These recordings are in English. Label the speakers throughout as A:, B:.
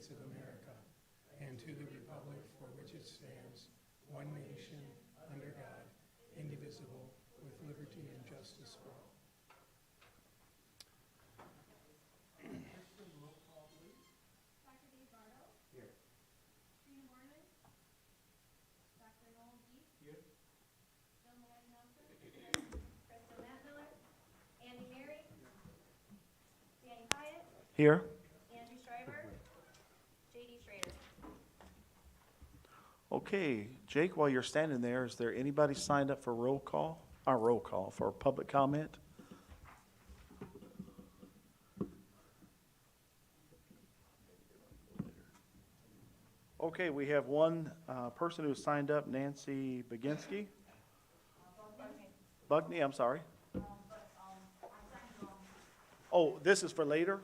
A: States of America and to the republic for which it stands, one nation, under God, indivisible, with liberty and justice for all.
B: Roll call, please.
C: Dr. Dave Bardo.
B: Here.
C: Trina Borman. Dr. Noel Deep.
B: Here.
C: Bill Mann Nelson. Krista Matt Miller. Andy Mary. Danny Hyatt.
D: Here.
C: Andrew Schreiber. J.D. Schrader.
D: Okay, Jake, while you're standing there, is there anybody signed up for roll call for public comment? Okay, we have one person who signed up, Nancy Baginski. Bugney, I'm sorry. Oh, this is for later?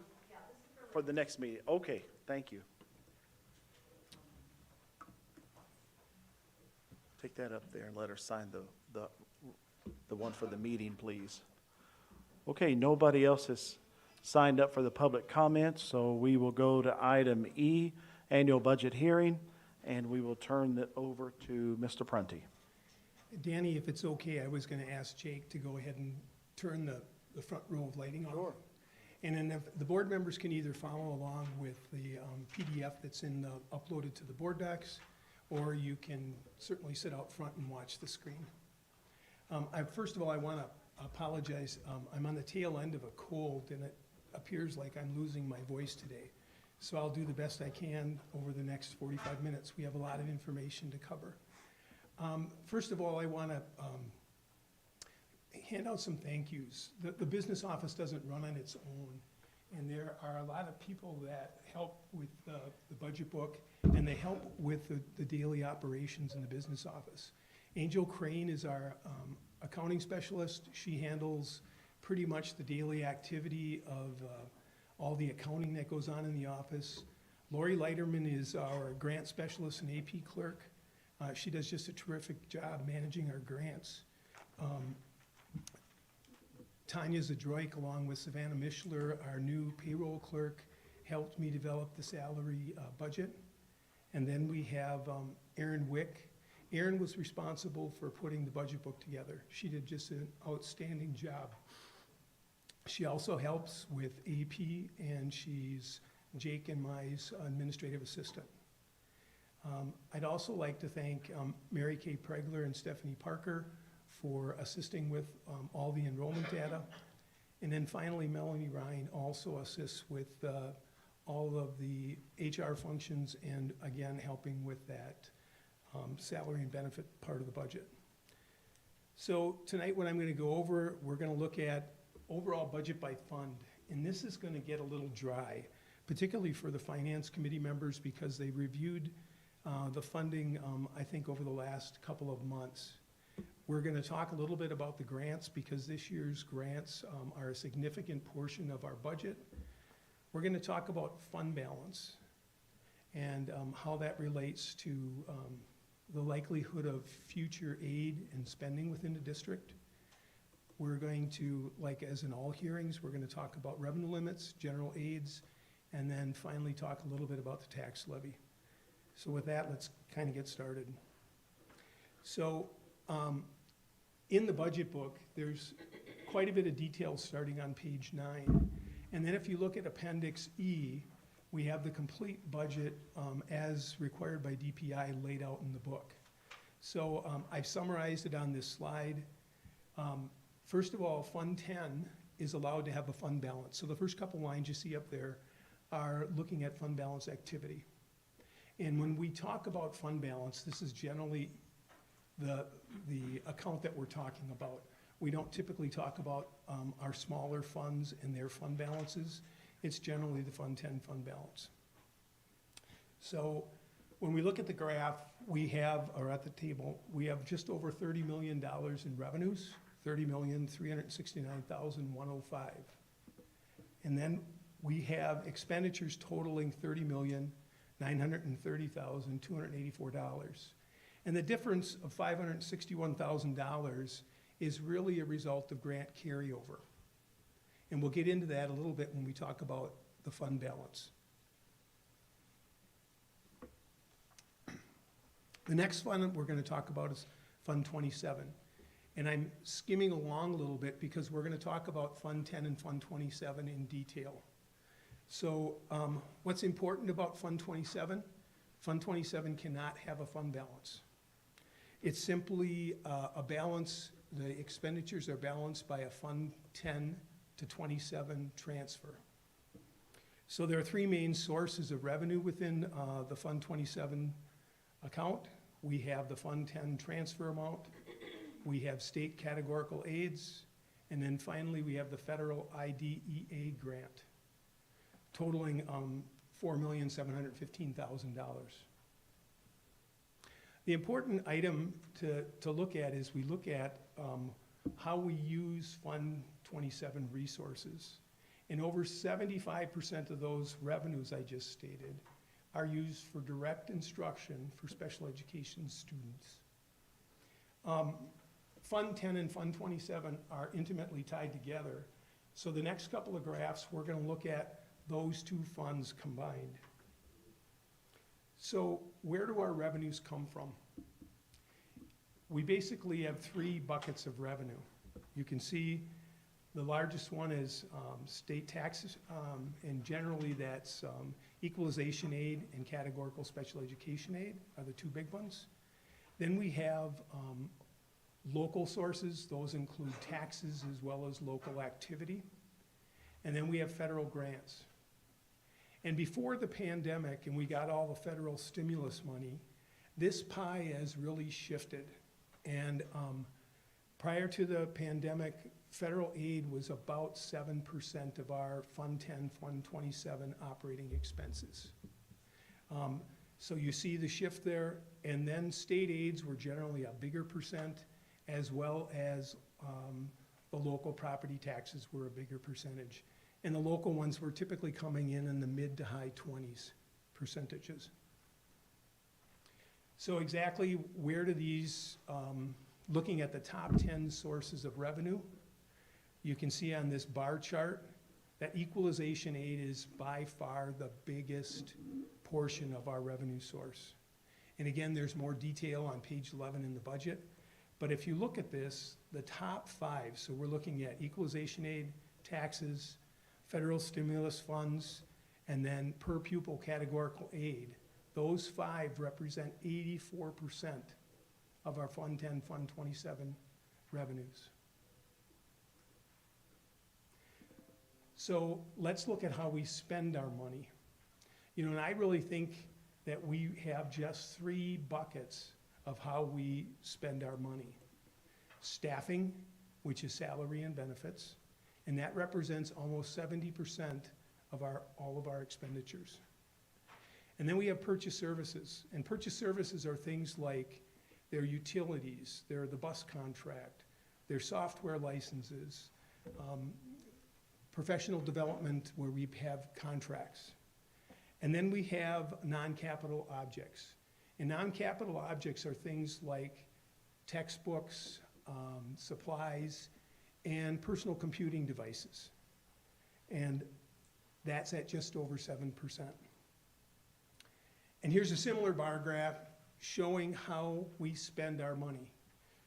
D: For the next meeting. Okay, thank you. Take that up there and let her sign the one for the meeting, please. Okay, nobody else has signed up for the public comments, so we will go to item E, annual budget hearing, and we will turn it over to Mr. Prunty.
A: Danny, if it's okay, I was going to ask Jake to go ahead and turn the front row of lighting on.
D: Sure.
A: And then if the board members can either follow along with the PDF that's uploaded to the board docs, or you can certainly sit out front and watch the screen. First of all, I want to apologize. I'm on the tail end of a cold, and it appears like I'm losing my voice today. So I'll do the best I can over the next 45 minutes. We have a lot of information to cover. First of all, I want to hand out some thank yous. The business office doesn't run on its own, and there are a lot of people that help with the budget book, and they help with the daily operations in the business office. Angel Crane is our accounting specialist. She handles pretty much the daily activity of all the accounting that goes on in the office. Lori Leiterman is our grant specialist and AP clerk. She does just a terrific job managing our grants. Tanya Zadroik, along with Savannah Mishler, our new payroll clerk, helped me develop the salary budget. And then we have Erin Wick. Erin was responsible for putting the budget book together. She did just an outstanding job. She also helps with AP, and she's Jake and my administrative assistant. I'd also like to thank Mary Kay Pregler and Stephanie Parker for assisting with all the enrollment data. And then finally, Melanie Ryan also assists with all of the HR functions and, again, helping with that salary and benefit part of the budget. So tonight what I'm going to go over, we're going to look at overall budget by fund. And this is going to get a little dry, particularly for the finance committee members, because they reviewed the funding, I think, over the last couple of months. We're going to talk a little bit about the grants, because this year's grants are a significant portion of our budget. We're going to talk about fund balance and how that relates to the likelihood of future aid and spending within the district. We're going to, like as in all hearings, we're going to talk about revenue limits, general aids, and then finally talk a little bit about the tax levy. So with that, let's kind of get started. So in the budget book, there's quite a bit of detail starting on page 9. And then if you look at Appendix E, we have the complete budget as required by DPI laid out in the book. So I've summarized it on this slide. First of all, Fund 10 is allowed to have a fund balance. So the first couple lines you see up there are looking at fund balance activity. And when we talk about fund balance, this is generally the account that we're talking about. We don't typically talk about our smaller funds and their fund balances. It's generally the Fund 10 fund balance. So when we look at the graph, we have, or at the table, we have just over $30 million in revenues, $30,369,105. And then we have expenditures totaling $30,930,284. And the difference of $561,000 is really a result of grant carryover. And we'll get into that a little bit when we talk about the fund balance. The next fund we're gonna talk about is Fund 27. And I'm skimming along a little bit because we're gonna talk about Fund 10 and Fund 27 in detail. So what's important about Fund 27? Fund 27 cannot have a fund balance. It's simply a balance, the expenditures are balanced by a Fund 10 to 27 transfer. So there are three main sources of revenue within the Fund 27 account. We have the Fund 10 transfer amount, we have state categorical aids, and then finally we have the federal IDEA grant, totaling $4,715,000. The important item to look at is we look at how we use Fund 27 resources. And over 75% of those revenues I just stated are used for direct instruction for special education students. Fund 10 and Fund 27 are intimately tied together. So the next couple of graphs, we're gonna look at those two funds combined. So where do our revenues come from? We basically have three buckets of revenue. You can see the largest one is state taxes, and generally that's equalization aid and categorical special education aid are the two big ones. Then we have local sources. Those include taxes as well as local activity. And then we have federal grants. And before the pandemic, and we got all the federal stimulus money, this pie has really shifted. And prior to the pandemic, federal aid was about 7% of our Fund 10, Fund 27 operating expenses. So you see the shift there, and then state aids were generally a bigger percent, as well as the local property taxes were a bigger percentage. And the local ones were typically coming in the mid to high 20s percentages. So exactly where do these, looking at the top 10 sources of revenue, you can see on this bar chart that equalization aid is by far the biggest portion of our revenue source. And again, there's more detail on page 11 in the budget. But if you look at this, the top five, so we're looking at equalization aid, taxes, federal stimulus funds, and then per pupil categorical aid, those five represent 84% of our Fund 10, Fund 27 revenues. So let's look at how we spend our money. You know, and I really think that we have just three buckets of how we spend our money. Staffing, which is salary and benefits, and that represents almost 70% of all of our expenditures. And then we have purchase services, and purchase services are things like their utilities, they're the bus contract, their software licenses, professional development where we have contracts. And then we have non-capital objects. And non-capital objects are things like textbooks, supplies, and personal computing devices. And that's at just over 7%. And here's a similar bar graph showing how we spend our money.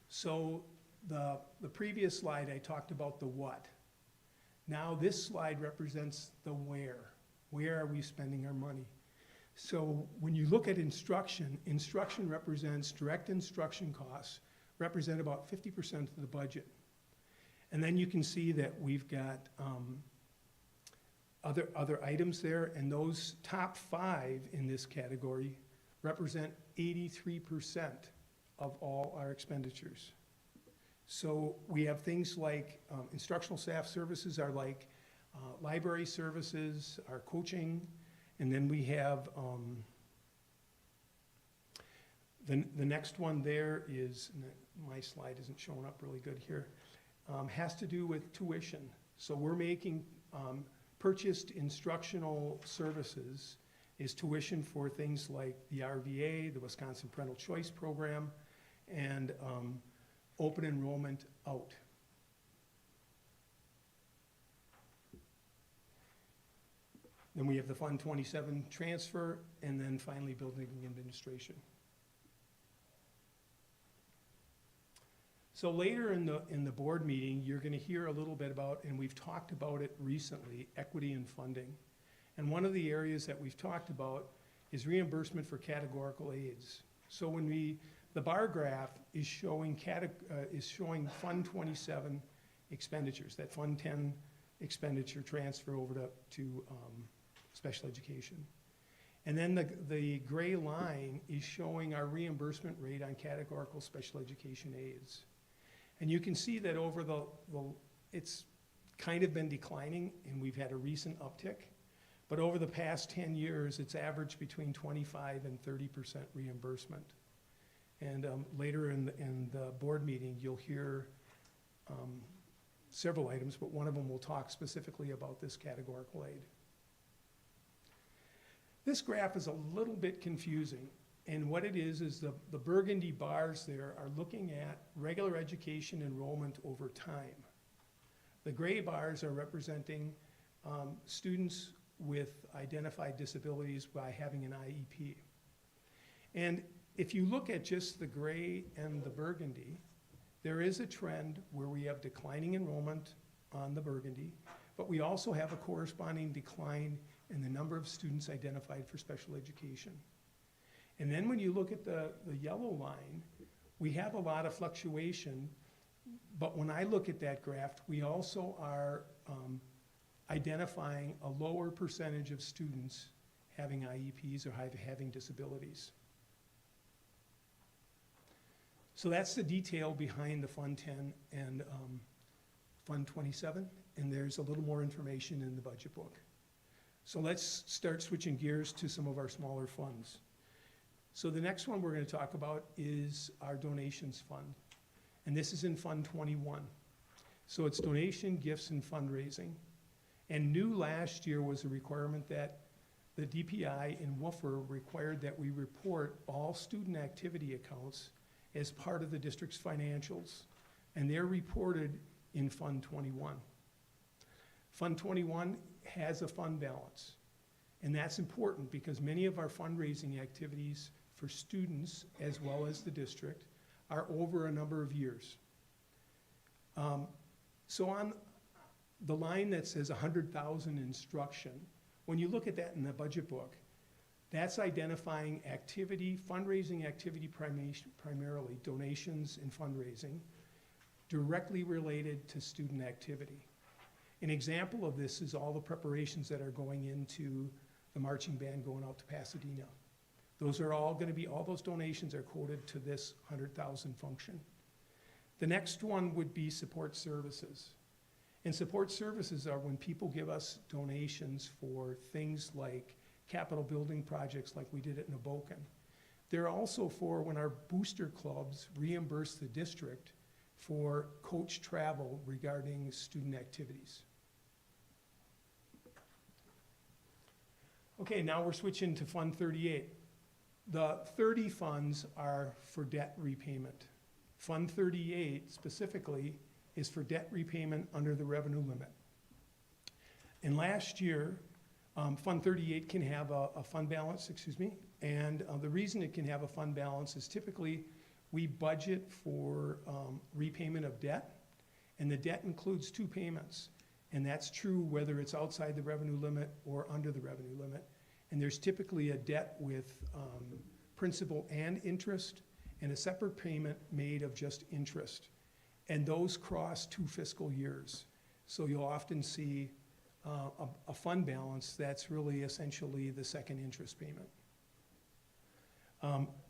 A: So the previous slide I talked about the what. Now this slide represents the where. Where are we spending our money? So when you look at instruction, instruction represents direct instruction costs, represent about 50% of the budget. And then you can see that we've got other items there, and those top five in this category represent 83% of all our expenditures. So we have things like instructional staff services are like library services, our coaching, and then we have the next one there is, my slide isn't showing up really good here, has to do with tuition. So we're making purchased instructional services is tuition for things like the RVA, the Wisconsin Parental Choice Program, and open enrollment out. Then we have the Fund 27 transfer, and then finally building administration. So later in the board meeting, you're gonna hear a little bit about, and we've talked about it recently, equity and funding. And one of the areas that we've talked about is reimbursement for categorical aids. So when the bar graph is showing Fund 27 expenditures, that Fund 10 expenditure transfer over to special education. And then the gray line is showing our reimbursement rate on categorical special education aids. And you can see that over it's kind of been declining, and we've had a recent uptick. But over the past 10 years, it's averaged between 25 and 30% reimbursement. And later in the board meeting, you'll hear several items, but one of them will talk specifically about this categorical aid. This graph is a little bit confusing, and what it is the burgundy bars there are looking at regular education enrollment over time. The gray bars are representing students with identified disabilities by having an IEP. And if you look at just the gray and the burgundy, there is a trend where we have declining enrollment on the burgundy, but we also have a corresponding decline in the number of students identified for special education. And then when you look at the yellow line, we have a lot of fluctuation, but when I look at that graph, we also are identifying a lower percentage of students having IEPs or having disabilities. So that's the detail behind the Fund 10 and Fund 27, and there's a little more information in the budget book. So let's start switching gears to some of our smaller funds. So the next one we're going to talk about is our donations fund, and this is in Fund 21. So it's donation, gifts, and fundraising. And new last year was a requirement that the DPI and WOOFR required that we report all student activity accounts as part of the district's financials, and they're reported in Fund 21. Fund 21 has a fund balance, and that's important because many of our fundraising activities for students as well as the district are over a number of years. So on the line that says 100,000 instruction, when you look at that in the budget book, that's identifying activity, fundraising activity primarily, donations and fundraising, directly related to student activity. An example of this is all the preparations that are going into the marching band going out to Pasadena. Those are all going to be, all those donations are quoted to this 100,000 function. The next one would be support services. And support services are when people give us donations for things like capital building projects like we did at Noboken. They're also for when our booster clubs reimburse the district for coach travel regarding student activities. Okay, now we're switching to Fund 38. The 30 funds are for debt repayment. Fund 38 specifically is for debt repayment under the revenue limit. And last year, Fund 38 can have a fund balance, and the reason it can have a fund balance is typically we budget for repayment of debt, and the debt includes two payments. And that's true whether it's outside the revenue limit or under the revenue limit. And there's typically a debt with principal and interest, and a separate payment made of just interest. And those cross 2 fiscal years. So you'll often see a fund balance that's really essentially the second interest payment.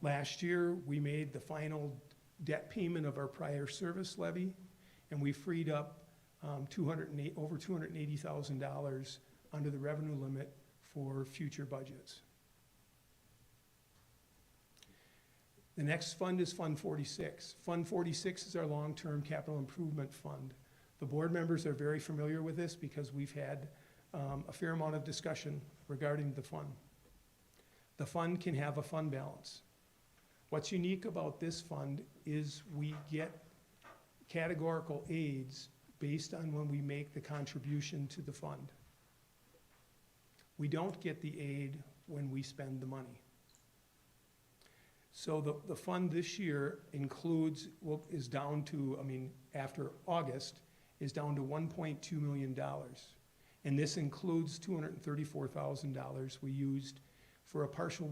A: Last year, we made the final debt payment of our prior service levy, and we freed up over $280,000 under the revenue limit for future budgets. The next fund is Fund 46. Fund 46 is our long-term capital improvement fund. The board members are very familiar with this because we've had a fair amount of discussion regarding the fund. The fund can have a fund balance. What's unique about this fund is we get categorical aids based on when we make the contribution to the fund. We don't get the aid when we spend the money. So the fund this year includes, well, is down to, I mean, after August, is down to $1.2 million. And this includes $234,000 we used for a partial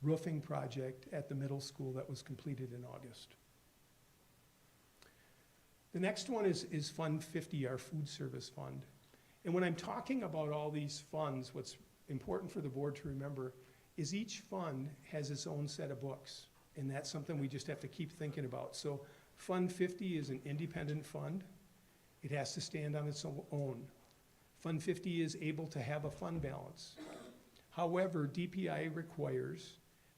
A: roofing project at the middle school that was completed in August. The next one is Fund 50, our food service fund. And when I'm talking about all these funds, what's important for the board to remember is each fund has its own set of books. And that's something we just have to keep thinking about. So Fund 50 is an independent fund. It has to stand on its own. Fund 50 is able to have a fund balance. However, DPI requires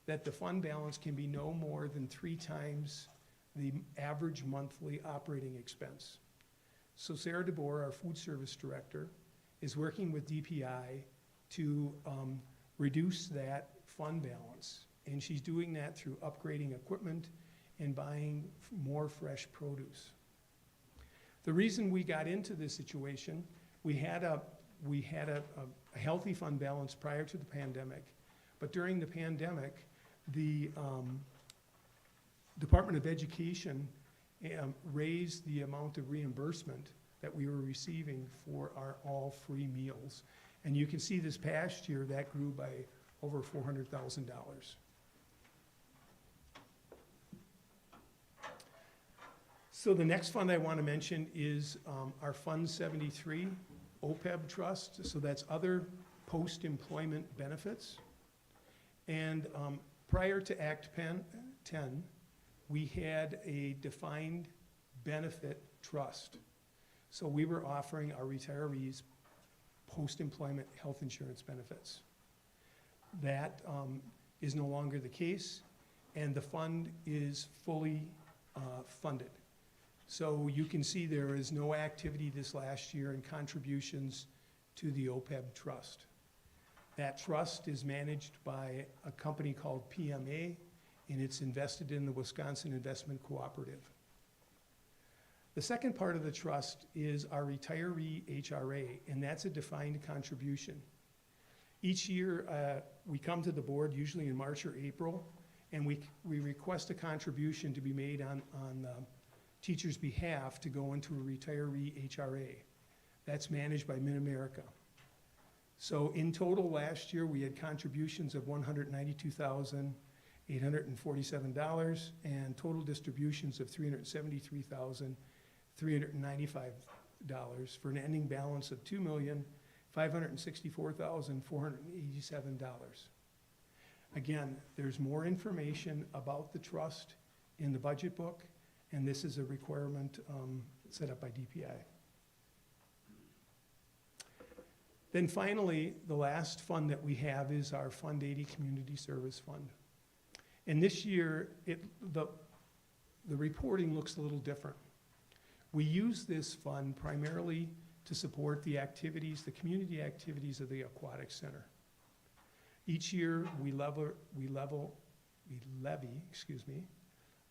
A: that the fund balance can be no more than 3 times the average monthly operating expense. So Sarah DeBoer, our food service director, is working with DPI to reduce that fund balance. And she's doing that through upgrading equipment and buying more fresh produce. The reason we got into this situation, we had a healthy fund balance prior to the pandemic, but during the pandemic, the Department of Education raised the amount of reimbursement that we were receiving for our all free meals. And you can see this past year that grew by over $400,000. So the next fund I want to mention is our Fund 73 OPEB trust. So that's other post-employment benefits. And prior to Act 10, we had a defined benefit trust. So we were offering our retirees post-employment health insurance benefits. That is no longer the case, and the fund is fully funded. So you can see there is no activity this last year in contributions to the OPEB trust. That trust is managed by a company called PMA, and it's invested in the Wisconsin Investment Cooperative. The second part of the trust is our retiree HRA, and that's a defined contribution. Each year, we come to the board, usually in March or April, and we request a contribution to be made on teachers' behalf to go into a retiree HRA. That's managed by Mid-America. So in total last year, we had contributions of $192,847 and total distributions of $373,395 for an ending balance of $2,564,487. Again, there's more information about the trust in the budget book, and this is a requirement set up by DPI. Then finally, the last fund that we have is our Fund 80 Community Service Fund. And this year, the reporting looks a little different. We use this fund primarily to support the activities, the community activities of the Aquatic Center. Each year, we levy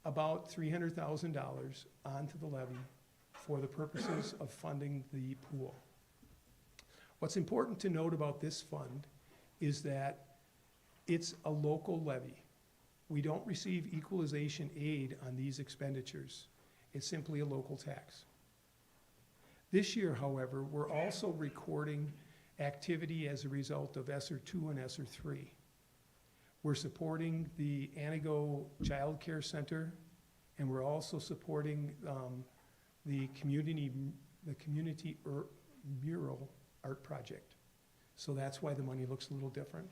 A: about $300,000 onto the levy for the purposes of funding the pool. What's important to note about this fund is that it's a local levy. We don't receive equalization aid on these expenditures. It's simply a local tax. This year, however, we're also recording activity as a result of ESSER 2 and ESSER 3. We're supporting the Anago Child Care Center, and we're also supporting the community mural art project. So that's why the money looks a little different.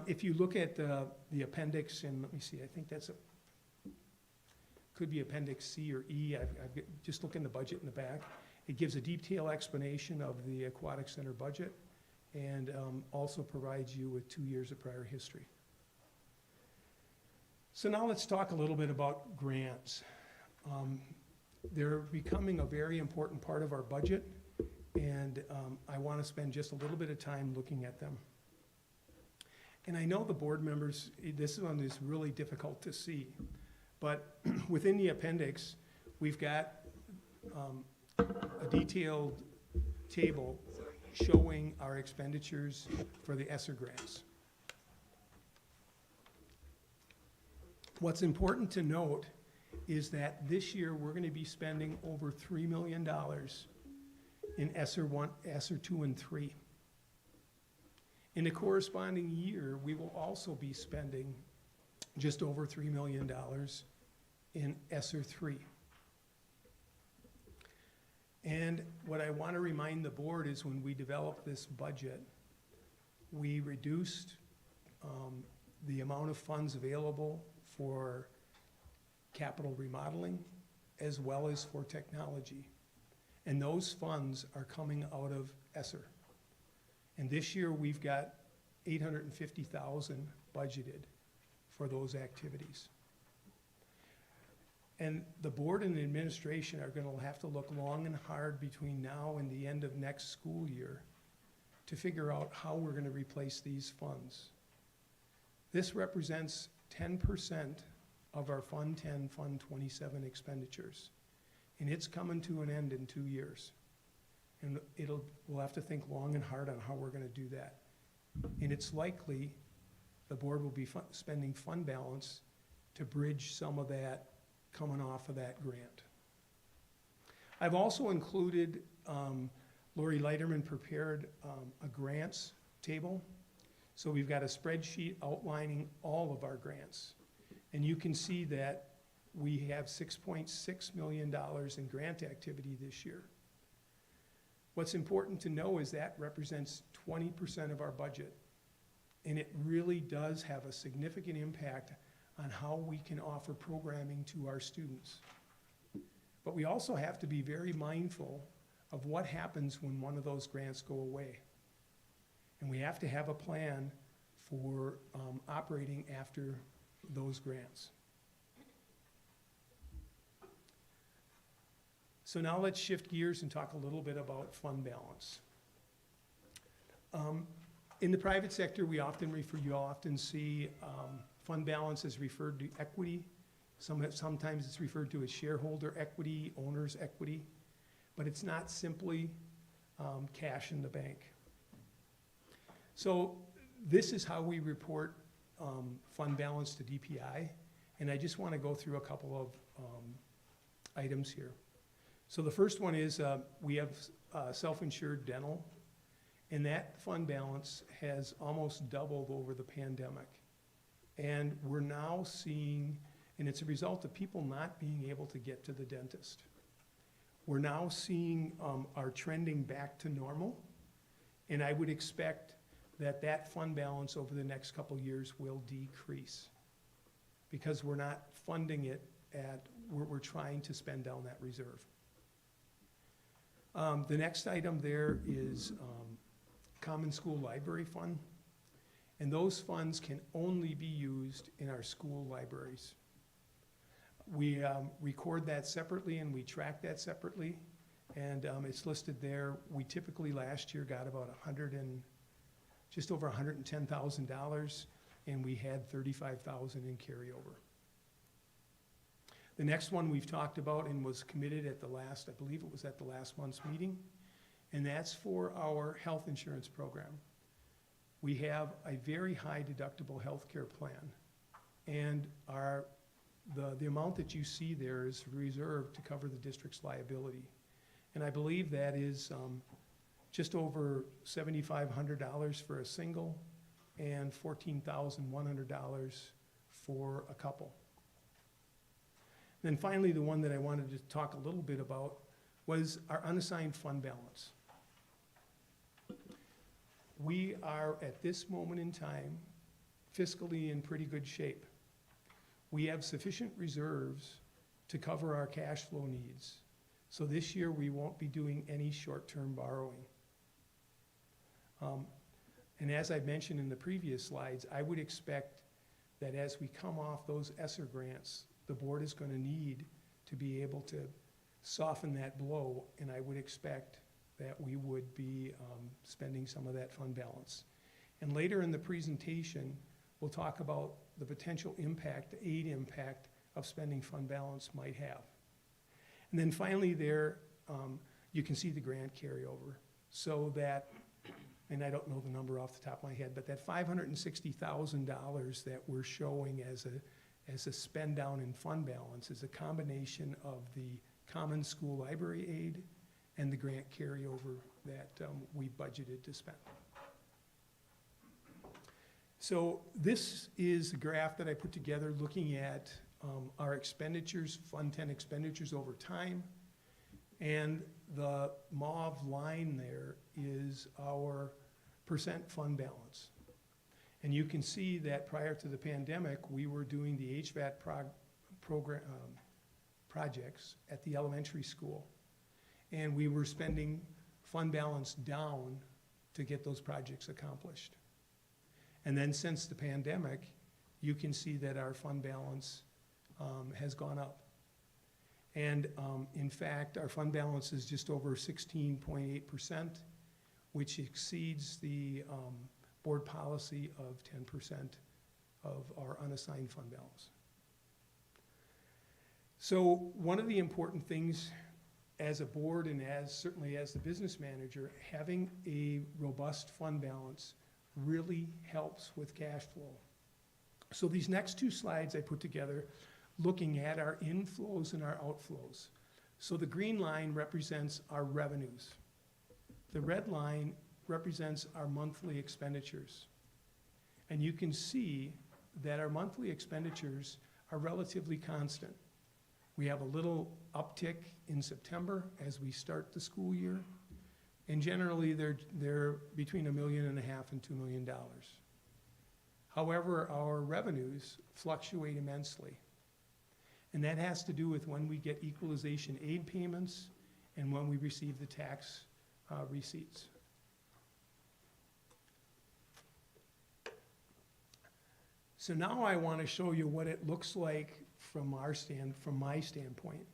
A: If you look at the appendix, and let me see, I think that's could be Appendix C or E. Just look in the budget in the back. It gives a detailed explanation of the Aquatic Center budget and also provides you with 2 years of prior history. So now let's talk a little bit about grants. They're becoming a very important part of our budget, and I want to spend just a little bit of time looking at them. And I know the board members, this one is really difficult to see, but within the appendix, we've got a detailed table showing our expenditures for the ESSER grants. What's important to note is that this year, we're gonna be spending over $3 million in ESSER 1, ESSER 2, and 3. In the corresponding year, we will also be spending just over $3 million in ESSER 3. And what I want to remind the board is when we developed this budget, we reduced the amount of funds available for capital remodeling as well as for technology. And those funds are coming out of ESSER. And this year, we've got $850,000 budgeted for those activities. And the board and the administration are gonna have to look long and hard between now and the end of next school year to figure out how we're gonna replace these funds. This represents 10% of our Fund 10, Fund 27 expenditures. And it's coming to an end in 2 years. And we'll have to think long and hard on how we're gonna do that. And it's likely the board will be spending fund balance to bridge some of that coming off of that grant. I've also included, Lori Leiterman prepared a grants table. So we've got a spreadsheet outlining all of our grants. And you can see that we have $6.6 million in grant activity this year. What's important to know is that represents 20% of our budget. And it really does have a significant impact on how we can offer programming to our students. But we also have to be very mindful of what happens when one of those grants go away. And we have to have a plan for operating after those grants. So now let's shift gears and talk a little bit about fund balance. In the private sector, you'll often see fund balance is referred to equity. Sometimes it's referred to as shareholder equity, owner's equity, but it's not simply cash in the bank. So this is how we report fund balance to DPI, and I just want to go through a couple of items here. So the first one is we have self-insured dental, and that fund balance has almost doubled over the pandemic. And we're now seeing, and it's a result of people not being able to get to the dentist. We're now seeing our trending back to normal, and I would expect that that fund balance over the next couple years will decrease because we're not funding it we're trying to spend down that reserve. The next item there is Common School Library Fund. And those funds can only be used in our school libraries. We record that separately and we track that separately. And it's listed there. We typically last year got about just over $110,000, and we had $35,000 in carryover. The next one we've talked about and was committed at I believe it was at the last month's meeting, and that's for our health insurance program. We have a very high deductible health care plan, and the amount that you see there is reserved to cover the district's liability. And I believe that is just over $7,500 for a single and $14,100 for a couple. Then finally, the one that I wanted to talk a little bit about was our unassigned fund balance. We are, at this moment in time, fiscally in pretty good shape. We have sufficient reserves to cover our cash flow needs. So this year, we won't be doing any short-term borrowing. And as I mentioned in the previous slides, I would expect that as we come off those ESSER grants, the board is going to need to be able to soften that blow, and I would expect that we would be spending some of that fund balance. And later in the presentation, we'll talk about the potential impact, the aid impact of spending fund balance might have. And then finally there, you can see the grant carryover. So that, and I don't know the number off the top of my head, but that $560,000 that we're showing as as a spend down in fund balance is a combination of the common school library aid and the grant carryover that we budgeted to spend. So this is a graph that I put together looking at our expenditures, Fund 10 expenditures over time. And the mauve line there is our percent fund balance. And you can see that prior to the pandemic, we were doing the HVAC projects at the elementary school. And we were spending fund balance down to get those projects accomplished. And then since the pandemic, you can see that our fund balance has gone up. And in fact, our fund balance is just over 16.8%, which exceeds the board policy of 10% of our unassigned fund balance. So one of the important things as a board and certainly as the business manager, having a robust fund balance really helps with cash flow. So these next two slides I put together looking at our inflows and our outflows. So the green line represents our revenues. The red line represents our monthly expenditures. And you can see that our monthly expenditures are relatively constant. We have a little uptick in September as we start the school year. And generally, they're between $1.5 million and $2 million. However, our revenues fluctuate immensely. And that has to do with when we get equalization aid payments and when we receive the tax receipts. So now I want to show you what it looks like from my standpoint.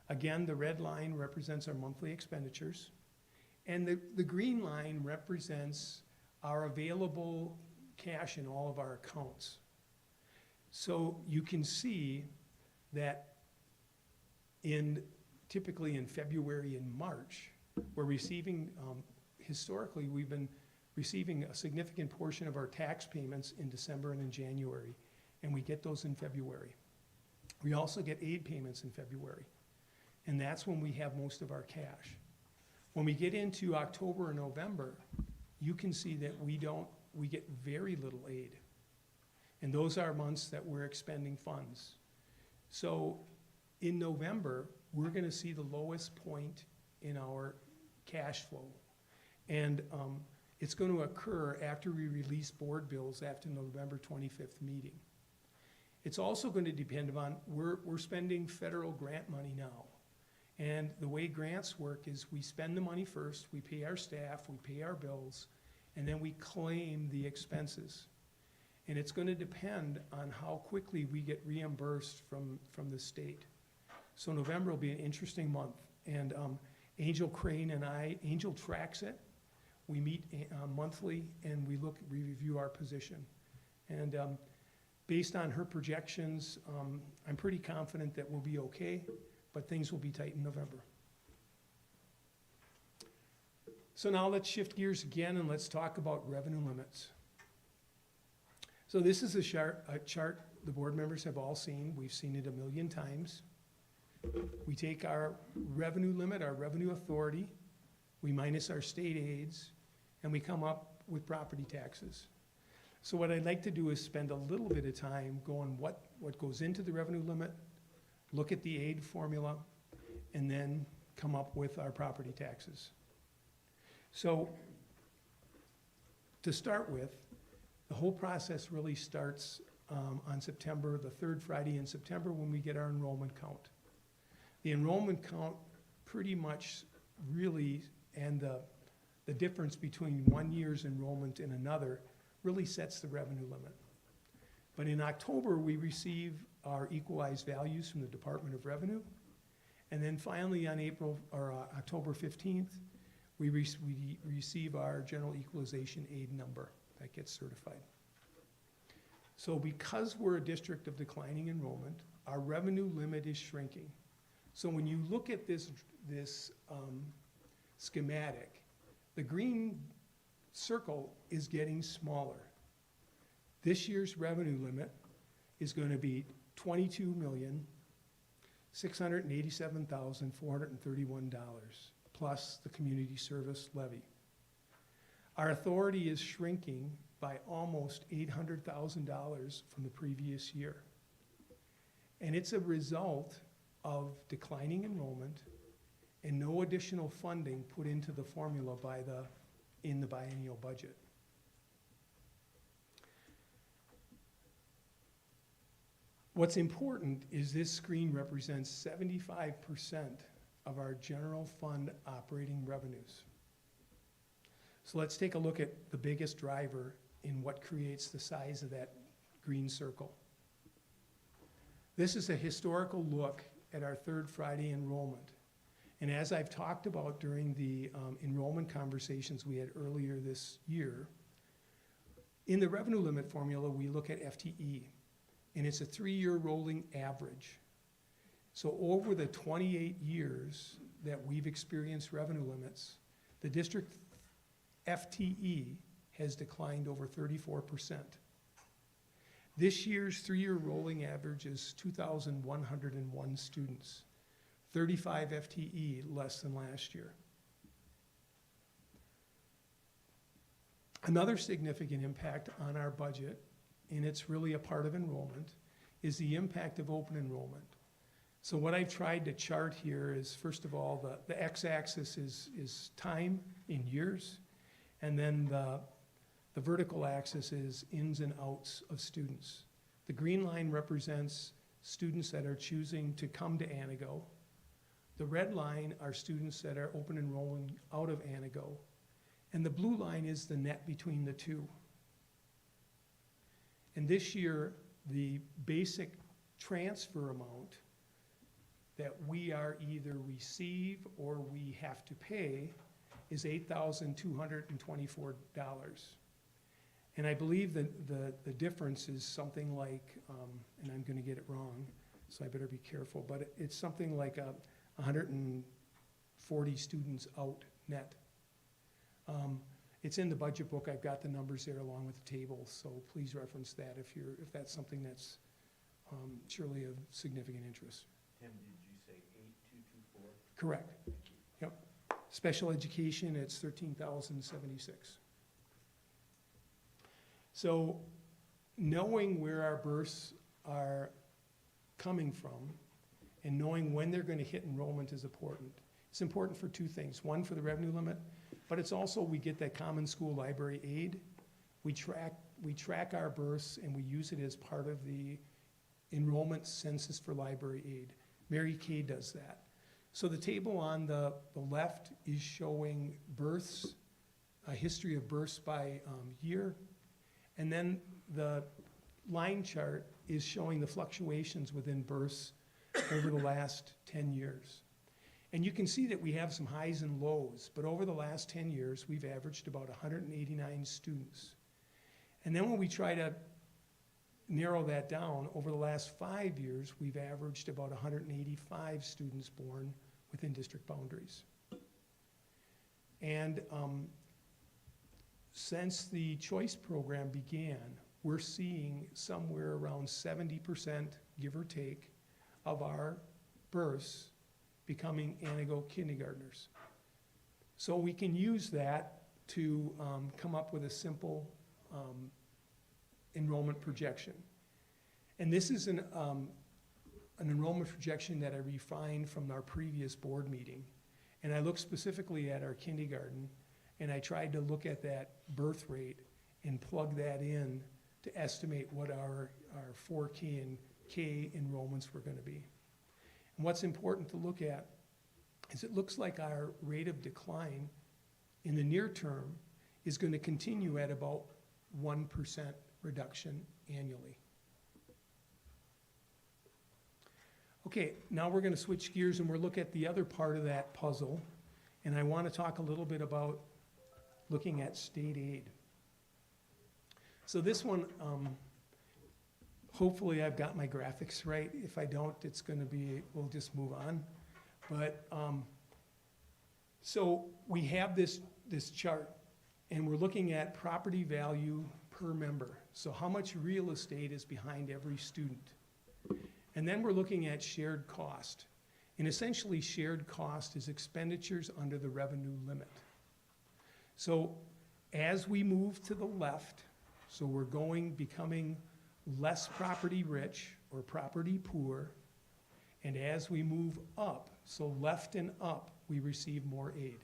A: Again, the red line represents our monthly expenditures. And the green line represents our available cash in all of our accounts. So you can see that typically in February and March, we're receiving, historically, we've been receiving a significant portion of our tax payments in December and in January, and we get those in February. We also get aid payments in February, and that's when we have most of our cash. When we get into October and November, you can see that we get very little aid. And those are months that we're expending funds. So in November, we're gonna see the lowest point in our cash flow. And it's gonna occur after we release board bills after November 25th meeting. It's also gonna depend upon, we're spending federal grant money now. And the way grants work is we spend the money first, we pay our staff, we pay our bills, and then we claim the expenses. And it's going to depend on how quickly we get reimbursed from the state. So November will be an interesting month. And Angel Crane and Angel tracks it. We meet monthly and we review our position. And based on her projections, I'm pretty confident that we'll be okay, but things will be tight in November. So now let's shift gears again and let's talk about revenue limits. So this is a chart the board members have all seen. We've seen it a million times. We take our revenue limit, our revenue authority, we minus our state aids, and we come up with property taxes. So what I'd like to do is spend a little bit of time going what goes into the revenue limit, look at the aid formula, and then come up with our property taxes. So to start with, the whole process really starts on September, the third Friday in September when we get our enrollment count. The enrollment count pretty much really, and the difference between 1 year's enrollment and another really sets the revenue limit. But in October, we receive our equalized values from the Department of Revenue. And then finally on October 15th, we receive our general equalization aid number that gets certified. So because we're a district of declining enrollment, our revenue limit is shrinking. So when you look at this schematic, the green circle is getting smaller. This year's revenue limit is going to be $22,687,431 plus the community service levy. Our authority is shrinking by almost $800,000 from the previous year. And it's a result of declining enrollment and no additional funding put into the formula in the biennial budget. What's important is this screen represents 75% of our general fund operating revenues. So let's take a look at the biggest driver in what creates the size of that green circle. This is a historical look at our third Friday enrollment. And as I've talked about during the enrollment conversations we had earlier this year, in the revenue limit formula, we look at FTE, and it's a 3-year rolling average. So over the 28 years that we've experienced revenue limits, the district FTE has declined over 34%. This year's 3-year rolling average is 2,101 students, 35 FTE less than last year. Another significant impact on our budget, and it's really a part of enrollment, is the impact of open enrollment. So what I've tried to chart here is, first of all, the x-axis is time in years, and then the vertical axis is ins and outs of students. The green line represents students that are choosing to come to Anago. The red line are students that are open enrolling out of Anago. And the blue line is the net between the two. And this year, the basic transfer amount that we are either receive or we have to pay is $8,224. And I believe that the difference is something like, and I'm going to get it wrong, so I better be careful, but it's something like 140 students out net. It's in the budget book. I've got the numbers there along with the table, so please reference that if that's something that's surely of significant interest.
B: Tim, did you say 8224?
A: Correct. Yep. Special education, it's 13,076. So knowing where our births are coming from and knowing when they're going to hit enrollment is important. It's important for two things. One, for the revenue limit, but it's also we get that common school library aid. We track our births and we use it as part of the enrollment census for library aid. Mary Kay does that. So the table on the left is showing births, a history of births by year. And then the line chart is showing the fluctuations within births over the last 10 years. And you can see that we have some highs and lows, but over the last 10 years, we've averaged about 189 students. And then when we try to narrow that down, over the last 5 years, we've averaged about 185 students born within district boundaries. And since the choice program began, we're seeing somewhere around 70%, give or take, of our births becoming Anago kindergartners. So we can use that to come up with a simple enrollment projection. And this is an enrollment projection that I refined from our previous board meeting. And I looked specifically at our kindergarten, and I tried to look at that birth rate and plug that in to estimate what our 4K and K enrollments were going to be. And what's important to look at is it looks like our rate of decline in the near term is going to continue at about 1% reduction annually. Okay, now we're going to switch gears and we'll look at the other part of that puzzle. And I want to talk a little bit about looking at state aid. So this one, hopefully I've got my graphics right. If I don't, it's going to be, we'll just move on. But so we have this chart, and we're looking at property value per member. So how much real estate is behind every student? And then we're looking at shared cost. And essentially, shared cost is expenditures under the revenue limit. So as we move to the left, so we're becoming less property rich or property poor, and as we move up, so left and up, we receive more aid.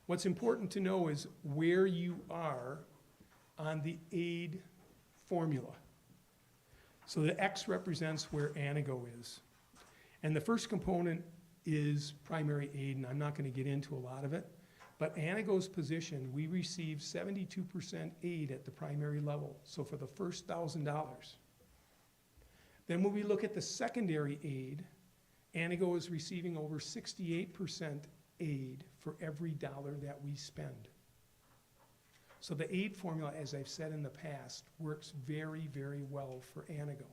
A: What's important to know is where you are on the aid formula. So the X represents where Anago is. And the first component is primary aid, and I'm not going to get into a lot of it. But Anago's position, we receive 72% aid at the primary level, so for the first $1,000. Then when we look at the secondary aid, Anago is receiving over 68% aid for every dollar that we spend. So the aid formula, as I've said in the past, works very, very well for Anago.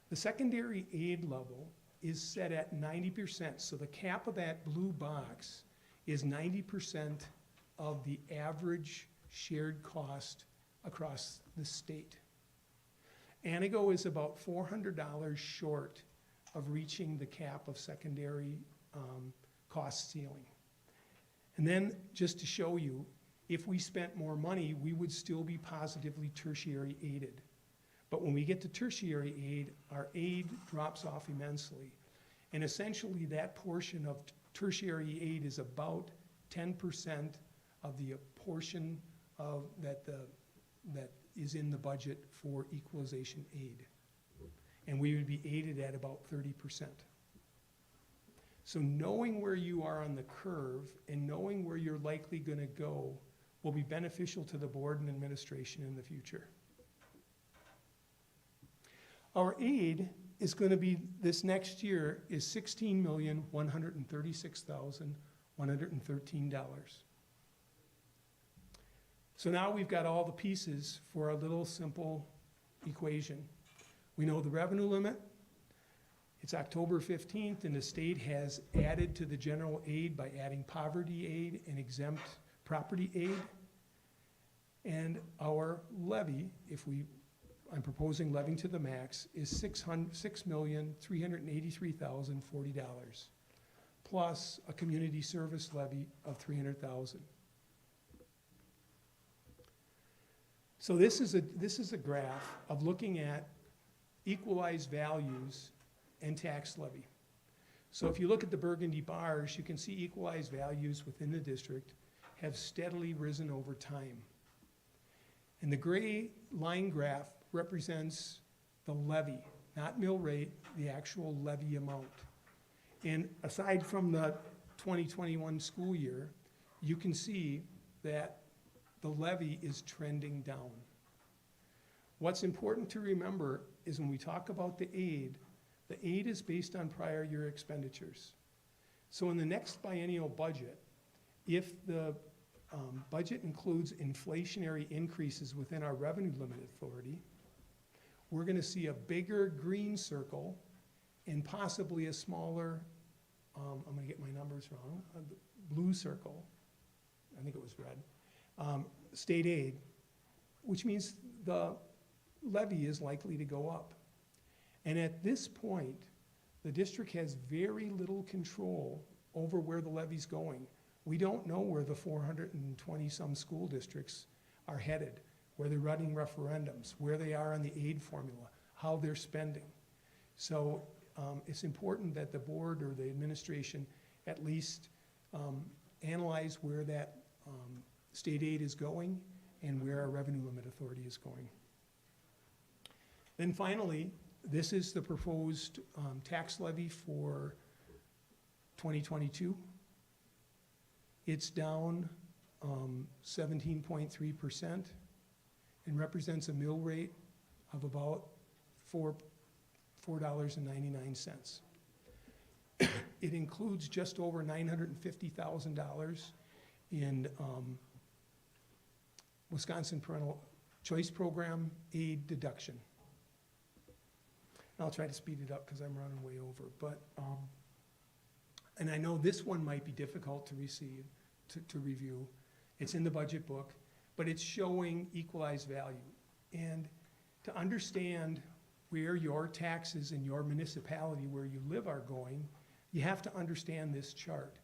A: The secondary aid level is set at 90%, so the cap of that blue box is 90% of the average shared cost across the state. Anago is about $400 short of reaching the cap of secondary cost ceiling. And then, just to show you, if we spent more money, we would still be positively tertiary aided. But when we get to tertiary aid, our aid drops off immensely. And essentially, that portion of tertiary aid is about 10% of the portion of that is in the budget for equalization aid. And we would be aided at about 30%. So knowing where you are on the curve and knowing where you're likely going to go will be beneficial to the board and administration in the future. Our aid is going to be, this next year, is $16,136,113. So now we've got all the pieces for a little simple equation. We know the revenue limit. It's October 15th, and the state has added to the general aid by adding poverty aid and exempt property aid. And our levy, I'm proposing levying to the max, is $6,383,040, plus a community service levy of $300,000. So this is a graph of looking at equalized values and tax levy. So if you look at the burgundy bars, you can see equalized values within the district have steadily risen over time. And the gray line graph represents the levy, not mill rate, the actual levy amount. And aside from the 2021 school year, you can see that the levy is trending down. What's important to remember is when we talk about the aid is based on prior year expenditures. So in the next biennial budget, if the budget includes inflationary increases within our revenue limit authority, we're going to see a bigger green circle and possibly a smaller, I'm going to get my numbers wrong, blue circle, I think it was red, state aid, which means the levy is likely to go up. And at this point, the district has very little control over where the levy's going. We don't know where the 420-some school districts are headed, where they're running referendums, where they are on the aid formula, how they're spending. So it's important that the board or the administration at least analyze where that state aid is going and where our revenue limit authority is going. Then finally, this is the proposed tax levy for 2022. It's down 17.3% and represents a mill rate of about $4.99. It includes just over $950,000 in Wisconsin Parental Choice Program aid deduction. I'll try to speed it up because I'm running way over, but and I know this one might be difficult to receive, to review. It's in the budget book, but it's showing equalized value. And to understand where your taxes in your municipality where you live are going, you have to understand this chart.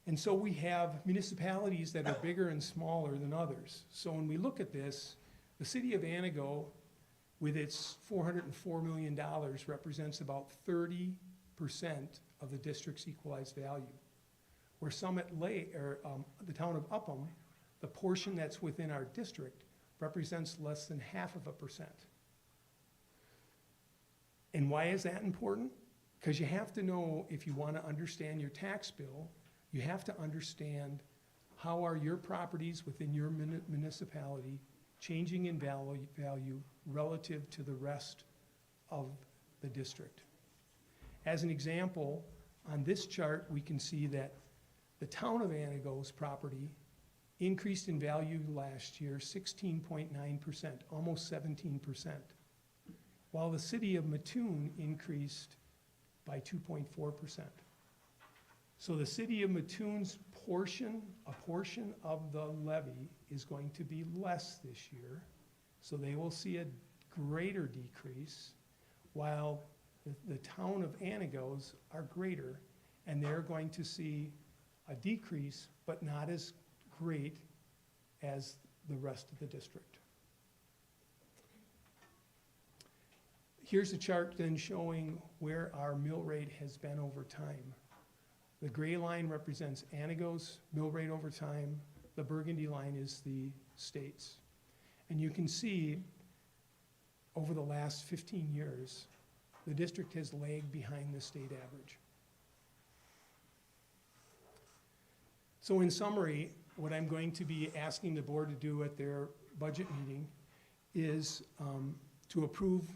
A: And so we have municipalities that are bigger and smaller than others. So when we look at this, the city of Antigo, with its $404 million, represents about 30% of the district's equalized value. Where the town of Upham, the portion that's within our district, represents less than 0.5%. And why is that important? Because you have to know, if you want to understand your tax bill, you have to understand how are your properties within your municipality changing in value relative to the rest of the district. As an example, on this chart, we can see that the town of Antigo's property increased in value last year 16.9%, almost 17%, while the city of Mattoon increased by 2.4%. So the city of Mattoon's a portion of the levy is going to be less this year, so they will see a greater decrease, while the town of Antigo's are greater, and they're going to see a decrease, but not as great as the rest of the district. Here's a chart then showing where our mill rate has been over time. The gray line represents Antigo's mill rate over time. The burgundy line is the state's. And you can see over the last 15 years, the district has lagged behind the state average. So in summary, what I'm going to be asking the board to do at their budget meeting is to approve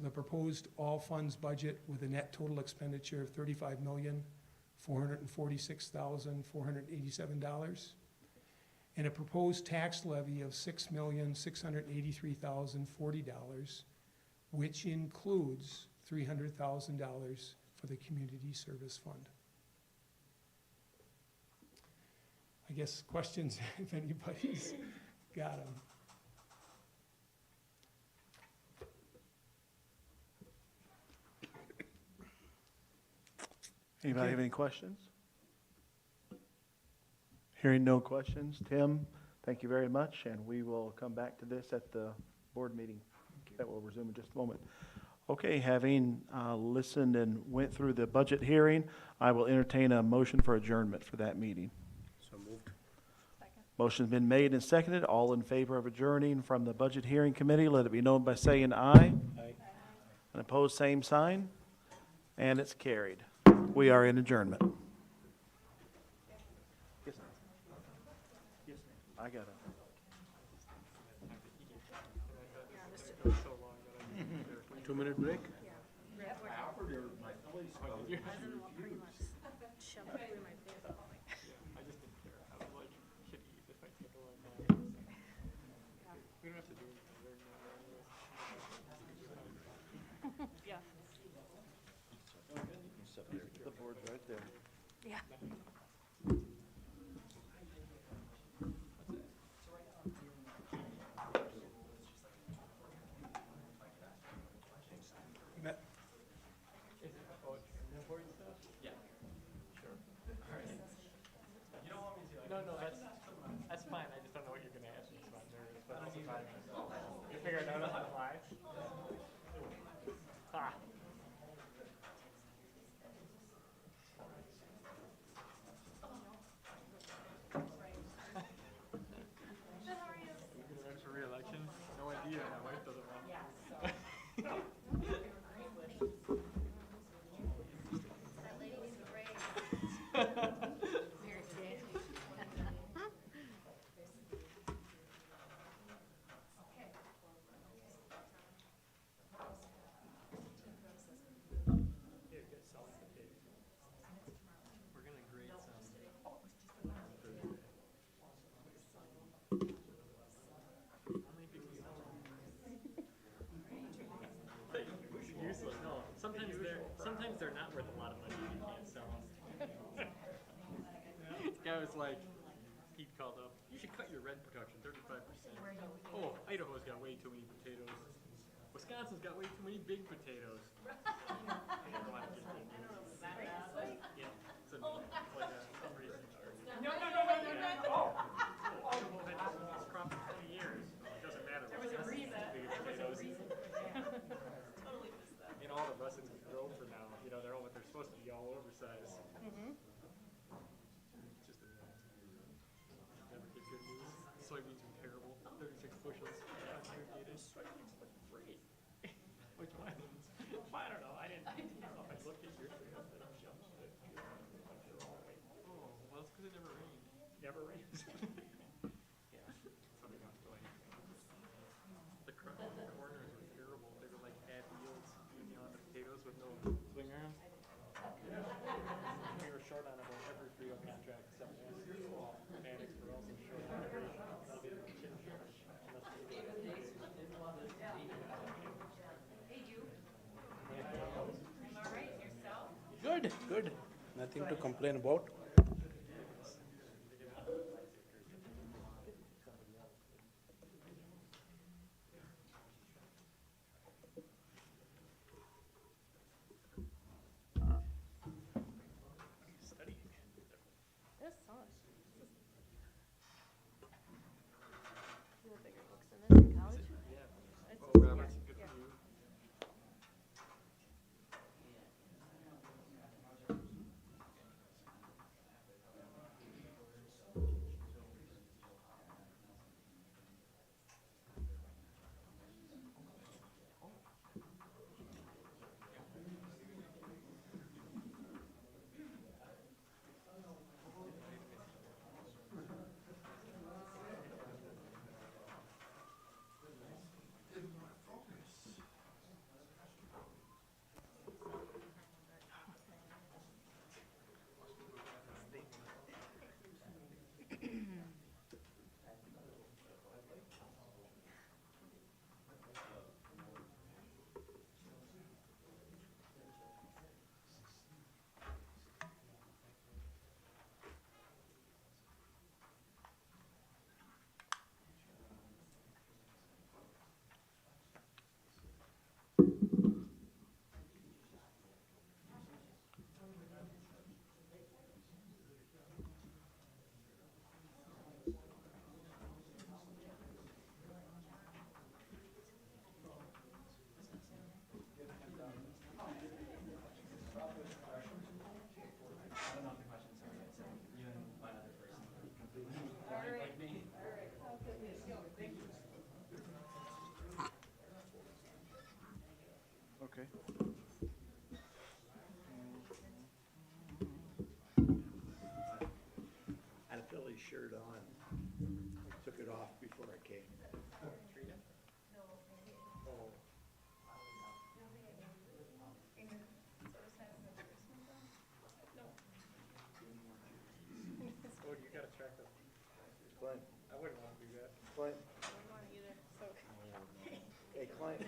A: the proposed all funds budget with a net total expenditure of $35,446,487 and a proposed tax levy of $6,683,040, which includes $300,000 for the community service fund. I guess questions, if anybody's got them.
D: Anybody have any questions? Hearing no questions, Tim, thank you very much, and we will come back to this at the board meeting that will resume in just a moment. Okay, having listened and went through the budget hearing, I will entertain a motion for adjournment for that meeting.
B: So moved.
D: Motion's been made and seconded. All in favor of adjourning from the budget hearing committee, let it be known by saying aye.
B: Aye.
D: And opposed, same sign. And it's carried. We are in adjournment. Yes, ma'am. Yes, ma'am. I got it.
B: 2-minute break?
D: The board's right there.
E: Yeah.
A: You bet.
F: No, that's fine. I just don't know what you're gonna ask me, so I'm nervous, but also fine. You figure it out on the fly? Ah. You're gonna run for re-election? No idea. My wife doesn't want.
C: That lady needs a raise.
F: We're gonna grade some. How many people you know? Useless. No, sometimes they're not worth a lot of money. You can't sell them. This guy was like, he called up. You should cut your rent production 35%. Oh, Idaho's got way too many potatoes. Wisconsin's got way too many big potatoes. I don't want to get big. Yeah, it's a, like a fundraising chart. No. Oh, well, then this was crop for 20 years. It doesn't matter. There was a reason. Big potatoes.
E: Totally missed that.
F: And all the russets we grow for now, you know, they're supposed to be all oversized.
E: Mm-hmm.
F: It's just a never get good news. Soybeans are terrible. 36 bushels. Irrigated. Soybeans look great. Which ones? I don't know. I looked at yours. Oh, well, it's because it never rained. Never rains. Yeah. Something else going. The corners were terrible. They were like bad yields. You know, the potatoes with no swing arms. We were short on about every free contract except one. Mechanics were also short on every chin short.
C: Hey, you. I'm all right, yourself?
B: Good, good. Nothing to complain about.
E: This song. You have bigger books than this in college?
F: Yeah.
E: It's-
F: Well, Robert's good for you.
D: Okay.
G: I had Philly's shirt on. I took it off before I came.
F: Oh, you gotta track them.
G: Clint,
F: I wouldn't want to do that.
G: Clint,
E: I don't want it either, so.
G: hey, Clint.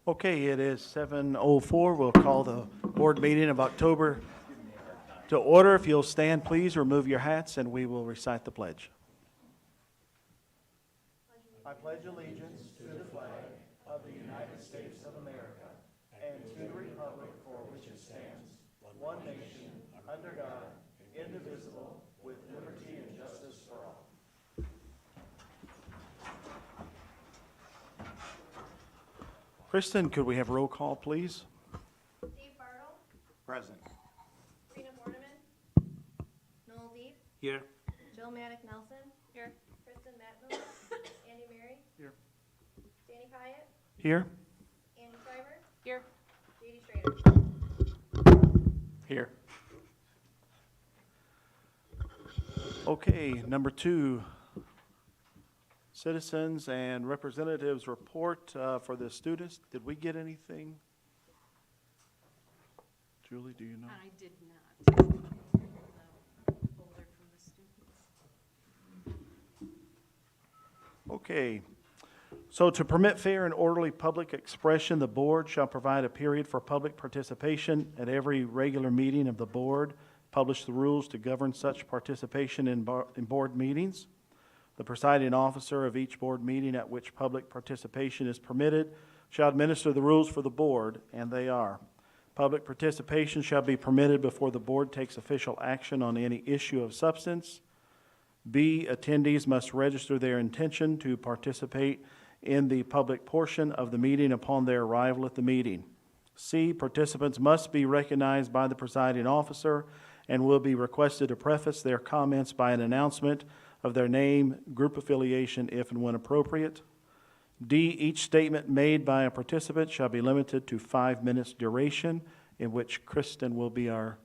D: Okay, it is 7:04. We'll call the board meeting of October to order. If you'll stand, please, remove your hats, and we will recite the pledge. I pledge allegiance to the flag of the United States of America and to the republic for which it stands, one nation, under God, indivisible, with liberty and justice for all. Kristen, could we have roll call, please?
C: Dave Bartle,
G: Present.
C: Rena Borneman, Noel Deep,
B: Here.
C: Jill Maddick Nelson. Here. Kristen Matton, Andy Mary.
F: Here.
C: Danny Pyatt,
D: Here?
C: Andy Schreiber,
E: Here.
C: JD Schrader.
D: Here. Okay, number 2, citizens and representatives report for the students. Did we get anything? Julie, do you know?
E: I did not. Folder from the students.
D: Okay. So to permit fair and orderly public expression, the board shall provide a period for public participation at every regular meeting of the board publish the rules to govern such participation in board meetings. The presiding officer of each board meeting at which public participation is permitted shall administer the rules for the board, and they are: public participation shall be permitted before the board takes official action on any issue of substance. B, attendees must register their intention to participate in the public portion of the meeting upon their arrival at the meeting. C, participants must be recognized by the presiding officer and will be requested to preface their comments by an announcement of their name, group affiliation, if and when appropriate. D, each statement made by a participant shall be limited to 5 minutes duration, in which Kristen will be our,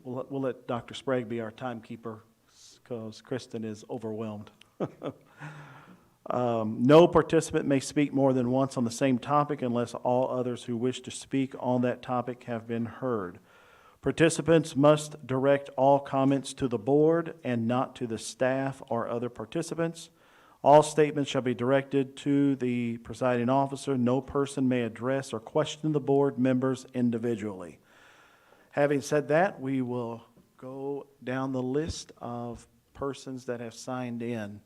D: we'll let Dr. Sprague be our timekeeper, because Kristen is overwhelmed. No participant may speak more than once on the same topic unless all others who wish to speak on that topic have been heard. Participants must direct all comments to the board and not to the staff or other participants. All statements shall be directed to the presiding officer. No person may address or question the board members individually. Having said that, we will go down the list of persons that have signed in.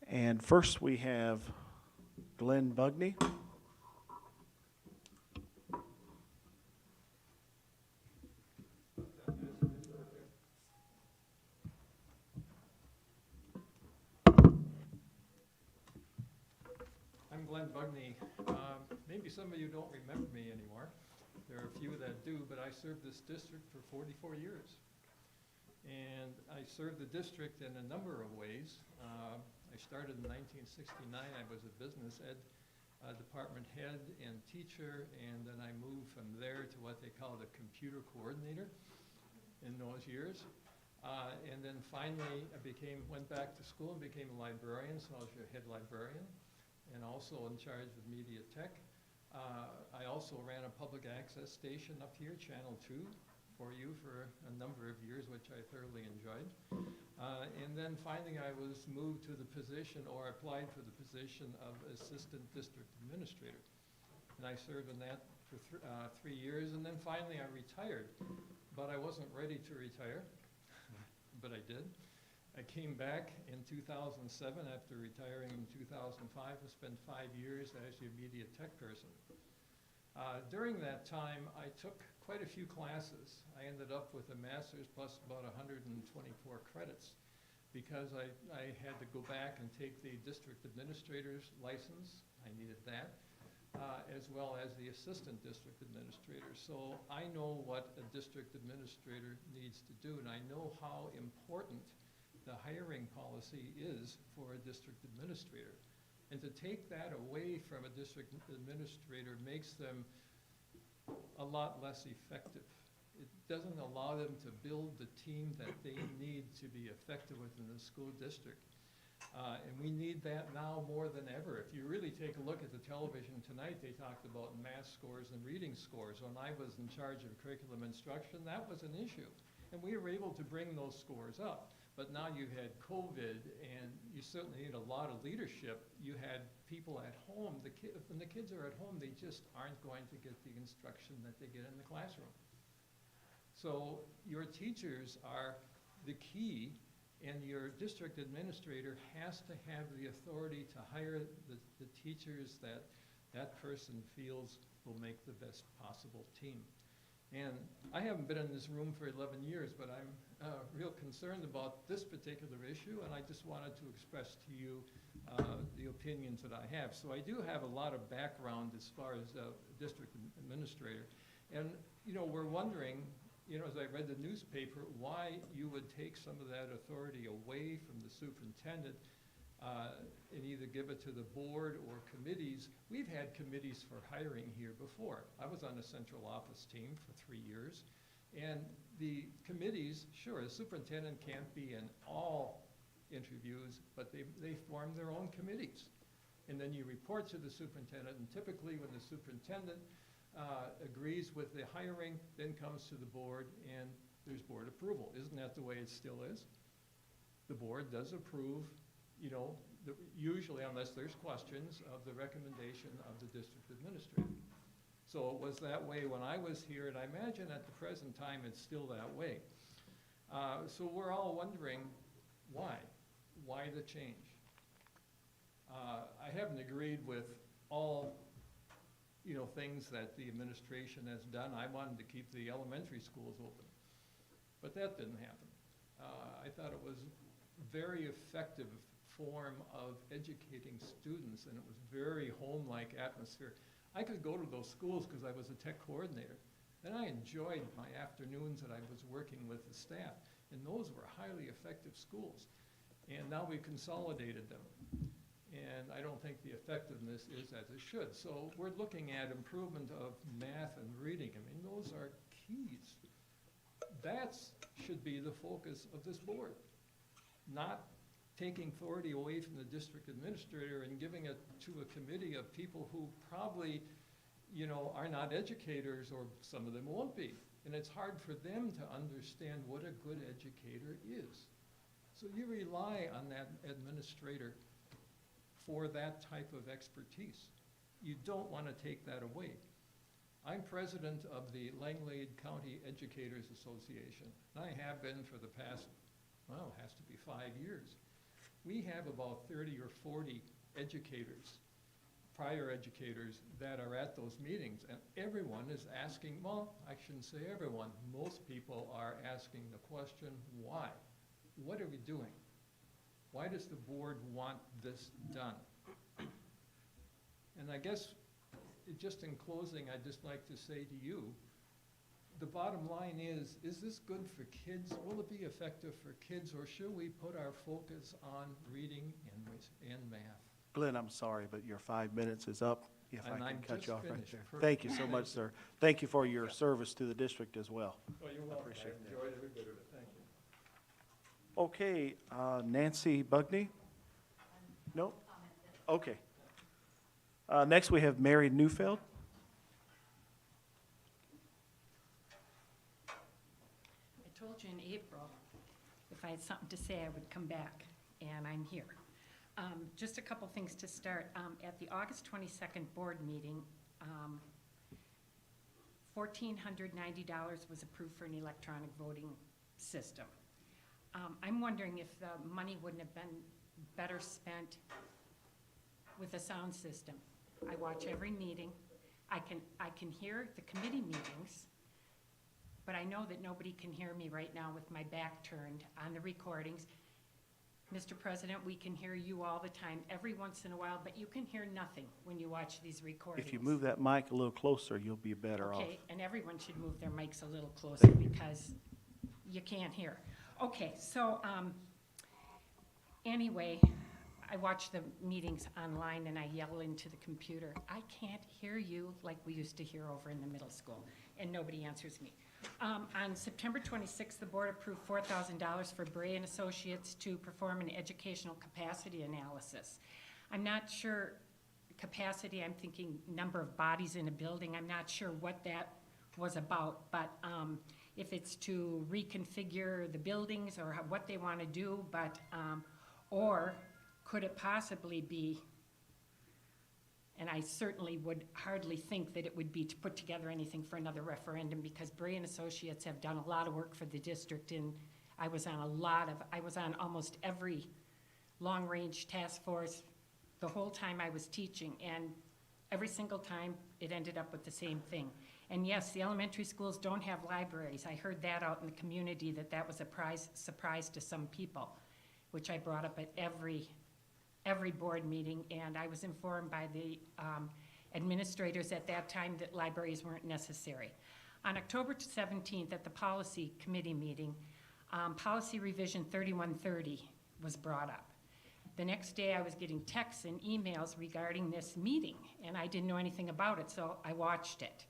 D: And first we have Glenn Bugney.
H: I'm Glenn Bugney. Maybe some of you don't remember me anymore. There are a few that do, but I served this district for 44 years. And I served the district in a number of ways. I started in 1969. I was a business ed department head and teacher, and then I moved from there to what they call the computer coordinator in those years. And then finally I went back to school and became a librarian, so I was your head librarian, and also in charge of media tech. I also ran a public access station up here, Channel 2, for you for a number of years, which I thoroughly enjoyed. And then finally I was moved to the position, or applied for the position of Assistant District Administrator. And I served in that for 3 years, and then finally I retired. But I wasn't ready to retire, but I did. I came back in 2007 after retiring in 2005 and spent 5 years as your media tech person. During that time, I took quite a few classes. I ended up with a master's plus about 124 credits because I had to go back and take the district administrator's license. I needed that, as well as the assistant district administrator. So I know what a district administrator needs to do, and I know how important the hiring policy is for a district administrator. And to take that away from a district administrator makes them a lot less effective. It doesn't allow them to build the team that they need to be effective within the school district. And we need that now more than ever. If you really take a look at the television tonight, they talked about math scores and reading scores. When I was in charge of curriculum instruction, that was an issue. And we were able to bring those scores up. But now you had COVID, and you certainly need a lot of leadership. You had people at home. When the kids are at home, they just aren't going to get the instruction that they get in the classroom. So your teachers are the key, and your district administrator has to have the authority to hire the teachers that that person feels will make the best possible team. And I haven't been in this room for 11 years, but I'm real concerned about this particular issue, and I just wanted to express to you the opinions that I have. So I do have a lot of background as far as district administrator. And, you know, we're wondering, you know, as I read the newspaper, why you would take some of that authority away from the superintendent and either give it to the board or committees. We've had committees for hiring here before. I was on the central office team for 3 years. And the committees, sure, the superintendent can't be in all interviews, but they form their own committees. And then you report to the superintendent, and typically when the superintendent agrees with the hiring, then comes to the board and there's board approval. Isn't that the way it still is? The board does approve, you know, usually unless there's questions, of the recommendation of the district administrator. So it was that way when I was here, and I imagine at the present time it's still that way. So we're all wondering why? Why the change? I haven't agreed with all, things that the administration has done. I wanted to keep the elementary schools open, but that didn't happen. I thought it was a very effective form of educating students, and it was very home-like atmosphere. I could go to those schools because I was a tech coordinator, and I enjoyed my afternoons that I was working with the staff, and those were highly effective schools. And now we consolidated them, and I don't think the effectiveness is as it should. So we're looking at improvement of math and reading. I mean, those are keys. That should be the focus of this board, not taking authority away from the district administrator and giving it to a committee of people who probably, are not educators, or some of them won't be. And it's hard for them to understand what a good educator is. So you rely on that administrator for that type of expertise. You don't want to take that away. I'm president of the Langlade County Educators Association, and I have been for the past, it has to be 5 years. We have about 30 or 40 educators, prior educators, that are at those meetings, and everyone is asking, well, I shouldn't say everyone, most people are asking the question, why? What are we doing? Why does the board want this done? And I guess, just in closing, I'd just like to say to you, the bottom line is this good for kids? Will it be effective for kids, or should we put our focus on reading and math?
D: Glenn, I'm sorry, but your 5 minutes is up, if I
H: And
D: can
H: I'm
D: cut
H: just
D: you off right
H: finished.
D: there.
H: Perfect.
D: Thank you so much, sir. Thank you for your service to the district as well.
H: Well, you're welcome.
D: appreciate
H: I enjoyed every bit of it. Thank you.
D: Okay, Nancy Bugney? No? Okay. Next, we have Mary Neufeld.
I: I told you in April, if I had something to say, I would come back, and I'm here. Just a couple things to start. At the August 22nd board meeting, $1,490 was approved for an electronic voting system. I'm wondering if the money wouldn't have been better spent with a sound system. I watch every meeting. I can hear the committee meetings, but I know that nobody can hear me right now with my back turned on the recordings. Mr. President, we can hear you all the time, every once in a while, but you can hear nothing when you watch these recordings.
D: If you move that mic a little closer, you'll be better off.
I: Okay, and everyone should move their mics a little closer because you can't hear. Okay, so anyway, I watch the meetings online and I yell into the computer. I can't hear you like we used to hear over in the middle school, and nobody answers me. On September 26th, the board approved $4,000 for Bray and Associates to perform an educational capacity analysis. I'm not sure capacity, I'm thinking number of bodies in a building. I'm not sure what that was about, but if it's to reconfigure the buildings or what they want to do, but or could it possibly be, and I certainly would hardly think that it would be to put together anything for another referendum, because Bray and Associates have done a lot of work for the district, and I was on almost every long-range task force the whole time I was teaching, and every single time it ended up with the same thing. And yes, the elementary schools don't have libraries. I heard that out in the community, that was a surprise to some people, which I brought up at every board meeting, and I was informed by the administrators at that time that libraries weren't necessary. On October 17th at the policy committee meeting, policy revision 3130 was brought up. The next day I was getting texts and emails regarding this meeting, and I didn't know anything about it, so I watched it.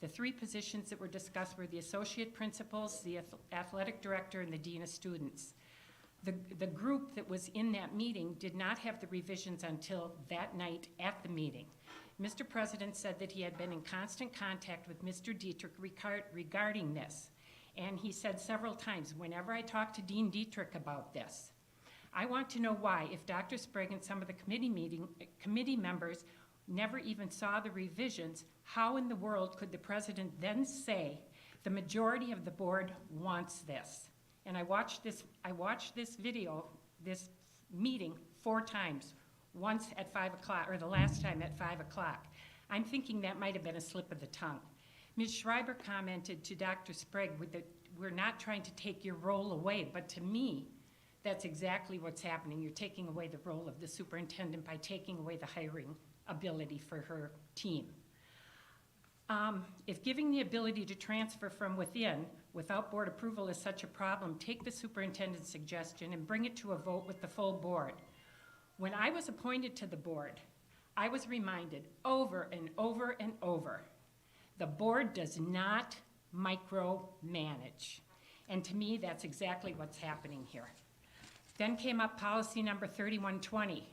I: The three positions that were discussed were the associate principals, the athletic director, and the dean of students. The group that was in that meeting did not have the revisions until that night at the meeting. Mr. President said that he had been in constant contact with Mr. Dietrich regarding this. And he said several times, whenever I talk to Dean Dietrich about this, I want to know why, if Dr. Sprague and some of the committee members never even saw the revisions, how in the world could the president then say the majority of the board wants this? And I watched this video, this meeting 4 times, once at 5 o'clock, or the last time at 5 o'clock. I'm thinking that might have been a slip of the tongue. Ms. Schreiber commented to Dr. Sprague that we're not trying to take your role away, but to me, that's exactly what's happening. You're taking away the role of the superintendent by taking away the hiring ability for her team. If giving the ability to transfer from within without board approval is such a problem, take the superintendent's suggestion and bring it to a vote with the full board. When I was appointed to the board, I was reminded over and over and over, the board does not micromanage. And to me, that's exactly what's happening here. Then came up policy number 3120.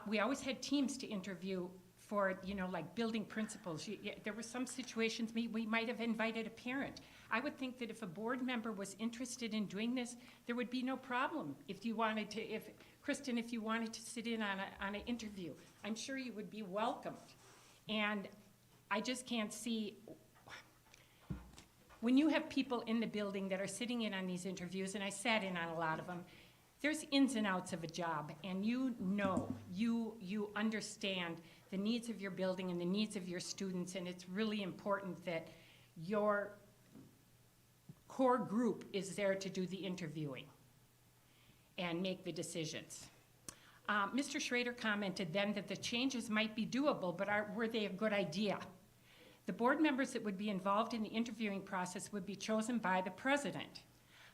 I: We always had teams to interview for, like building principals. There were some situations we might have invited a parent. I would think that if a board member was interested in doing this, there would be no problem. If you wanted to, Kristen, if you wanted to sit in on an interview, I'm sure you would be welcomed. And I just can't see, when you have people in the building that are sitting in on these interviews, and I sat in on a lot of them, there's ins and outs of a job, and you understand the needs of your building and the needs of your students, and it's really important that your core group is there to do the interviewing and make the decisions. Mr. Schrader commented then that the changes might be doable, but were they a good idea? The board members that would be involved in the interviewing process would be chosen by the president.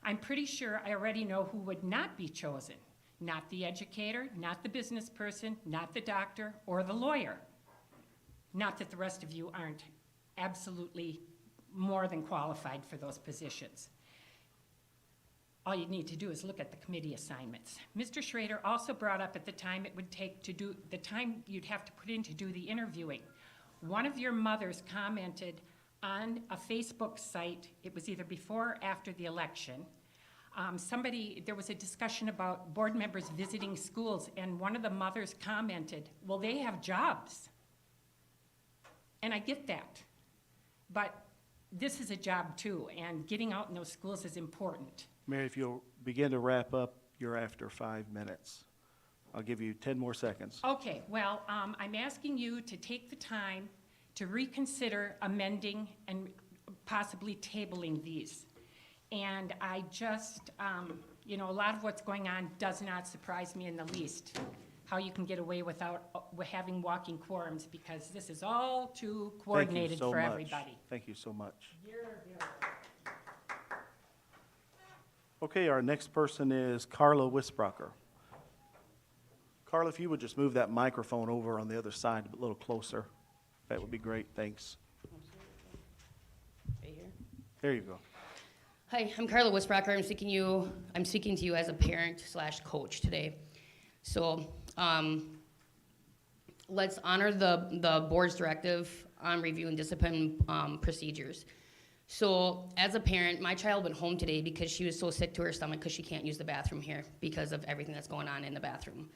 I: I'm pretty sure I already know who would not be chosen. Not the educator, not the business person, not the doctor, or the lawyer. Not that the rest of you aren't absolutely more than qualified for those positions. All you need to do is look at the committee assignments. Mr. Schrader also brought up at the time it would take to do, the time you'd have to put in to do the interviewing. One of your mothers commented on a Facebook site, it was either before or after the election, there was a discussion about board members visiting schools, and one of the mothers commented, well, they have jobs. And I get that, but this is a job too, and getting out in those schools is important.
D: Mary, if you'll begin to wrap up, you're after 5 minutes. I'll give you 10 more seconds.
I: Okay, well, I'm asking you to take the time to reconsider amending and possibly tabling these. And I just, a lot of what's going on does not surprise me in the least. How you can get away without having walking quorums, because this is all too coordinated for everybody.
D: Thank you so much. Okay, our next person is Carla Wisbrocker. Carla, if you would just move that microphone over on the other side a little closer, that would be great. Thanks.
J: Right here.
D: There you go.
J: Hi, I'm Carla Wisbrocker. I'm speaking to you as a parent/coach today. So let's honor the board's directive on reviewing discipline procedures. So as a parent, my child went home today because she was so sick to her stomach because she can't use the bathroom here because of everything that's going on in the bathroom.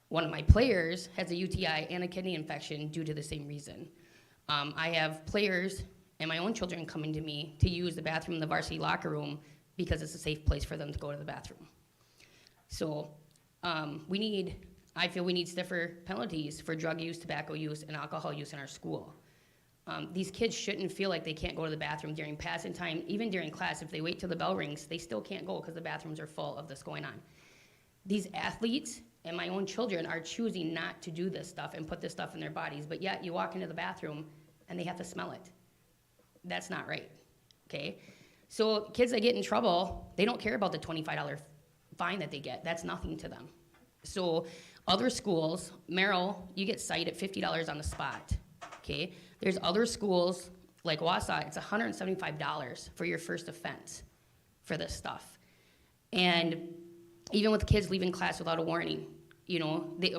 J: One of my players has a UTI and a kidney infection due to the same reason. I have players and my own children coming to me to use the bathroom in the varsity locker room because it's a safe place for them to go to the bathroom. So I feel we need stiffer penalties for drug use, tobacco use, and alcohol use in our school. These kids shouldn't feel like they can't go to the bathroom during passing time, even during class. If they wait till the bell rings, they still can't go because the bathrooms are full of this going on. These athletes and my own children are choosing not to do this stuff and put this stuff in their bodies, but yet you walk into the bathroom and they have to smell it. That's not right, okay? So kids that get in trouble, they don't care about the $25 fine that they get. That's nothing to them. So other schools, Merrill, you get cited at $50 on the spot, okay? There's other schools, like Wausau, it's $175 for your first offense for this stuff. And even with kids leaving class without a warning,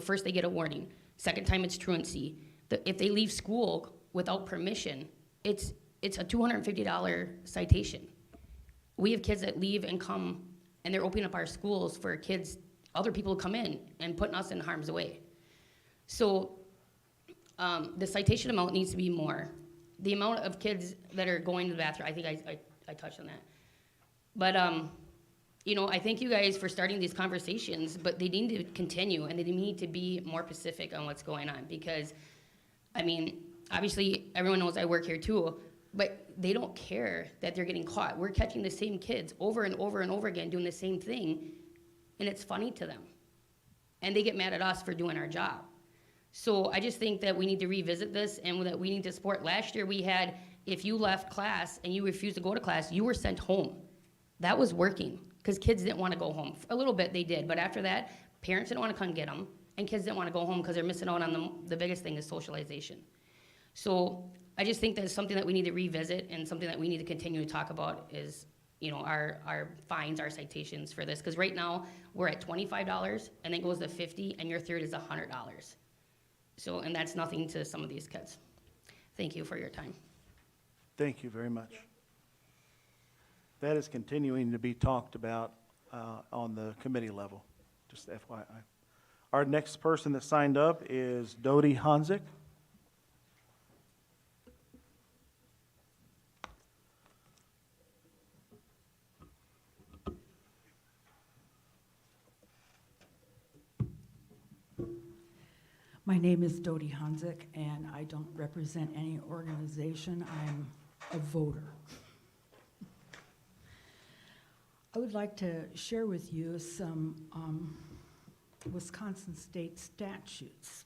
J: first they get a warning. Second time it's truancy. If they leave school without permission, it's a $250 citation. We have kids that leave and come, and they're opening up our schools for kids, other people to come in and putting us in harm's way. So The citation amount needs to be more. The amount of kids that are going to the bathroom, I think I touched on that. But, you know, I thank you guys for starting these conversations, but they need to continue, and they need to be more specific on what's going on, because, I mean, obviously, everyone knows I work here too, but they don't care that they're getting caught. We're catching the same kids over and over and over again doing the same thing, and it's funny to them. And they get mad at us for doing our job. So I just think that we need to revisit this, and that we need to support. Last year we had, if you left class and you refused to go to class, you were sent home. That was working, because kids didn't want to go home. A little bit they did, but after that, parents didn't want to come get them, and kids didn't want to go home because they're missing out on the biggest thing is socialization. So I just think that's something that we need to revisit, and something that we need to continue to talk about is, you know, our fines, our citations for this. Because right now, we're at $25, and then it goes to $50, and your third is $100. So, and that's nothing to some of these kids. Thank you for your time.
D: Thank you very much. That is continuing to be talked about on the committee level, just FYI. Our next person that signed up is Dodie Hanzik.
K: My name is Dodie Hanzik, and I don't represent any organization. I'm a voter. I would like to share with you some Wisconsin state statutes.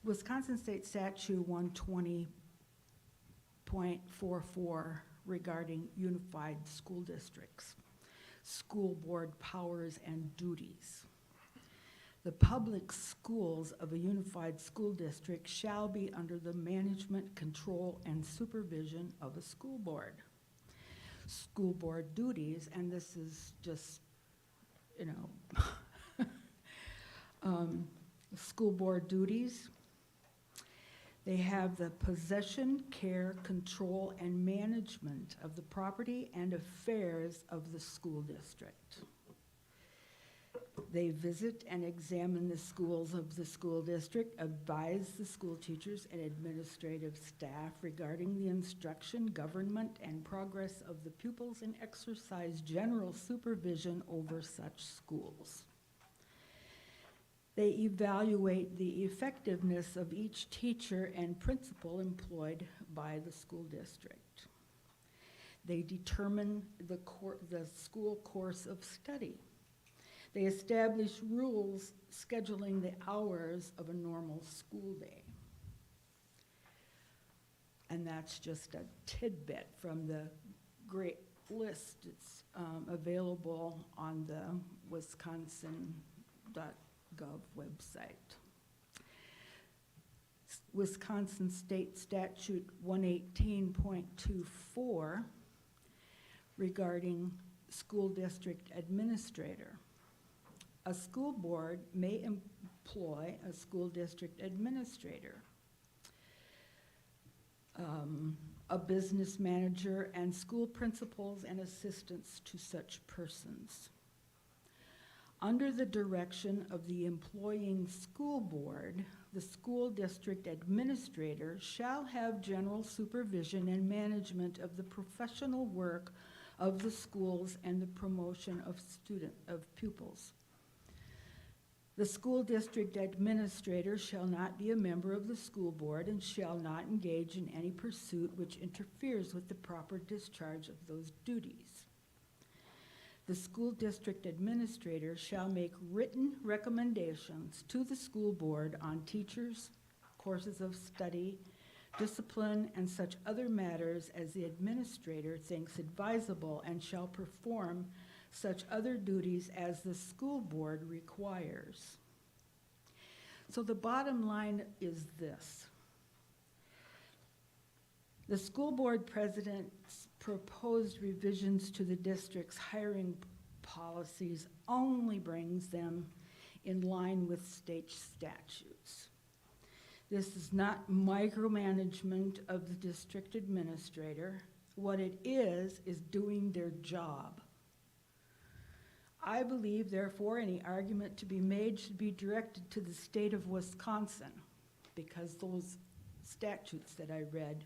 K: Wisconsin State Statute 120.44 regarding unified school districts, school board powers and duties. The public schools of a unified school district shall be under the management, control, and supervision of a school board. School board duties, and this is just, you know, school board duties. They have the possession, care, control, and management of the property and affairs of the school district. They visit and examine the schools of the school district, advise the school teachers and administrative staff regarding the instruction, government, and progress of the pupils, and exercise general supervision over such schools. They evaluate the effectiveness of each teacher and principal employed by the school district. They determine the school course of study. They establish rules scheduling the hours of a normal school day. And that's just a tidbit from the great list. It's available on the wisconsin.gov website. Wisconsin State Statute 118.24 regarding school district administrator. A school board may employ a school district administrator, a business manager, and school principals and assistants to such persons. Under the direction of the employing school board, the school district administrator shall have general supervision and management of the professional work of the schools and the promotion of pupils. The school district administrator shall not be a member of the school board and shall not engage in any pursuit which interferes with the proper discharge of those duties. The school district administrator shall make written recommendations to the school board on teachers, courses of study, discipline, and such other matters as the administrator thinks advisable, and shall perform such other duties as the school board requires. So the bottom line is this. The school board president's proposed revisions to the district's hiring policies only brings them in line with state statutes. This is not micromanagement of the district administrator. What it is doing their job. I believe, therefore, any argument to be made should be directed to the state of Wisconsin, because those statutes that I read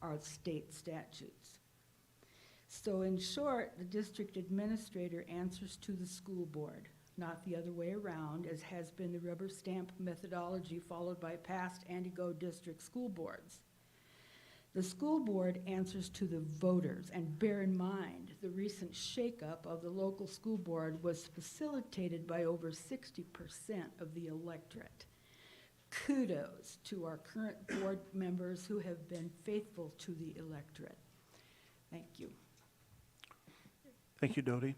K: are state statutes. So in short, the district administrator answers to the school board, not the other way around, as has been the rubber stamp methodology followed by past Antigo district school boards. The school board answers to the voters, and bear in mind, the recent shakeup of the local school board was facilitated by over 60% of the electorate. Kudos to our current board members who have been faithful to the electorate. Thank you.
D: Thank you, Dodie.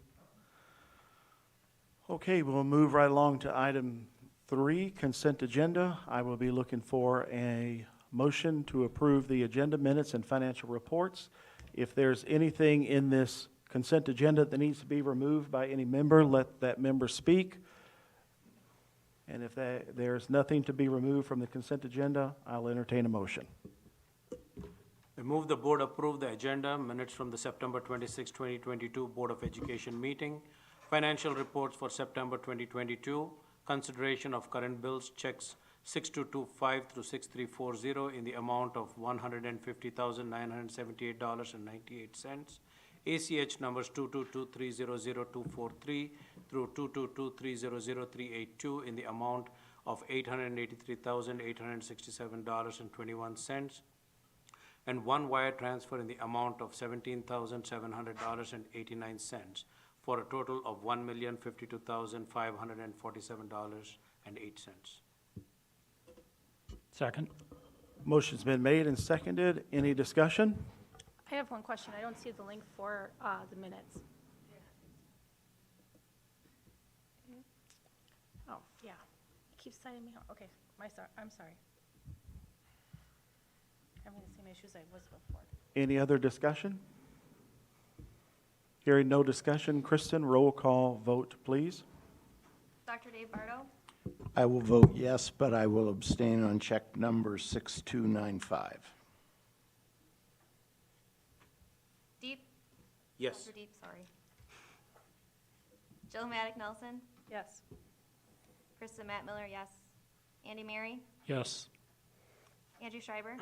D: Okay, we'll move right along to item 3, consent agenda. I will be looking for a motion to approve the agenda minutes and financial reports. If there's anything in this consent agenda that needs to be removed by any member, let that member speak. And if there's nothing to be removed from the consent agenda, I'll entertain a motion.
B: I move the board approve the agenda, minutes from the September 26, 2022 Board of Education meeting, financial reports for September 2022, consideration of current bills, checks 6225 through 6340 in the amount of $150,978.98. ACH numbers 222300243 through 222300382 in the amount of $883,867.21. And one wire transfer in the amount of $17,700.89 for a total of $1,052,547.08.
F: Second.
D: Motion's been made and seconded. Any discussion?
E: I have one question. I don't see the link for the minutes. Oh, yeah. It keeps signing me out. Okay, I'm sorry. Having the same issues I was before.
D: Any other discussion? Hearing no discussion, Kristen, roll call vote, please.
C: Dr. Dave Bardo,
G: I will vote yes, but I will abstain on check number 6295.
C: Deep,
B: Yes.
C: Dr. Deep, sorry. Jill Maddick Nelson,
E: Yes.
C: Kristen Matt Miller, yes. Andy Mary,
F: Yes.
C: Andrew Schreiber,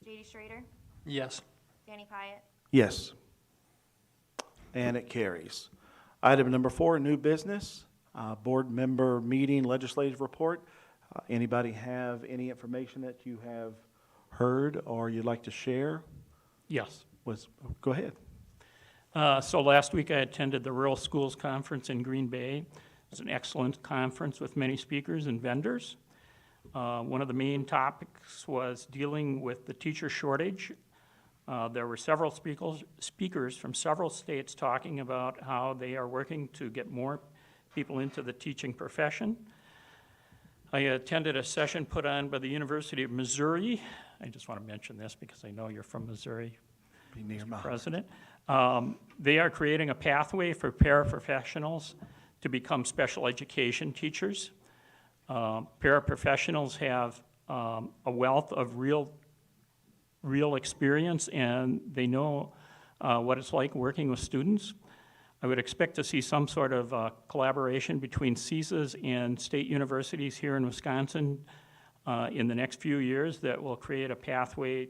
C: JD Schrader,
F: Yes.
C: Danny Pyatt,
D: Yes. And it carries. Item number 4, new business, board member meeting legislative report. Anybody have any information that you have heard or you'd like to share?
F: Yes.
D: Go ahead.
F: So last week I attended the Rural Schools Conference in Green Bay. It was an excellent conference with many speakers and vendors. One of the main topics was dealing with the teacher shortage. There were several speakers from several states talking about how they are working to get more people into the teaching profession. I attended a session put on by the University of Missouri. I just want to mention this because I know you're from Missouri,
D: Be near
F: Mr.
D: mine.
F: President. They are creating a pathway for paraprofessionals to become special education teachers. Paraprofessionals have a wealth of real experience, and they know what it's like working with students. I would expect to see some sort of collaboration between CESAs and state universities here in Wisconsin in the next few years that will create a pathway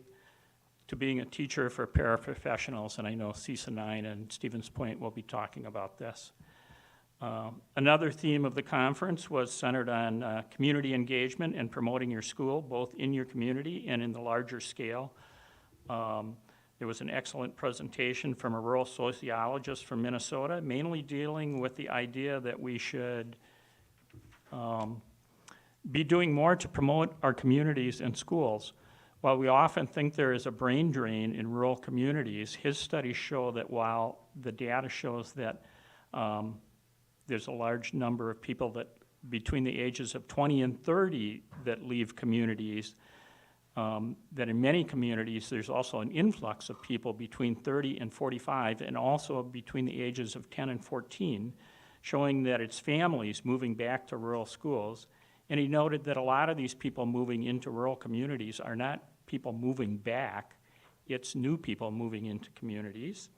F: to being a teacher for paraprofessionals, and I know CESA 9 and Stevens Point will be talking about this. Another theme of the conference was centered on community engagement and promoting your school, both in your community and in the larger scale. There was an excellent presentation from a rural sociologist from Minnesota, mainly dealing with the idea that we should be doing more to promote our communities and schools. While we often think there is a brain drain in rural communities, his studies show that while the data shows that there's a large number of people that between the ages of 20 and 30 that leave communities, that in many communities there's also an influx of people between 30 and 45 and also between the ages of 10 and 14, showing that it's families moving back to rural schools. And he noted that a lot of these people moving into rural communities are not people moving back, it's new people moving into communities.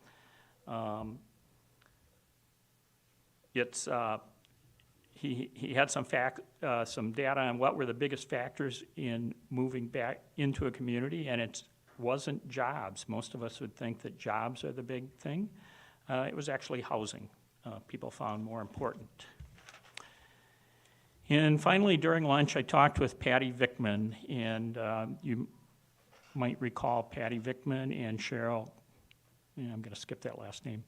F: it's, he had some data on what were the biggest factors in moving back into a community, and it wasn't jobs. Most of us would think that jobs are the big thing. It was actually housing. People found more important. And finally, during lunch, I talked with Patty Vickman, and you might recall Patty Vickman and Cheryl, I'm going to skip that last name,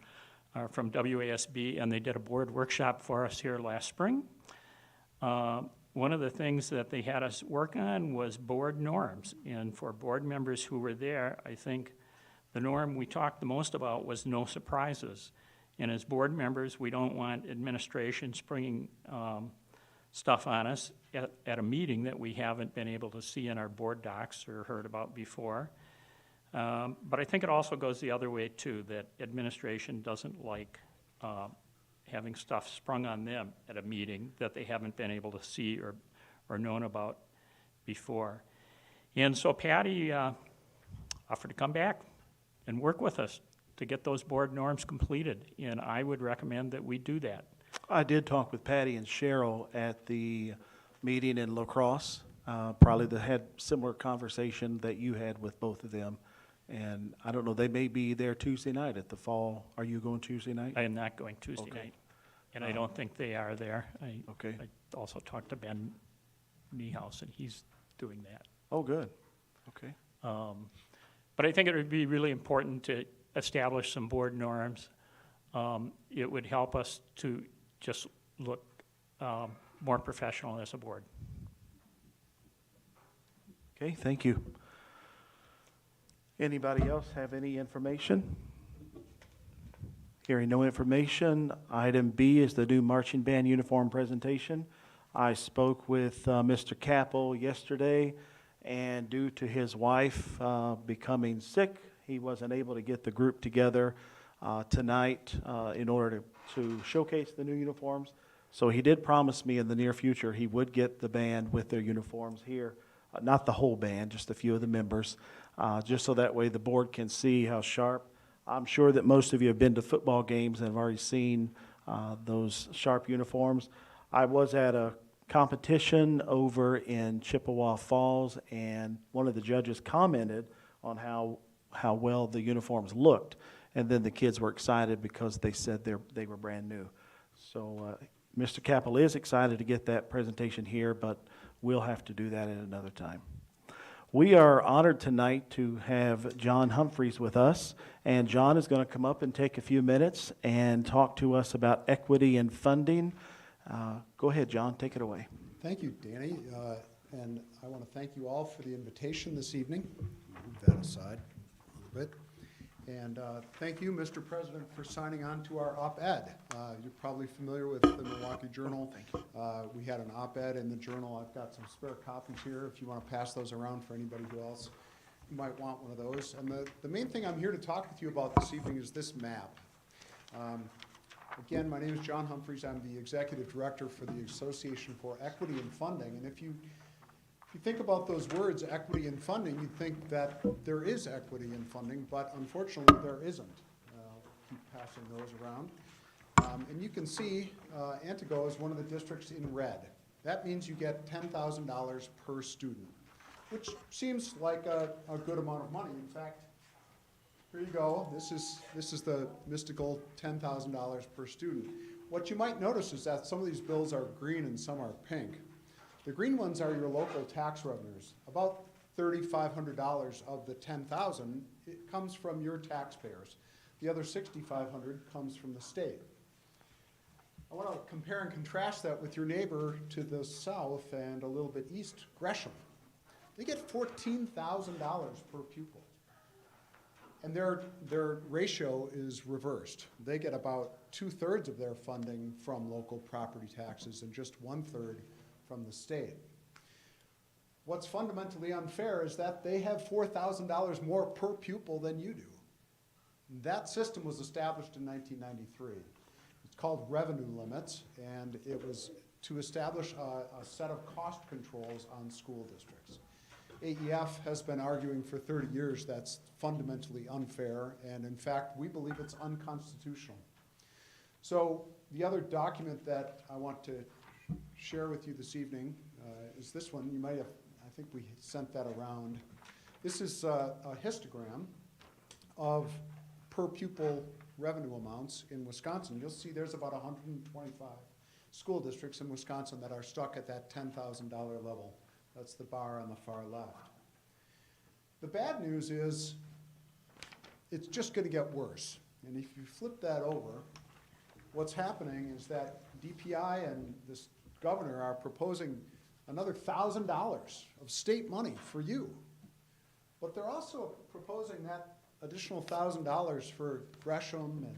F: are from WASB, and they did a board workshop for us here last spring. One of the things that they had us work on was board norms, and for board members who were there, I think the norm we talked the most about was no surprises. And as board members, we don't want administration springing stuff on us at a meeting that we haven't been able to see in our board docs or heard about before. But I think it also goes the other way too, that administration doesn't like having stuff sprung on them at a meeting that they haven't been able to see or known about before. And so Patty offered to come back and work with us to get those board norms completed, and I would recommend that we do that.
D: I did talk with Patty and Cheryl at the meeting in La Crosse. Probably they had similar conversation that you had with both of them. And I don't know, they may be there Tuesday night at the fall. Are you going Tuesday night?
F: I am not going Tuesday
D: Okay.
F: night, and I don't think they are there.
D: Okay.
F: I also talked to Ben Niehaus, and he's doing that.
D: Oh, good. Okay.
F: But I think it would be really important to establish some board norms. It would help us to just look more professional as a board.
D: Okay, thank you. Anybody else have any information? Hearing no information, item B is the new marching band uniform presentation. I spoke with Mr. Capel yesterday, and due to his wife becoming sick, he wasn't able to get the group together tonight in order to showcase the new uniforms. So he did promise me in the near future he would get the band with their uniforms here. Not the whole band, just a few of the members, just so that way the board can see how sharp. I'm sure that most of you have been to football games and have already seen those sharp uniforms. I was at a competition over in Chippewa Falls, and one of the judges commented on how well the uniforms looked. And then the kids were excited because they said they were brand new. So Mr. Capel is excited to get that presentation here, but we'll have to do that at another time. We are honored tonight to have John Humphreys with us, and John is going to come up and take a few minutes and talk to us about equity and funding. Go ahead, John, take it away.
L: Thank you, Danny, and I want to thank you all for the invitation this evening. Move that aside a little bit. And thank you, Mr. President, for signing on to our op-ed. You're probably familiar with the Milwaukee Journal.
D: Thank you.
L: We had an op-ed in the Journal. I've got some spare copies here if you want to pass those around for anybody who else might want one of those. And the main thing I'm here to talk with you about this evening is this map. Again, my name is John Humphreys. I'm the Executive Director for the Association for Equity and Funding. And if you think about those words, equity and funding, you think that there is equity in funding, but unfortunately there isn't. I'll keep passing those around. And you can see Antigo is one of the districts in red. That means you get $10,000 per student, which seems like a good amount of money. In fact, here you go. This is the mystical $10,000 per student. What you might notice is that some of these bills are green and some are pink. The green ones are your local tax revenues. About $3,500 of the $10,000 it comes from your taxpayers. The other $6,500 comes from the state. I want to compare and contrast that with your neighbor to the south and a little bit east, Gresham. They get $14,000 per pupil. And their ratio is reversed. They get about 2/3 of their funding from local property taxes and just 1/3 from the state. What's fundamentally unfair is that they have $4,000 more per pupil than you do. That system was established in 1993. It's called revenue limits, and it was to establish a set of cost controls on school districts. AEF has been arguing for 30 years that's fundamentally unfair, and in fact, we believe it's unconstitutional. So The other document that I want to share with you this evening is this one. You might have, I think we sent that around. This is a histogram of per pupil revenue amounts in Wisconsin. You'll see there's about 125 school districts in Wisconsin that are stuck at that $10,000 level. That's the bar on the far left. The bad news is it's just going to get worse. And if you flip that over, what's happening is that DPI and this governor are proposing another $1,000 of state money for you. But they're also proposing that additional $1,000 for Gresham and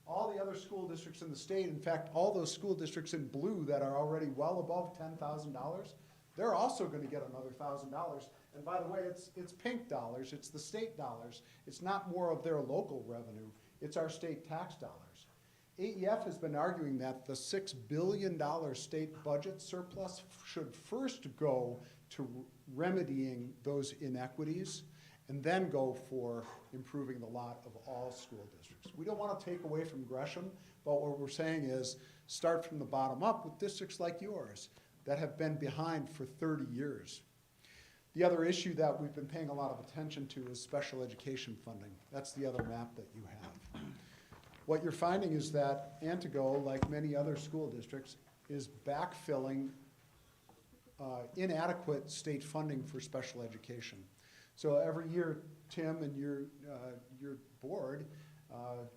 L: all the other school districts in the state. In fact, all those school districts in blue that are already well above $10,000, they're also going to get another $1,000. And by the way, it's pink dollars, it's the state dollars. It's not more of their local revenue, it's our state tax dollars. AEF has been arguing that the $6 billion state budget surplus should first go to remedying those inequities and then go for improving the lot of all school districts. We don't want to take away from Gresham, but what we're saying is start from the bottom up with districts like yours that have been behind for 30 years. The other issue that we've been paying a lot of attention to is special education funding. That's the other map that you have. What you're finding is that Antigo, like many other school districts, is backfilling inadequate state funding for special education. So every year, Tim and your board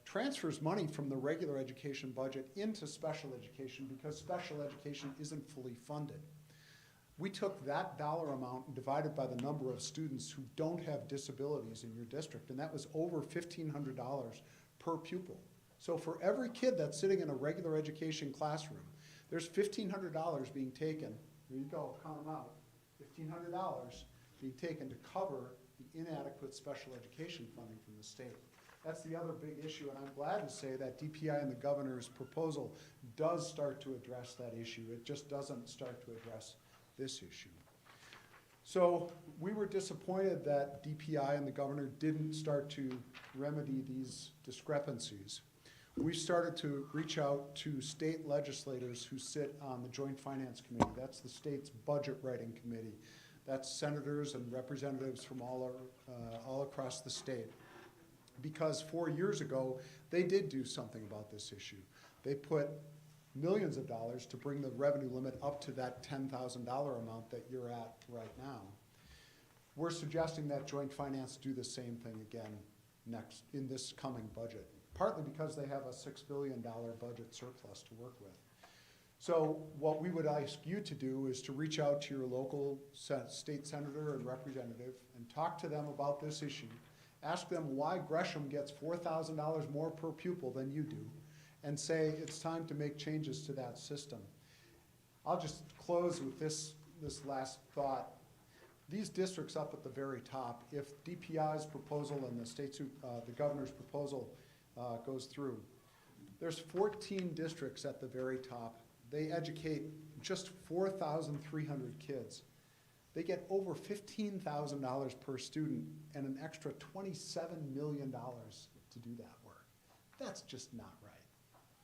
L: transfers money from the regular education budget into special education because special education isn't fully funded. We took that dollar amount and divided by the number of students who don't have disabilities in your district, and that was over $1,500 per pupil. So for every kid that's sitting in a regular education classroom, there's $1,500 being taken. Here you go, count them out. $1,500 being taken to cover the inadequate special education funding from the state. That's the other big issue, and I'm glad to say that DPI and the governor's proposal does start to address that issue. It just doesn't start to address this issue. So we were disappointed that DPI and the governor didn't start to remedy these discrepancies. We started to reach out to state legislators who sit on the Joint Finance Committee. That's the state's budget writing committee. That's senators and representatives from all across the state. Because 4 years ago, they did do something about this issue. They put millions of dollars to bring the revenue limit up to that $10,000 amount that you're at right now. We're suggesting that Joint Finance do the same thing again next in this coming budget, partly because they have a $6 billion budget surplus to work with. So what we would ask you to do is to reach out to your local state senator and representative and talk to them about this issue. Ask them why Gresham gets $4,000 more per pupil than you do, and say it's time to make changes to that system. I'll just close with this last thought. These districts up at the very top, if DPI's proposal and the governor's proposal goes through, there's 14 districts at the very top. They educate just 4,300 kids. They get over $15,000 per student and an extra $27 million to do that work. That's just not right.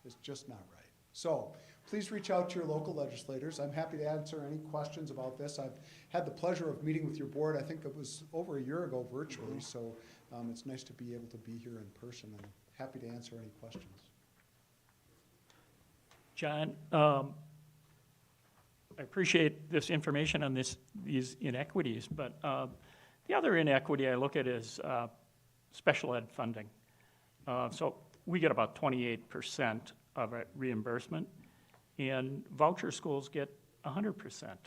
L: It's just not right. So please reach out to your local legislators. I'm happy to answer any questions about this. I've had the pleasure of meeting with your board. I think it was over a year ago virtually, so it's nice to be able to be here in person, and happy to answer any questions.
F: John, I appreciate this information on these inequities, but the other inequity I look at is special ed funding. So we get about 28% of a reimbursement, and voucher schools get 100%.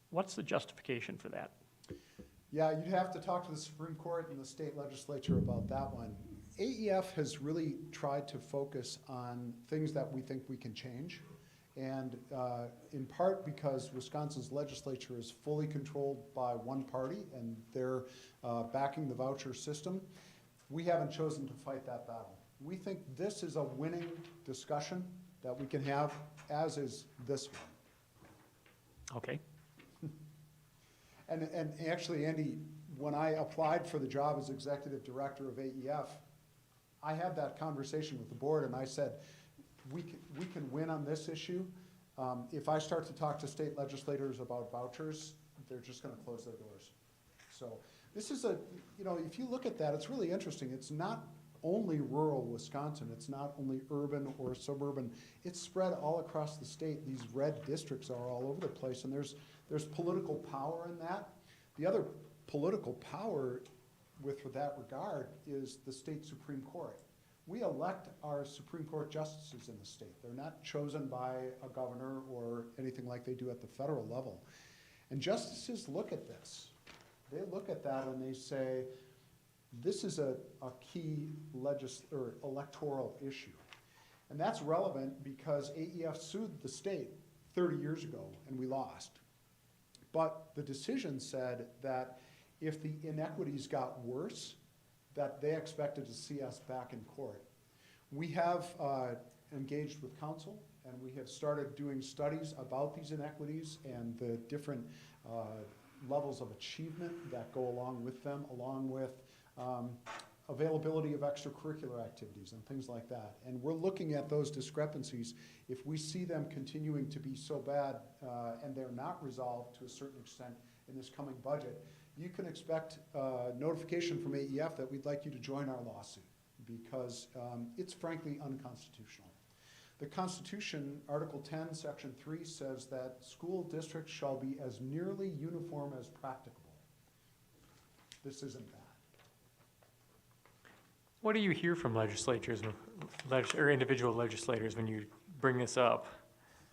F: What's the justification for that?
L: Yeah, you'd have to talk to the Supreme Court and the state legislature about that one. AEF has really tried to focus on things that we think we can change. And in part because Wisconsin's legislature is fully controlled by one party and they're backing the voucher system, we haven't chosen to fight that battle. We think this is a winning discussion that we can have, as is this one.
F: Okay.
L: And actually, Andy, when I applied for the job as executive director of AEF, I had that conversation with the board and I said, we can win on this issue. If I start to talk to state legislators about vouchers, they're just gonna close their doors. So this is if you look at that, it's really interesting. It's not only rural Wisconsin, it's not only urban or suburban, it's spread all across the state. These red districts are all over the place, and there's political power in that. The other political power with that regard is the state Supreme Court. We elect our Supreme Court justices in the state. They're not chosen by a governor or anything like they do at the federal level. And justices look at this. They look at that and they say, this is a key electoral issue. And that's relevant because AEF sued the state 30 years ago and we lost. But the decision said that if the inequities got worse, that they expected to see us back in court. We have engaged with counsel, and we have started doing studies about these inequities and the different levels of achievement that go along with them, along with availability of extracurricular activities and things like that. And we're looking at those discrepancies. If we see them continuing to be so bad and they're not resolved to a certain extent in this coming budget, you can expect notification from AEF that we'd like you to join our lawsuit because it's frankly unconstitutional. The Constitution, Article 10, Section 3 says that school districts shall be as nearly uniform as practicable. This isn't that.
F: What do you hear from legislators or individual legislators when you bring this up?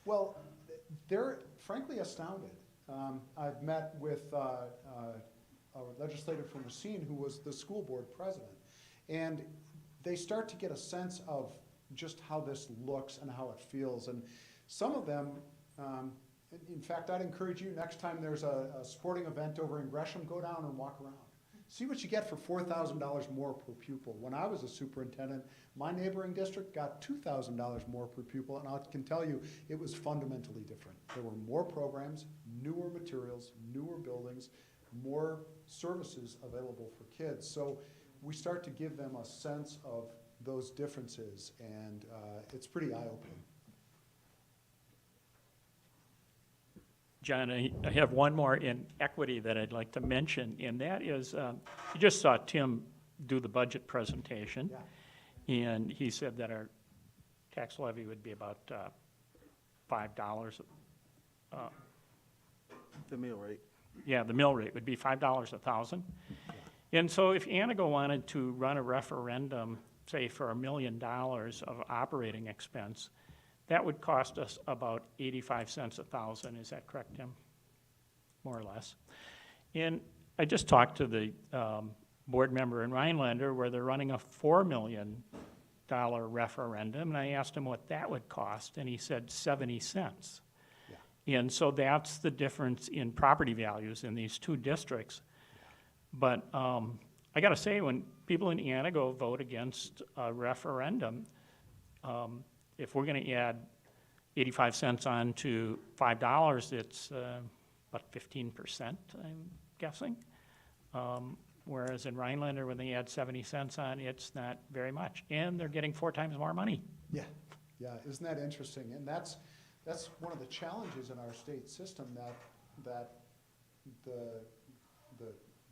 L: Well, they're frankly astounded. I've met with a legislator from Racine who was the school board president, and they start to get a sense of just how this looks and how it feels. And some of them, in fact, I'd encourage you next time there's a sporting event over in Gresham, go down and walk around. See what you get for $4,000 more per pupil. When I was a superintendent, my neighboring district got $2,000 more per pupil, and I can tell you it was fundamentally different. There were more programs, newer materials, newer buildings, more services available for kids. So we start to give them a sense of those differences, and it's pretty eye-opening.
M: John, I have one more inequity that I'd like to mention, and that is, you just saw Tim do the budget presentation, and he said that our tax levy would be about $5.
D: The meal rate.
M: Yeah, the mill rate would be $5 a thousand. And so if Antigo wanted to run a referendum, say for $1 million of operating expense, that would cost us about 85 cents a thousand. Is that correct, Tim? More or less. And I just talked to the board member in Rhinelander where they're running a $4 million referendum, and I asked him what that would cost, and he said 70 cents. Yeah. And so that's the difference in property values in these two districts. But I gotta say, when people in Antigo vote against a referendum, if we're gonna add 85 cents on to $5, it's about 15%, I'm guessing. Whereas in Rhinelander, when they add 70 cents on, it's not very much. And they're getting 4 times more money.
L: Yeah, isn't that interesting? And that's one of the challenges in our state system, that the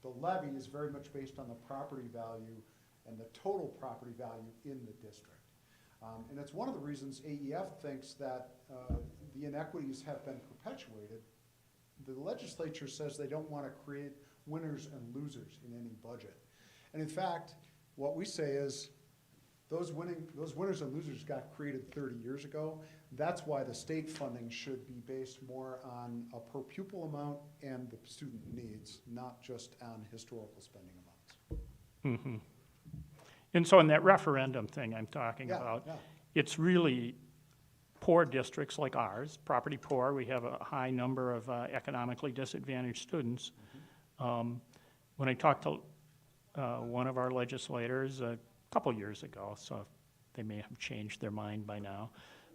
L: levy is very much based on the property value and the total property value in the district. And it's one of the reasons AEF thinks that the inequities have been perpetuated. The legislature says they don't want to create winners and losers in any budget. And in fact, what we say is those winners and losers got created 30 years ago. That's why the state funding should be based more on a per pupil amount and the student needs, not just on historical spending amounts.
M: Mm-hmm. And so in that referendum thing I'm talking about, it's really poor districts like ours, property poor. We have a high number of economically disadvantaged students. When I talked to one of our legislators a couple years ago, so they may have changed their mind by now,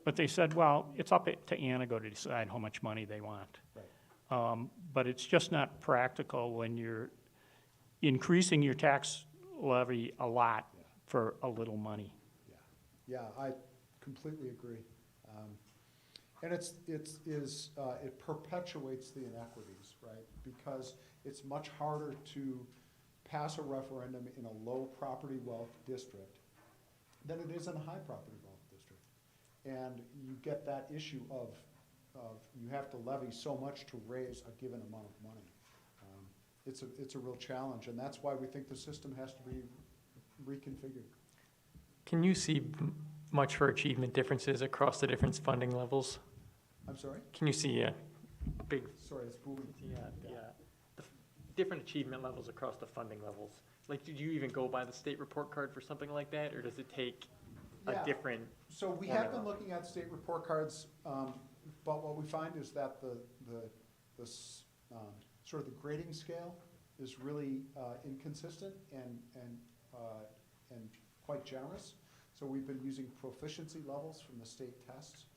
M: but they said, well, it's up to Antigo to decide how much money they want. Right. But it's just not practical when you're increasing your tax levy a lot for a little money.
L: Yeah, I completely agree. And it perpetuates the inequities, right? Because it's much harder to pass a referendum in a low property wealth district than it is in a high property wealth district. And you get that issue of you have to levy so much to raise a given amount of money. It's a real challenge, and that's why we think the system has to be reconfigured.
F: Can you see much for achievement differences across the different funding levels?
L: I'm sorry?
F: Can you see a big,
L: Sorry, it's booming.
F: the different achievement levels across the funding levels? Like, did you even go by the state report card for something like that, or does it take a
L: Yeah.
F: different?
L: So we have been looking at state report cards, but what we find is that sort of the grading scale is really inconsistent and quite generous. So we've been using proficiency levels from the state tests.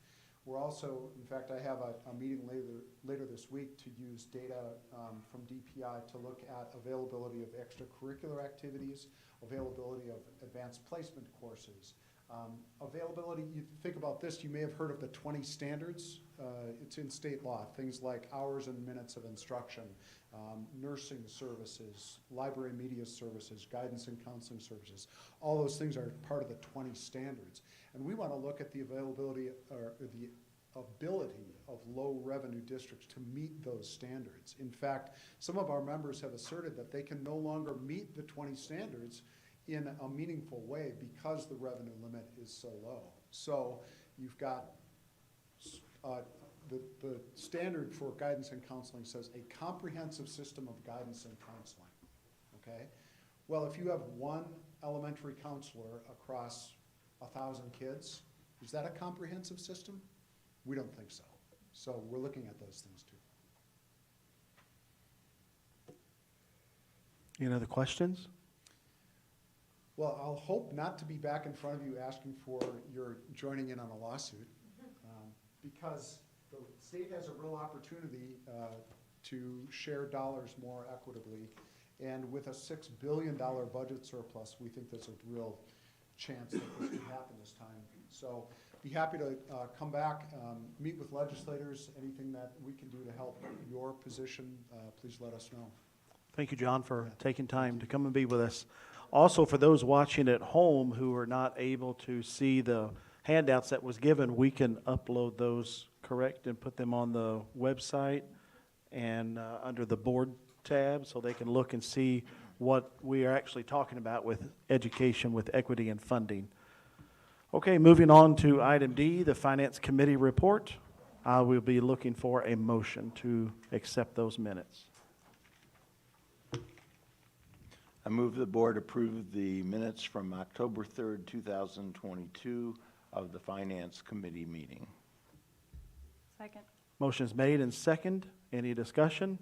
L: We're also, in fact, I have a meeting later this week to use data from DPI to look at availability of extracurricular activities, availability of advanced placement courses, availability. You think about this, you may have heard of the 20 standards. It's in state law, things like hours and minutes of instruction, nursing services, library media services, guidance and counseling services. All those things are part of the 20 standards. And we want to look at the availability or the ability of low revenue districts to meet those standards. In fact, some of our members have asserted that they can no longer meet the 20 standards in a meaningful way because the revenue limit is so low. So you've got the standard for guidance and counseling says a comprehensive system of guidance and counseling, okay? Well, if you have one elementary counselor across 1,000 kids, is that a comprehensive system? We don't think so. So we're looking at those things too.
D: Any other questions?
L: Well, I'll hope not to be back in front of you asking for your joining in on a lawsuit, because the state has a real opportunity to share dollars more equitably. And with a $6 billion budget surplus, we think there's a real chance that this could happen this time. So be happy to come back, meet with legislators, anything that we can do to help your position, please let us know.
D: Thank you, John, for taking time to come and be with us. Also, for those watching at home who are not able to see the handouts that was given, we can upload those, correct, and put them on the website and under the board tab so they can look and see what we are actually talking about with education, with equity and funding. Okay, moving on to item D, the Finance Committee report. I will be looking for a motion to accept those minutes.
G: I move the board approve the minutes from October 3rd, 2022 of the Finance Committee meeting.
E: Second.
D: Motion's made and second. Any discussion?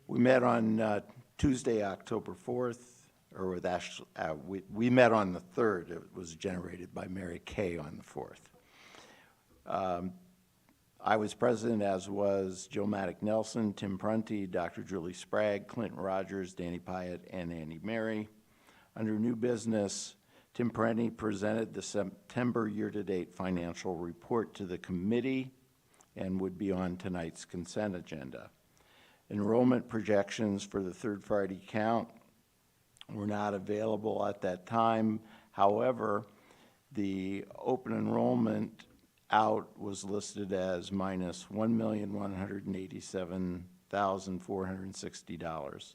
G: We met on Tuesday, October 4th, or with Ashley, we met on the 3rd. It was generated by Mary Kay on the 4th. I was present, as was Jill Maddock-Nelson, Tim Prunty, Dr. Julie Sprague, Clinton Rogers, Danny Pyatt, and Andy Mary. Under new business, Tim Prunty presented the September year-to-date financial report to the committee and would be on tonight's consent agenda. Enrollment projections for the third Friday count were not available at that time. However, the open enrollment out was listed as minus $1,187,460.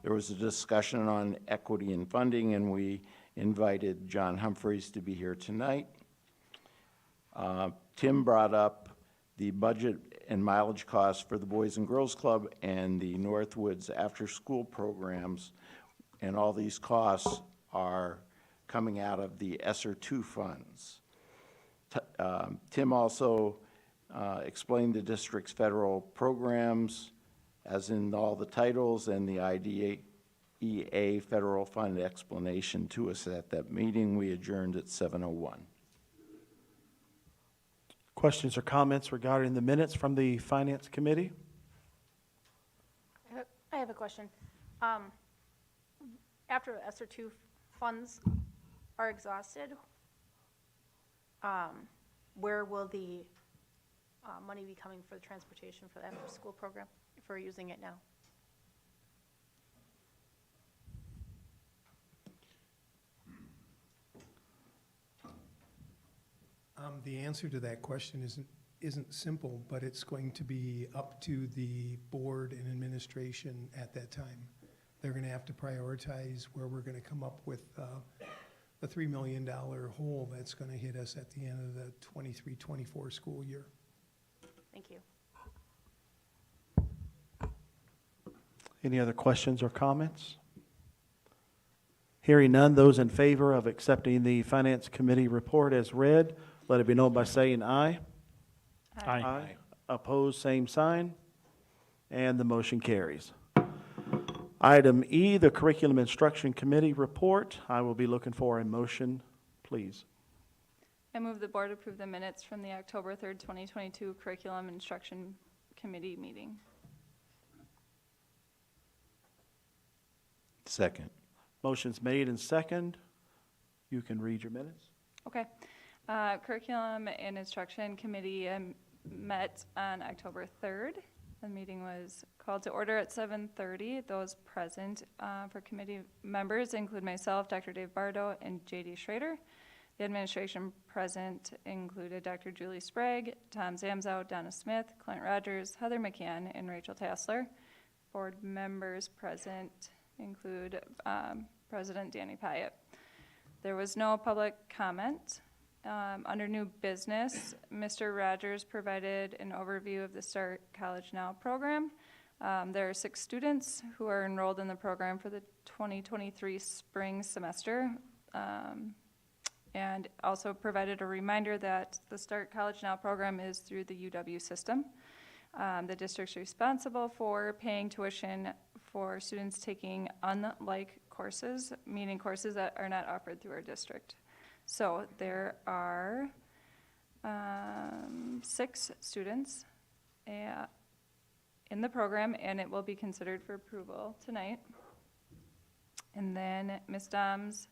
G: There was a discussion on equity and funding, and we invited John Humphreys to be here tonight. Tim brought up the budget and mileage costs for the Boys and Girls Club and the Northwoods after-school programs, and all these costs are coming out of the ESSER II funds. Tim also explained the district's federal programs, as in all the titles, and the IDEA federal fund explanation to us at that meeting. We adjourned at 7:01.
D: Questions or comments regarding the minutes from the Finance Committee?
E: I have a question. after the ESSER two funds are exhausted, where will the money be coming for the transportation for the after-school program, if we're using it now?
A: The answer to that question isn't simple, but it's going to be up to the board and administration at that time. They're gonna have to prioritize where we're gonna come up with the $3 million hole that's gonna hit us at the end of the 23-24 school year.
E: Thank you.
D: Any other questions or comments? Hearing none, those in favor of accepting the Finance Committee report as read, let it be known by saying aye.
M: Aye.
D: Opposed, same sign, and the motion carries. Item E, the Curriculum Instruction Committee report. I will be looking for a motion, please.
N: I move the board approve the minutes from the October 3rd, 2022 Curriculum Instruction Committee meeting.
G: Second.
D: Motion's made and second. You can read your minutes.
N: Okay. Curriculum and Instruction Committee met on October 3rd. The meeting was called to order at 7:30. Those present for committee members include myself, Dr. Dave Bardo, and J.D. Schrader. The administration present included Dr. Julie Sprague, Tom Zamzow, Donna Smith, Clint Rogers, Heather McCann, and Rachel Tassler. Board members present include President Danny Pyatt. There was no public comment. Under new business, Mr. Rogers provided an overview of the Start College Now program. There are 6 students who are enrolled in the program for the 2023 spring semester, and also provided a reminder that the Start College Now program is through the UW system. The district's responsible for paying tuition for students taking unlike courses, meaning courses that are not offered through our district. So there are 6 students in the program, and it will be considered for approval tonight. And then Ms. Doms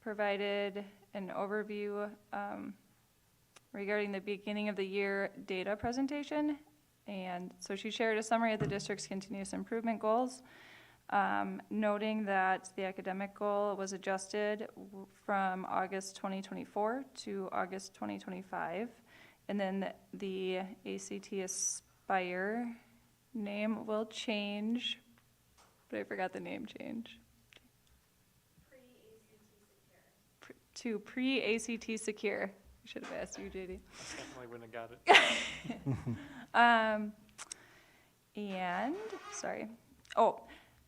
N: provided an overview regarding the beginning of the year data presentation. And so she shared a summary of the district's continuous improvement goals, noting that the academic goal was adjusted from August 2024 to August 2025. And then the ACT Aspire name will change, but I forgot the name change. To Pre-ACT Secure. I should have asked you, JD.
M: Definitely wouldn't have got it.
N: And, sorry.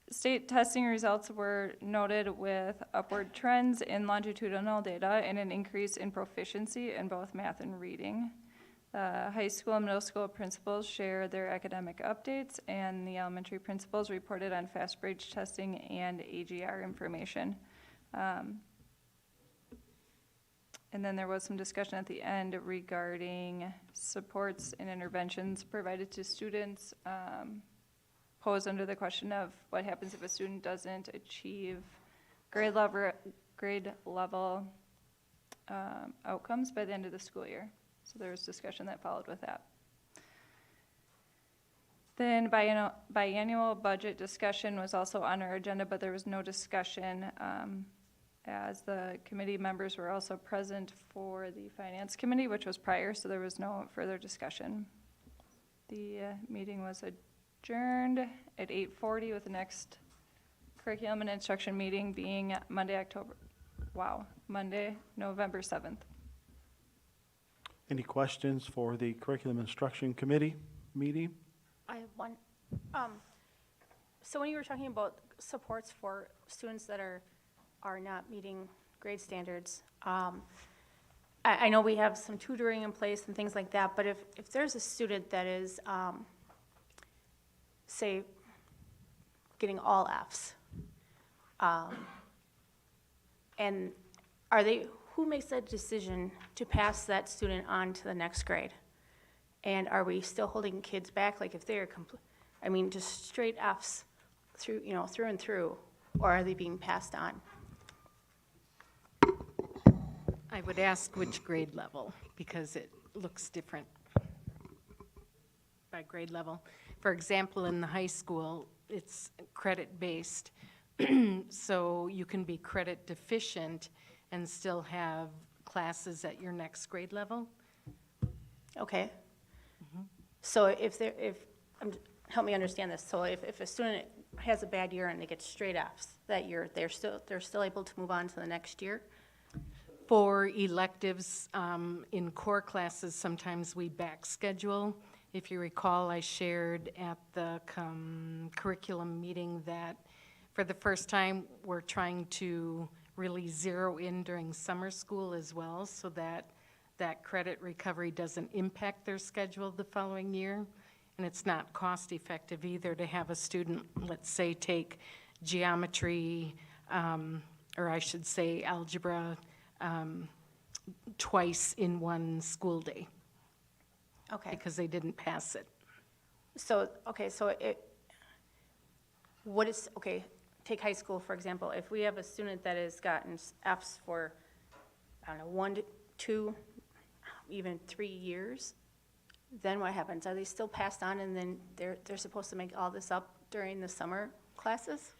N: State testing results were noted with upward trends in longitudinal data and an increase in proficiency in both math and reading. High school and middle school principals shared their academic updates, and the elementary principals reported on fast bridge testing and AGR information. And then there was some discussion at the end regarding supports and interventions provided to students, posed under the question of what happens if a student doesn't achieve grade level outcomes by the end of the school year. So there was discussion that followed with that. Then biannual budget discussion was also on our agenda, but there was no discussion as the committee members were also present for the Finance Committee, which was prior, so there was no further discussion. The meeting was adjourned at 8:40 with the next curriculum and instruction meeting being Monday, November 7th.
D: Any questions for the Curriculum Instruction Committee meeting?
E: I have one. So when you were talking about supports for students that are not meeting grade standards, I know we have some tutoring in place and things like that, but if there's a student that is, say, getting all Fs, and who makes that decision to pass that student on to the next grade? And are we still holding kids back? Like if they're just straight Fs through and through, or are they being passed on?
I: I would ask which grade level, because it looks different by grade level. For example, in the high school, it's credit-based, so you can be credit deficient and still have classes at your next grade level.
E: Okay. So help me understand this. So if a student has a bad year and they get straight Fs that year, they're still able to move on to the next year?
I: For electives, in core classes, sometimes we back schedule. If you recall, I shared at the curriculum meeting that for the first time, we're trying to really zero in during summer school as well, so that credit recovery doesn't impact their schedule the following year. And it's not cost effective either to have a student, let's say, take geometry, or I should say algebra, twice in one school day.
E: Okay.
I: Because they didn't pass it.
E: So, okay, take high school, for example. If we have a student that has gotten Fs for, I don't know, 1 to 2, even 3 years, then what happens? Are they still passed on and then they're supposed to make all this up during the summer classes?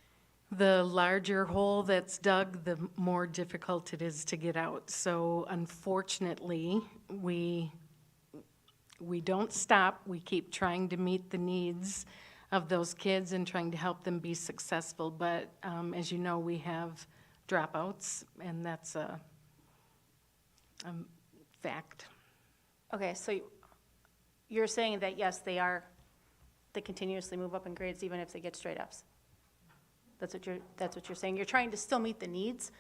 I: The larger hole that's dug, the more difficult it is to get out. So unfortunately, we don't stop. We keep trying to meet the needs of those kids and trying to help them be successful. But as you know, we have dropouts, and that's a fact.
E: Okay, so you're saying that, yes, they continuously move up in grades even if they get straight Fs? That's what you're saying? You're trying to still meet the needs,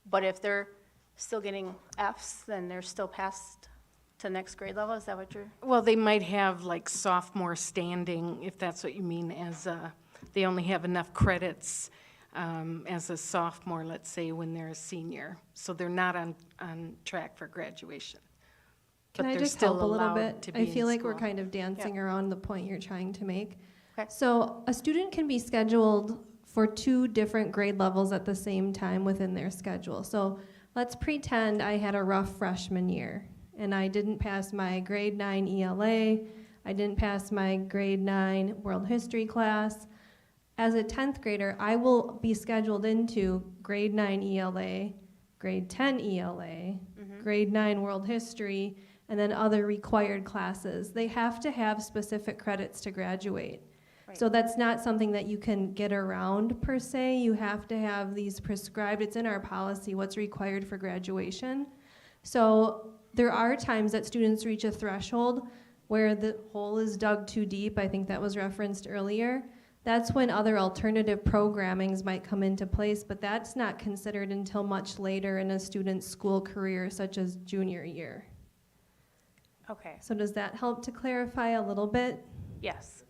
E: but if they're still getting Fs, then they're still passed to next grade level? Is that what you're?
I: Well, they might have like sophomore standing, if that's what you mean, as they only have enough credits as a sophomore, let's say, when they're a senior. So they're not on track for graduation.
O: Can
I: But
O: I
I: they're
O: just
I: still
O: help a little
I: allowed
O: bit?
I: to be
O: I
I: in
O: feel like we're
I: school.
O: kind of dancing around the point you're trying to make.
E: Okay.
O: So a student can be scheduled for 2 different grade levels at the same time within their schedule. So let's pretend I had a rough freshman year and I didn't pass my grade 9 ELA, I didn't pass my grade 9 world history class. As a 10th grader, I will be scheduled into grade 9 ELA, grade 10 ELA, grade 9 world history, and then other required classes. They have to have specific credits to graduate.
E: Right.
O: So that's not something that you can get around per se. You have to have these prescribed. It's in our policy what's required for graduation. So there are times that students reach a threshold where the hole is dug too deep. I think that was referenced earlier. That's when other alternative programmings might come into place, but that's not considered until much later in a student's school career, such as junior year.
E: Okay.
O: So does that help to clarify a little bit?
E: Yes.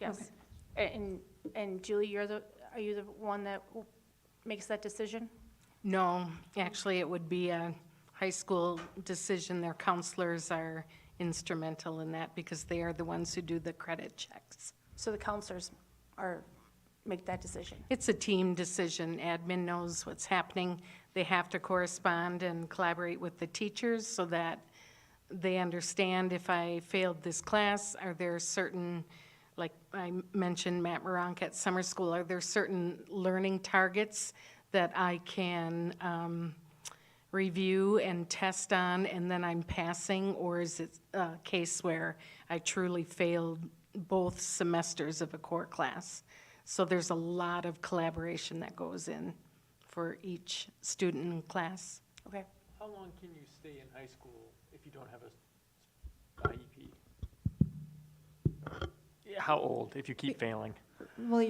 E: Yes. And Julie, are you the one that makes that decision?
I: No, actually, it would be a high school decision. Their counselors are instrumental in that because they are the ones who do the credit checks.
E: So the counselors make that decision?
I: It's a team decision. Admin knows what's happening. They have to correspond and collaborate with the teachers so that they understand if I failed this class, are there certain, like I mentioned Matt Moronk at summer school, are there certain learning targets that I can review and test on and then I'm passing, or is it a case where I truly failed both semesters of a core class? So there's a lot of collaboration that goes in for each student in class.
E: Okay.
F: How long can you stay in high school if you don't have a IEP? How old if you keep failing?
O: Well,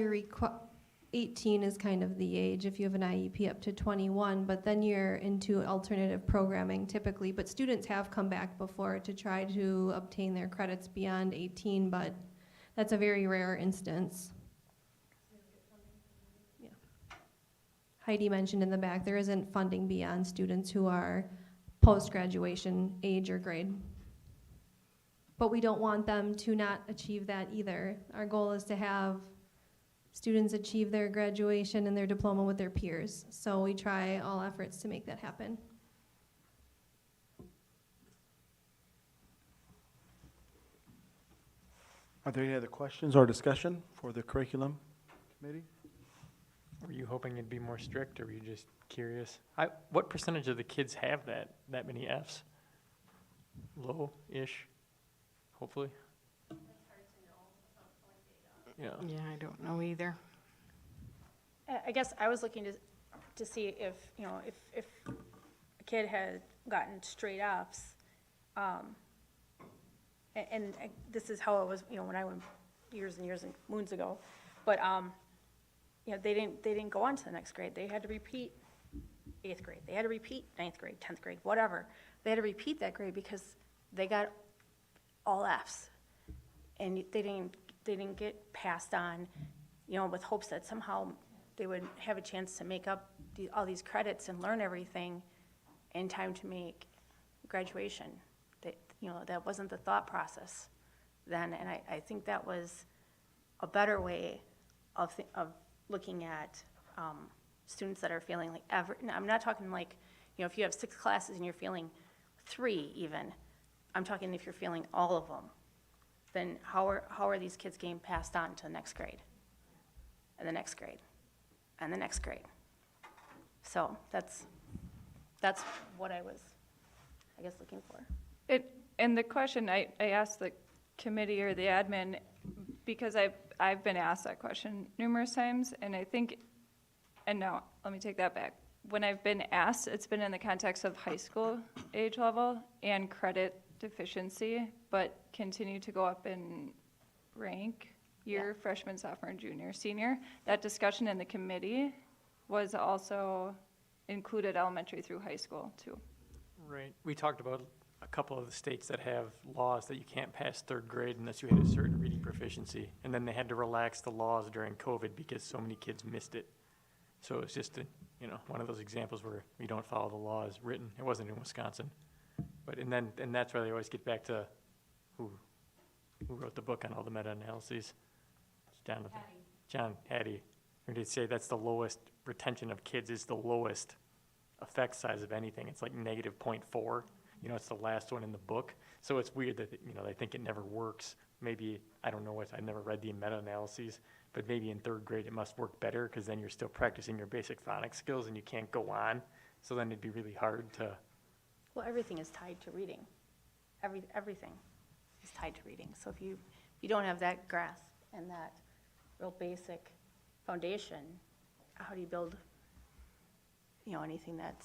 O: 18 is kind of the age if you have an IEP up to 21, but then you're into alternative programming typically. But students have come back before to try to obtain their credits beyond 18, but that's a very rare instance. Yeah. Heidi mentioned in the back, there isn't funding beyond students who are post-graduation age or grade. But we don't want them to not achieve that either. Our goal is to have students achieve their graduation and their diploma with their peers. So we try all efforts to make that happen.
D: Are there any other questions or discussion for the curriculum committee?
F: Were you hoping it'd be more strict, or were you just curious? What percentage of the kids have that many Fs? Low-ish, hopefully? Yeah.
P: Yeah, I don't know either.
E: I guess I was looking to see if, you know, if a kid had gotten straight Fs, and this is how it was, you know, when I went years and years and moons ago, but, you know, they didn't go on to the next grade. They had to repeat 8th grade. They had to repeat 9th grade, 10th grade, whatever. They had to repeat that grade because they got all Fs. And they didn't get passed on, you know, with hopes that somehow they would have a chance to make up all these credits and learn everything in time to make graduation. That, you know, that wasn't the thought process then, and I think that was a better way of looking at students that are feeling like I'm not talking like, you know, if you have 6 classes and you're feeling 3 even, I'm talking if you're feeling all of them, then how are these kids getting passed on to the next grade, and the next grade, and the next grade? So that's what I was, I guess, looking for.
N: And the question I asked the committee or the admin, because I've been asked that question numerous times, and I think, and no, let me take that back. When I've been asked, it's been in the context of high school age level and credit deficiency, but continue to go up in rank year, freshman, sophomore, junior, senior. That discussion in the committee was also included elementary through high school too.
F: Right. We talked about a couple of the states that have laws that you can't pass 3rd grade unless you had a certain reading proficiency. And then they had to relax the laws during COVID because so many kids missed it. So it's just one of those examples where we don't follow the laws written. It wasn't in Wisconsin. But and that's where they always get back to who wrote the book on all the meta-analyses. John Hattie. And they'd say that's the lowest retention of kids is the lowest effect size of anything. It's like -0.4. It's the last one in the book. So it's weird that, they think it never works. Maybe, I don't know I never read the meta-analyses, but maybe in 3rd grade it must work better because then you're still practicing your basic phonics skills and you can't go on. So then it'd be really hard to.
E: Well, everything is tied to reading. Everything is tied to reading. So if you don't have that grasp and that real basic foundation, how do you build, anything that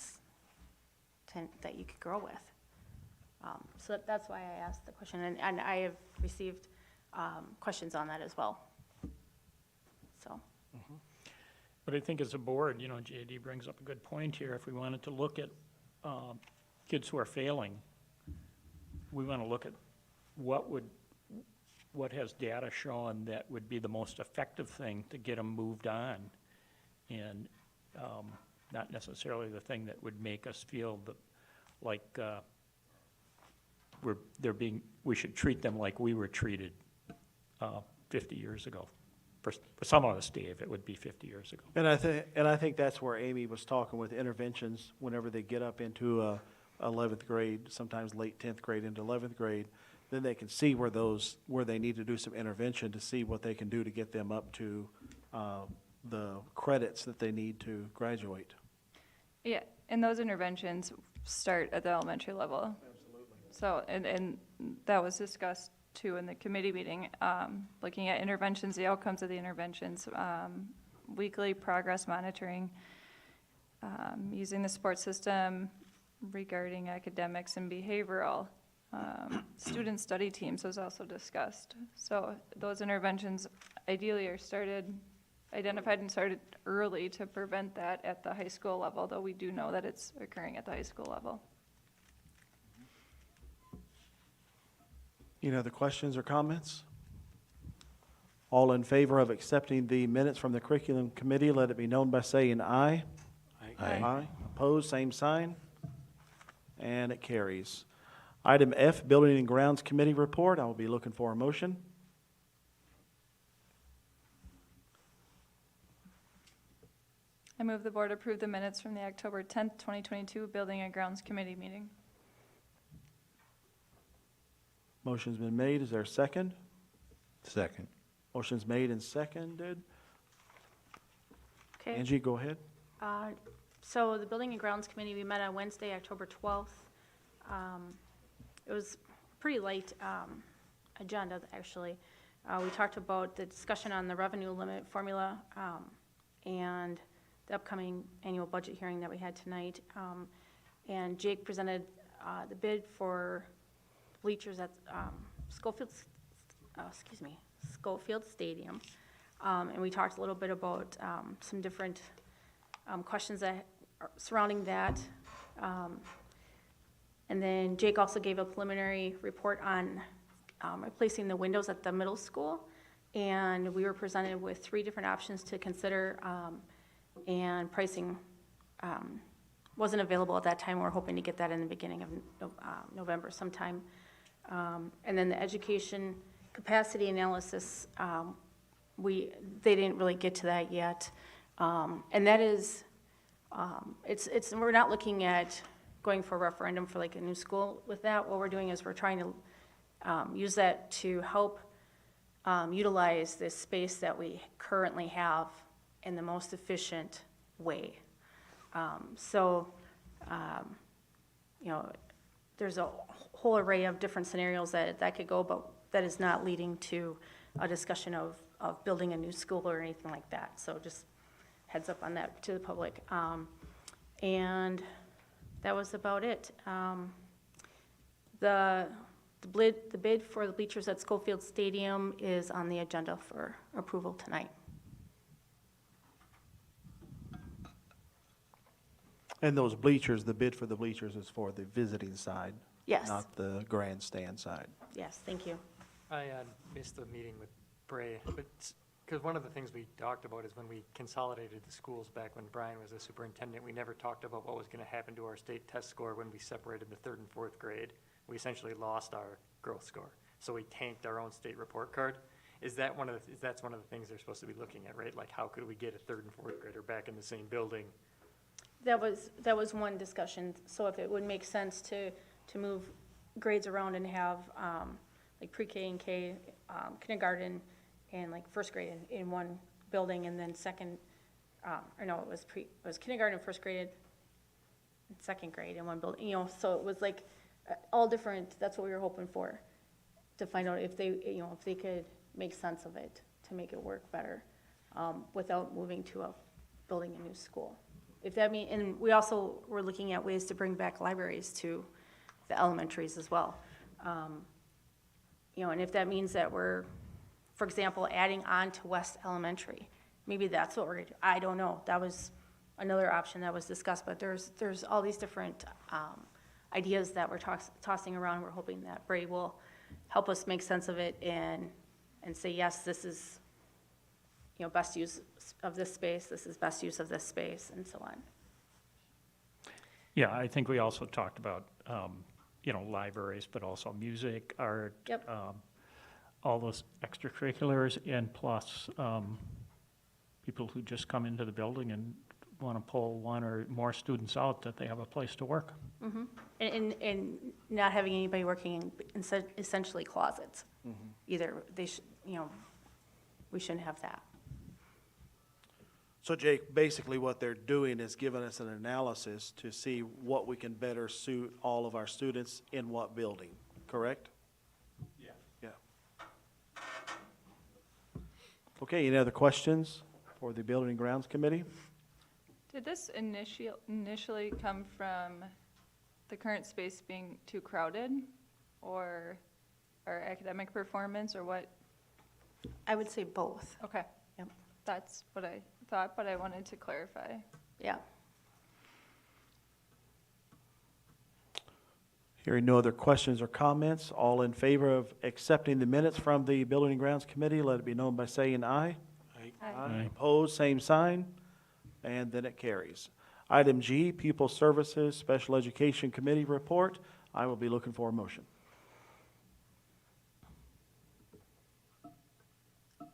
E: you could grow with? So that's why I asked the question, and I have received questions on that as well. So.
M: But I think as a board, JD brings up a good point here. If we wanted to look at kids who are failing, we want to look at what has data shown that would be the most effective thing to get them moved on, and not necessarily the thing that would make us feel that like we should treat them like we were treated 50 years ago. For some of us, Dave, it would be 50 years ago.
D: And I think that's where Amy was talking with interventions whenever they get up into 11th grade, sometimes late 10th grade into 11th grade, then they can see where they need to do some intervention to see what they can do to get them up to the credits that they need to graduate.
N: Yeah, and those interventions start at the elementary level.
D: Absolutely.
N: So, and that was discussed too in the committee meeting, looking at interventions, the outcomes of the interventions, weekly progress monitoring, using the support system regarding academics and behavioral. Student study teams was also discussed. So those interventions ideally are identified and started early to prevent that at the high school level, though we do know that it's occurring at the high school level.
D: Any other questions or comments? All in favor of accepting the minutes from the curriculum committee, let it be known by saying aye. Aye. Opposed, same sign. And it carries. Item F, Building and Grounds Committee Report. I will be looking for a motion.
N: I move the board approve the minutes from the October 10th, 2022 Building and Grounds Committee meeting.
D: Motion's been made. Is there a second?
G: Second.
D: Motion's made and seconded.
E: Okay.
D: Angie, go ahead.
E: So the Building and Grounds Committee, we met on Wednesday, October 12th. It was pretty light agenda, actually. We talked about the discussion on the revenue limit formula and the upcoming annual budget hearing that we had tonight. And Jake presented the bid for bleachers at Schofield Stadium. And we talked a little bit about some different questions that are surrounding that. And then Jake also gave a preliminary report on replacing the windows at the middle school. And we were presented with 3 different options to consider, and pricing wasn't available at that time. We're hoping to get that in the beginning of November sometime. And then the education capacity analysis, they didn't really get to that yet. And that is, we're not looking at going for a referendum for like a new school with that. What we're doing is we're trying to use that to help utilize this space that we currently have in the most efficient way. There's a whole array of different scenarios that could go, but that is not leading to a discussion of building a new school or anything like that. So just heads up on that to the public. And that was about it. The bid for the bleachers at Schofield Stadium is on the agenda for approval tonight.
D: And those bleachers, the bid for the bleachers is for the visiting side?
E: Yes.
D: Not the grandstand side?
E: Yes, thank you.
F: I missed the meeting with Bray, but, because one of the things we talked about is when we consolidated the schools back when Brian was the superintendent, we never talked about what was going to happen to our state test score when we separated the 3rd and 4th grade. We essentially lost our growth score, so we tanked our own state report card. That's one of the things they're supposed to be looking at, right? Like, how could we get a 3rd and 4th grader back in the same building?
E: That was one discussion. So if it would make sense to move grades around and have like pre-K and K, kindergarten and like 1st grade in one building, and then it was kindergarten, 1st grade, and 2nd grade in one building. So it was like all different. That's what we were hoping for, to find out if they could make sense of it to make it work better without moving to building a new school. And we also were looking at ways to bring back libraries to the elementaries as well. And if that means that we're, for example, adding on to West Elementary, maybe that's what we're gonna do. I don't know. That was another option that was discussed, but there's all these different ideas that we're tossing around. We're hoping that Bray will help us make sense of it and say, yes, this is best use of this space, this is best use of this space, and so on.
M: Yeah, I think we also talked about, libraries, but also music, art,
E: Yep.
M: all those extracurriculars, and plus people who just come into the building and want to pull one or more students out, that they have a place to work.
E: Mm-hmm. And not having anybody working in essentially closets.
D: Mm-hmm.
E: Either we shouldn't have that.
D: So Jake, basically what they're doing is giving us an analysis to see what we can better suit all of our students in what building, correct?
F: Yeah.
D: Yeah. Okay, any other questions for the Building and Grounds Committee?
N: Did this initially come from the current space being too crowded, or our academic performance, or what?
E: I would say both.
N: Okay.
E: Yep.
N: That's what I thought, but I wanted to clarify.
E: Yeah.
D: Hearing no other questions or comments, all in favor of accepting the minutes from the Building and Grounds Committee, let it be known by saying aye.
M: Aye.
D: Opposed, same sign, and then it carries. Item G, Pupil Services Special Education Committee report. I will be looking for a motion.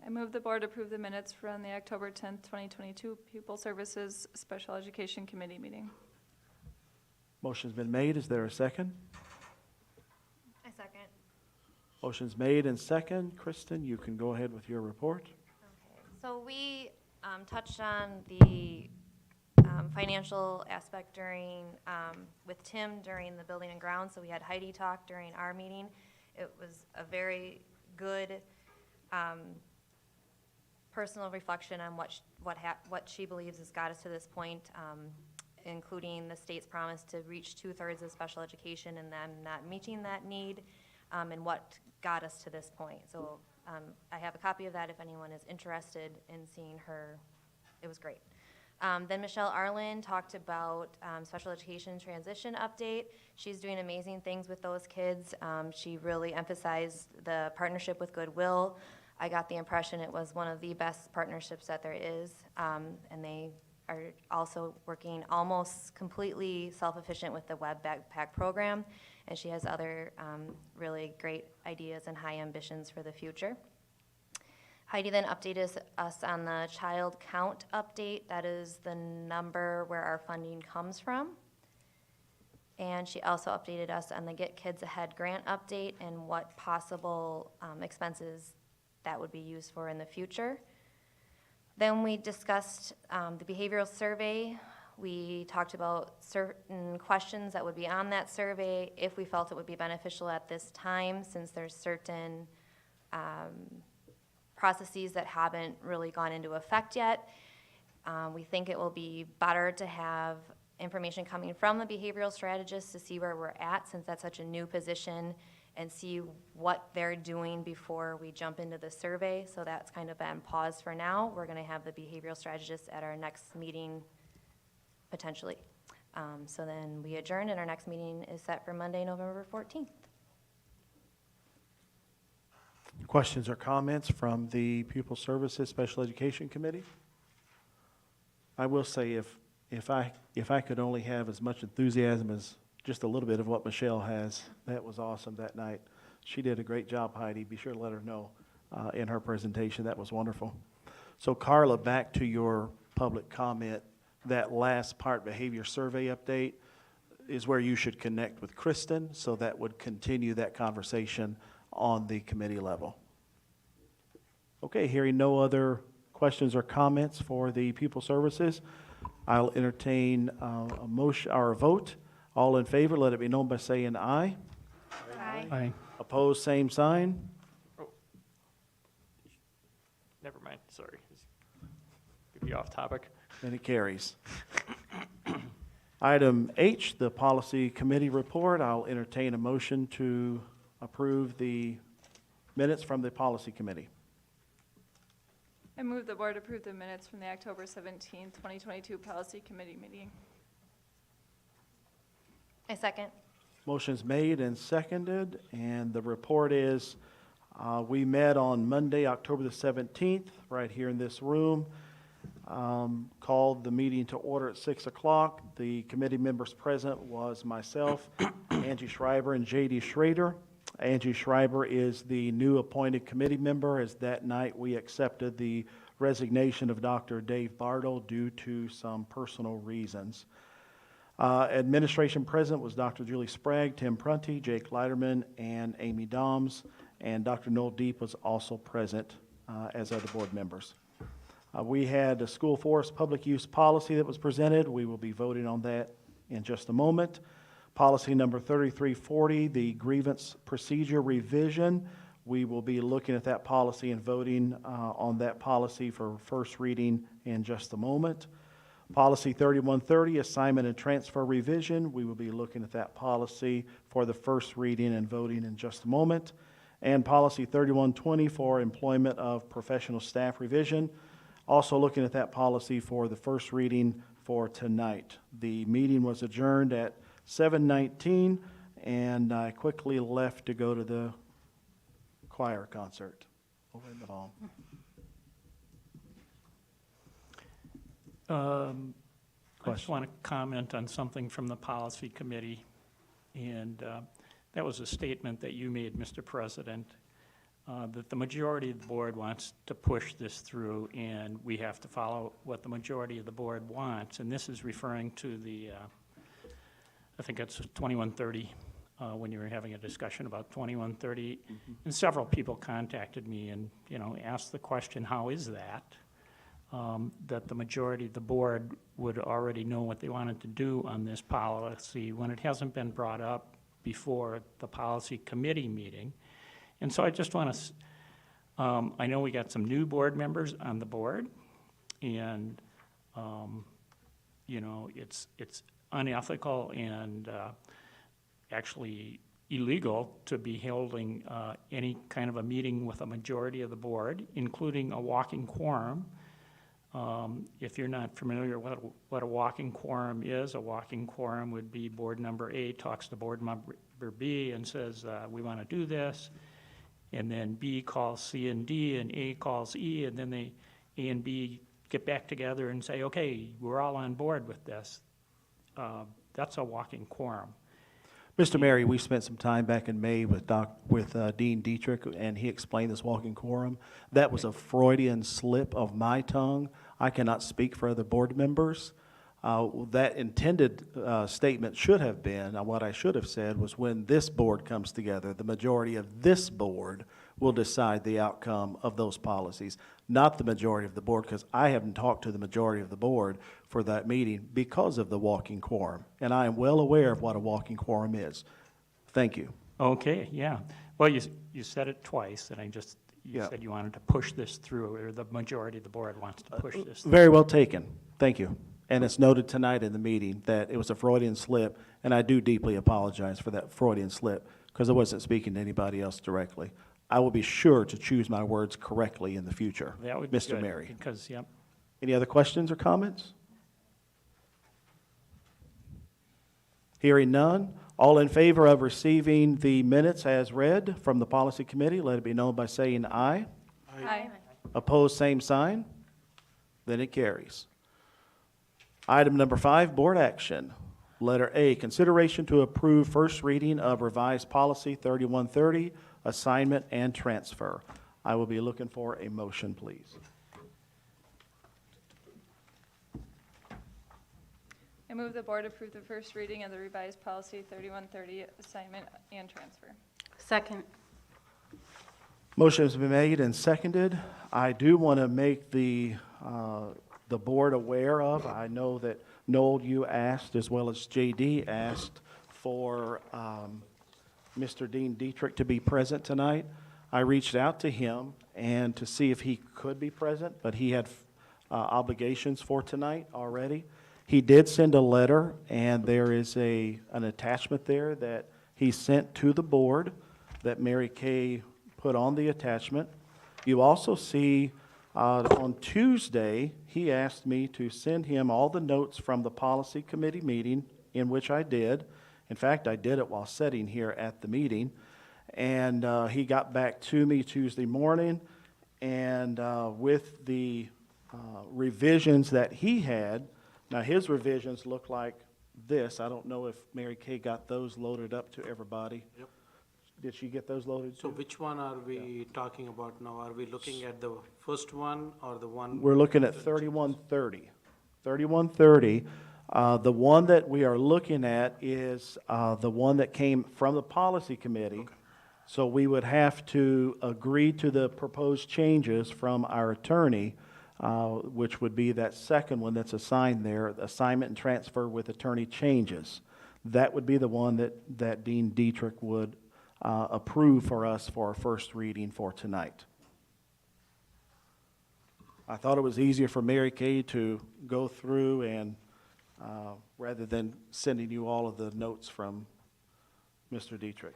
N: I move the board approve the minutes from the October 10th, 2022 Pupil Services Special Education Committee meeting.
D: Motion's been made. Is there a second?
C: I second.
D: Motion's made and second. Kristen, you can go ahead with your report.
C: Okay, so we touched on the financial aspect during, with Tim during the building and grounds, so we had Heidi talk during our meeting. It was a very good personal reflection on what she believes has got us to this point, including the state's promise to reach 2/3 of special education and them not meeting that need, and what got us to this point. So I have a copy of that if anyone is interested in seeing her. It was great. Then Michelle Arlen talked about special education transition update. She's doing amazing things with those kids. She really emphasized the partnership with Goodwill. I got the impression it was one of the best partnerships that there is, and they are also working almost completely self-efficient with the web backpack program, and she has other really great ideas and high ambitions for the future. Heidi then updated us on the child count update. That is the number where our funding comes from. And she also updated us on the Get Kids Ahead grant update and what possible expenses that would be used for in the future. Then we discussed the behavioral survey. We talked about certain questions that would be on that survey if we felt it would be beneficial at this time, since there's certain processes that haven't really gone into effect yet. We think it will be better to have information coming from the behavioral strategist to see where we're at, since that's such a new position, and see what they're doing before we jump into the survey. So that's kind of been paused for now. We're gonna have the behavioral strategist at our next meeting, potentially. So then we adjourn, and our next meeting is set for Monday, November 14th.
D: Questions or comments from the Pupil Services Special Education Committee? I will say if I could only have as much enthusiasm as just a little bit of what Michelle has, that was awesome that night. She did a great job, Heidi. Be sure to let her know in her presentation. That was wonderful. So Carla, back to your public comment. That last part, behavior survey update, is where you should connect with Kristen, so that would continue that conversation on the committee level. Okay, hearing no other questions or comments for the Pupil Services, I'll entertain a motion or a vote. All in favor, let it be known by saying aye.
C: Aye.
M: Aye.
D: Opposed, same sign.
M: Never mind, sorry. Could be off topic.
D: And it carries. Item H, the Policy Committee Report. I'll entertain a motion to approve the minutes from the Policy Committee.
N: I move the board approve the minutes from the October 17th, 2022 Policy Committee meeting.
C: I second.
D: Motion's made and seconded, and the report is, we met on Monday, October the 17th, right here in this room. Called the meeting to order at 6 o'clock. The committee members present was myself, Angie Schreiber, and J.D. Schrader. Angie Schreiber is the new appointed committee member, as that night we accepted the resignation of Dr. Dave Bartle due to some personal reasons. Administration present was Dr. Julie Sprague, Tim Prunty, Jake Leiterman, and Amy Doms, and Dr. Noel Deep was also present as other board members. We had a school forest public use policy that was presented. We will be voting on that in just a moment. Policy number 3340, the grievance procedure revision. We will be looking at that policy and voting on that policy for first reading in just a moment. Policy 3130, assignment and transfer revision. We will be looking at that policy for the first reading and voting in just a moment. And policy 3120 for employment of professional staff revision. Also looking at that policy for the first reading for tonight. The meeting was adjourned at 7:19, and I quickly left to go to the choir concert over in the hall.
M: I just want to comment on something from the Policy Committee, and that was a statement that you made, Mr. President, that the majority of the board wants to push this through, and we have to follow what the majority of the board wants. And this is referring to the, I think it's 2130, when you were having a discussion about 2130. And several people contacted me and, you know, asked the question, how is that? That the majority of the board would already know what they wanted to do on this policy when it hasn't been brought up before the policy committee meeting. And so I just want to, I know we got some new board members on the board, and, you know, it's unethical and actually illegal to be holding any kind of a meeting with a majority of the board, including a walking quorum. If you're not familiar with what a walking quorum is, a walking quorum would be board member A talks to board member B and says, we want to do this. And then B calls C and D, and A calls E, and then A and B get back together and say, okay, we're all on board with this. That's a walking quorum.
D: Mr. Mary, we spent some time back in May with Dean Dietrich, and he explained this walking quorum. That was a Freudian slip of my tongue. I cannot speak for other board members. That intended statement should have been, what I should have said was, when this board comes together, the majority of this board will decide the outcome of those policies, not the majority of the board, because I haven't talked to the majority of the board for that meeting because of the walking quorum. And I am well aware of what a walking quorum is. Thank you.
M: Okay, yeah. Well, you said it twice, and you said you wanted to push this through, or the majority of the board wants to push this through.
D: Very well taken. Thank you. And it's noted tonight in the meeting that it was a Freudian slip, and I do deeply apologize for that Freudian slip, because I wasn't speaking to anybody else directly. I will be sure to choose my words correctly in the future,
M: That would be
D: Mr.
M: good,
D: Mary.
M: because, yep.
D: Any other questions or comments? Hearing none, all in favor of receiving the minutes as read from the policy committee, let it be known by saying aye.
N: Aye.
D: Opposed, same sign. Then it carries. Item number 5, board action. Letter A, consideration to approve first reading of revised policy 3130, assignment and transfer. I will be looking for a motion, please.
N: I move the board approve the first reading of the revised policy 3130, assignment and transfer.
E: Second.
D: Motion has been made and seconded. I do want to make the board aware of, I know that Noel, you asked, as well as JD asked, for Mr. Dean Dietrich to be present tonight. I reached out to him and to see if he could be present, but he had obligations for tonight already. He did send a letter, and there is an attachment there that he sent to the board that Mary Kay put on the attachment. You also see on Tuesday, he asked me to send him all the notes from the policy committee meeting, in which I did. In fact, I did it while sitting here at the meeting. And he got back to me Tuesday morning, and with the revisions that he had. Now, his revisions look like this. I don't know if Mary Kay got those loaded up to everybody.
B: Yep.
D: Did she get those loaded
B: So
D: too?
B: which one are we talking about now? Are we looking at the first one or the one?
D: We're looking at 3130. 3130. The one that we are looking at is the one that came from the policy committee.
B: Okay.
D: So we would have to agree to the proposed changes from our attorney, which would be that second one that's assigned there, assignment and transfer with attorney changes. That would be the one that Dean Dietrich would approve for us for our first reading for tonight. I thought it was easier for Mary Kay to go through and, rather than sending you all of the notes from Mr. Dietrich.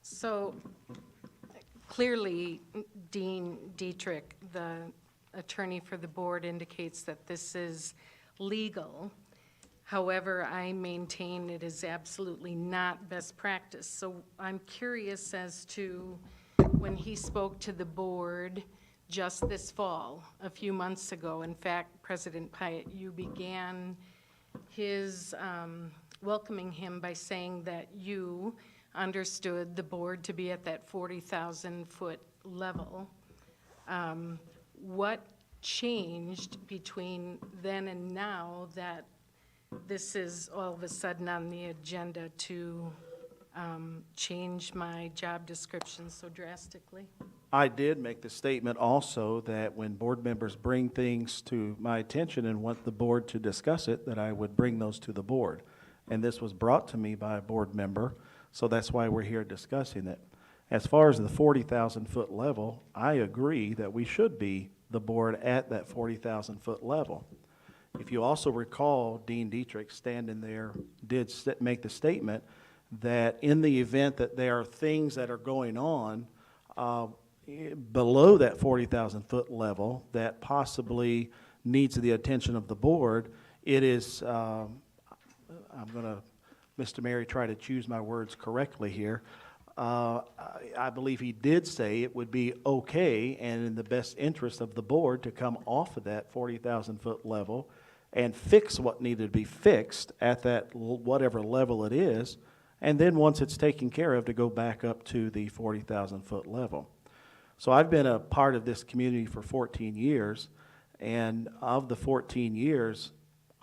I: So clearly, Dean Dietrich, the attorney for the board, indicates that this is legal. However, I maintain it is absolutely not best practice. So I'm curious as to when he spoke to the board just this fall, a few months ago. In fact, President Pyatt, you began his welcoming him by saying that you understood the board to be at that 40,000-foot level. What changed between then and now that this is all of a sudden on the agenda to change my job description so drastically?
D: I did make the statement also that when board members bring things to my attention and want the board to discuss it, that I would bring those to the board. And this was brought to me by a board member, so that's why we're here discussing it. As far as the 40,000-foot level, I agree that we should be the board at that 40,000-foot level. If you also recall, Dean Dietrich standing there did make the statement that in the event that there are things that are going on below that 40,000-foot level that possibly needs the attention of the board, it is, I'm going to, Mr. Mary, try to choose my words correctly here. I believe he did say it would be okay and in the best interest of the board to come off of that 40,000-foot level and fix what needed to be fixed at that whatever level it is, and then once it's taken care of, to go back up to the 40,000-foot level. So I've been a part of this community for 14 years, and of the 14 years,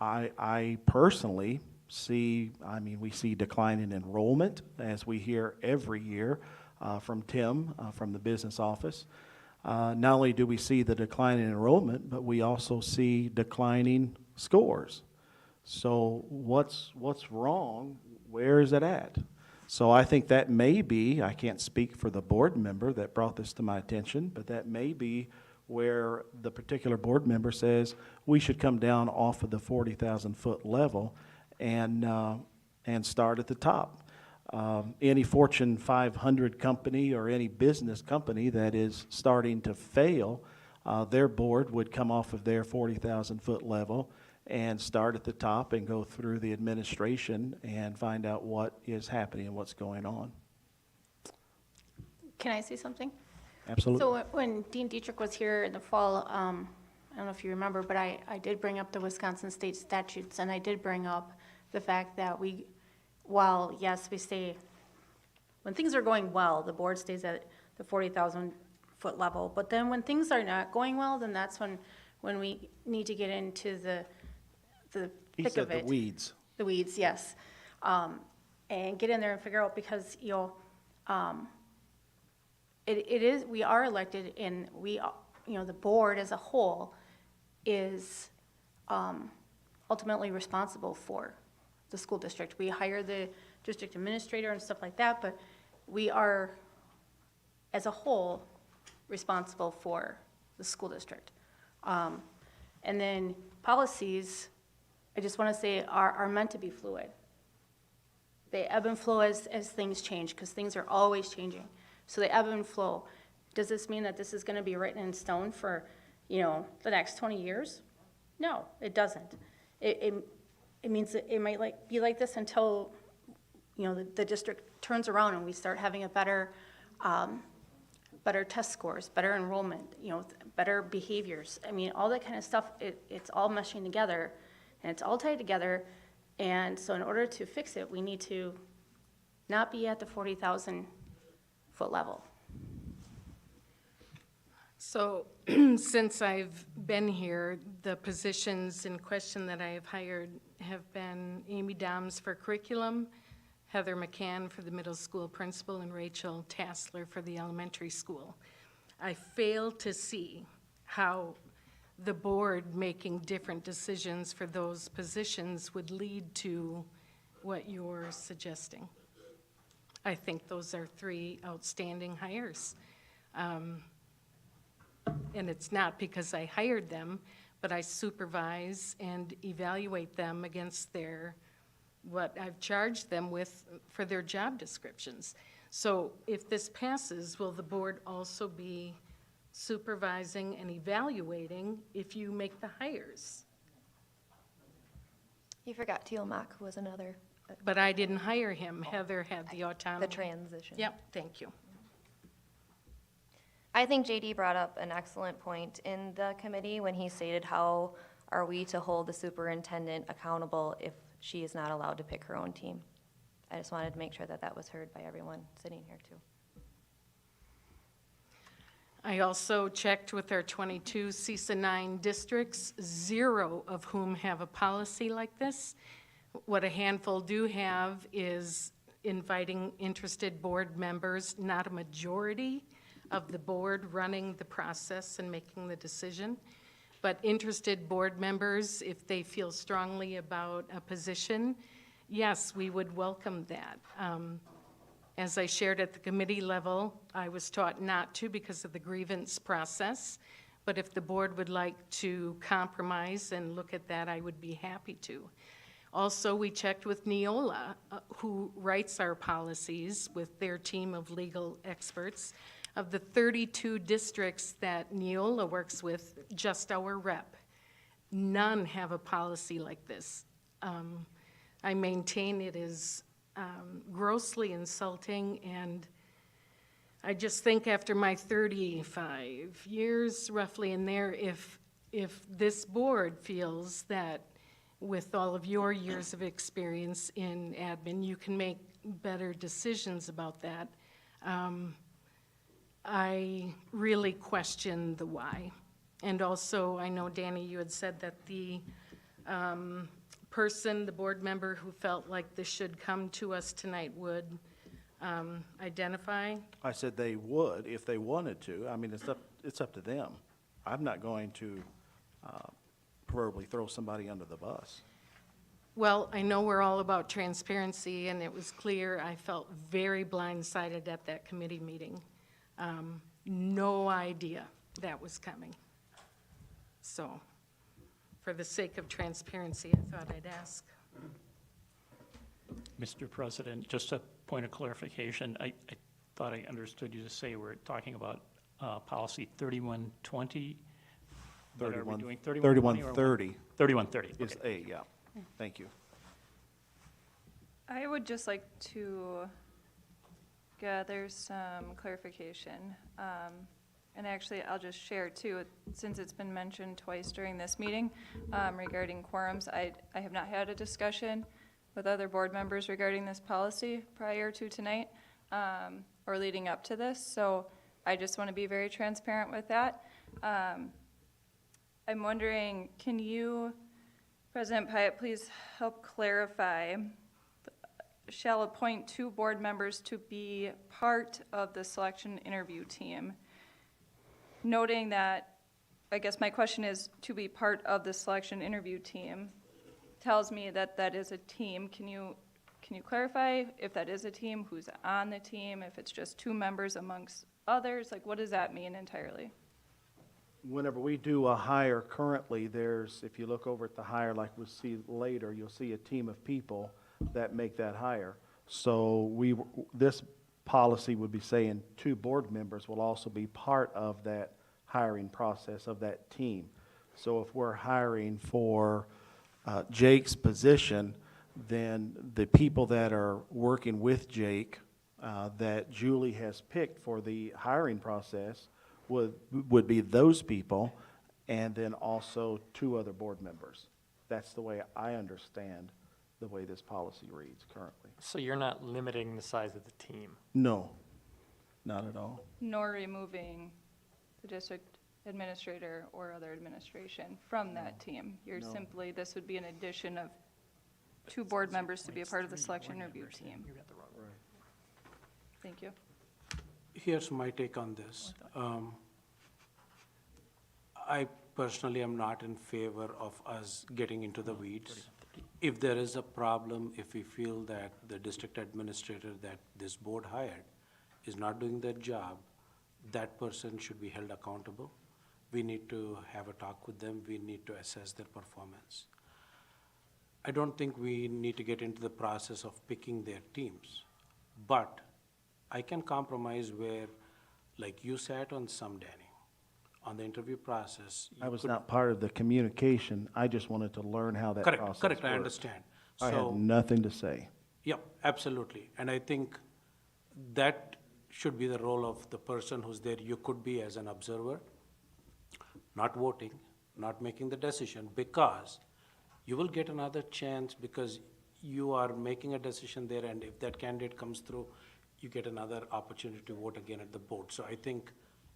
D: I personally see, we see decline in enrollment, as we hear every year from Tim from the business office. Not only do we see the decline in enrollment, but we also see declining scores. So what's wrong? Where is it at? So I think that may be, I can't speak for the board member that brought this to my attention, but that may be where the particular board member says we should come down off of the 40,000-foot level and start at the top. Any Fortune 500 company or any business company that is starting to fail, their board would come off of their 40,000-foot level and start at the top and go through the administration and find out what is happening and what's going on.
E: Can I say something?
D: Absolutely.
E: So when Dean Dietrich was here in the fall, I don't know if you remember, but I did bring up the Wisconsin state statutes, and I did bring up the fact that while, yes, we stay, when things are going well, the board stays at the 40,000-foot level. But then when things are not going well, then that's when we need to get into the thick of it.
D: The weeds.
E: The weeds, yes. And get in there and figure out, because, it is, we are elected, and the board as a whole is ultimately responsible for the school district. We hire the district administrator and stuff like that, but we are, as a whole, responsible for the school district. And then policies, I just want to say, are meant to be fluid. They ebb and flow as things change, because things are always changing. So they ebb and flow. Does this mean that this is going to be written in stone for, the next 20 years? No, it doesn't. It means that it might be like this until, the district turns around and we start having a better test scores, better enrollment, better behaviors. All that kind of stuff, it's all meshing together, and it's all tied together. And so in order to fix it, we need to not be at the 40,000-foot level.
I: So since I've been here, the positions in question that I have hired have been Amy Doms for curriculum, Heather McCann for the middle school principal, and Rachel Tassler for the elementary school. I fail to see how the board making different decisions for those positions would lead to what you're suggesting. I think those are three outstanding hires. And it's not because I hired them, but I supervise and evaluate them against what I've charged them with for their job descriptions. So if this passes, will the board also be supervising and evaluating if you make the hires?
C: You forgot Teal Mock, who was another.
I: But I didn't hire him. Heather had the autonomy.
C: The transition.
I: Yep, thank you.
C: I think JD brought up an excellent point in the committee when he stated how are we to hold the superintendent accountable if she is not allowed to pick her own team. I just wanted to make sure that that was heard by everyone sitting here too.
I: I also checked with our 22 CISA 9 districts, 0 of whom have a policy like this. What a handful do have is inviting interested board members, not a majority of the board running the process and making the decision, but interested board members, if they feel strongly about a position, yes, we would welcome that. As I shared at the committee level, I was taught not to because of the grievance process, but if the board would like to compromise and look at that, I would be happy to. Also, we checked with Neola, who writes our policies with their team of legal experts. Of the 32 districts that Neola works with, just our rep, none have a policy like this. I maintain it is grossly insulting, and I just think after my 35 years roughly in there, if this board feels that with all of your years of experience in admin, you can make better decisions about that, I really question the why. And also, I know, Danny, you had said that the person, the board member who felt like this should come to us tonight would identify.
D: I said they would if they wanted to. I mean, it's up to them. I'm not going to preferably throw somebody under the bus.
I: Well, I know we're all about transparency, and it was clear I felt very blindsided at that committee meeting. No idea that was coming. So, for the sake of transparency, I thought I'd ask.
M: Mr. President, just a point of clarification. I thought I understood you to say we're talking about policy 3120. But are we doing
D: 3130
M: 3130.
D: is A, yeah. Thank you.
N: I would just like to gather some clarification. And actually, I'll just share too, since it's been mentioned twice during this meeting regarding quorums. I have not had a discussion with other board members regarding this policy prior to tonight or leading up to this. So I just want to be very transparent with that. I'm wondering, can you, President Pyatt, please help clarify, shall appoint 2 board members to be part of the selection interview team? Noting that, I guess my question is, to be part of the selection interview team tells me that that is a team. Can you clarify if that is a team, who's on the team, if it's just 2 members amongst others? Like, what does that mean entirely?
D: Whenever we do a hire currently, there's, if you look over at the hire like we'll see later, you'll see a team of people that make that hire. So this policy would be saying 2 board members will also be part of that hiring process of that team. So if we're hiring for Jake's position, then the people that are working with Jake that Julie has picked for the hiring process would be those people, and then also 2 other board members. That's the way I understand the way this policy reads currently.
F: So you're not limiting the size of the team?
D: No, not at all.
N: Nor removing the district administrator or other administration from that team. You're simply, this would be an addition of 2 board members to be a part of the selection interview team.
F: You got the wrong one.
N: Thank you.
B: Here's my take on this. I personally am not in favor of us getting into the weeds. If there is a problem, if we feel that the district administrator that this board hired is not doing their job, that person should be held accountable. We need to have a talk with them. We need to assess their performance. I don't think we need to get into the process of picking their teams, but I can compromise where, like you sat on some, Danny, on the interview process.
D: I was not part of the communication. I just wanted to learn how that process worked.
B: Correct, I understand.
D: I
B: So-
D: had nothing to say.
B: Yep, absolutely. And I think that should be the role of the person who's there. You could be as an observer, not voting, not making the decision, because you will get another chance because you are making a decision there, and if that candidate comes through, you get another opportunity to vote again at the board. So I think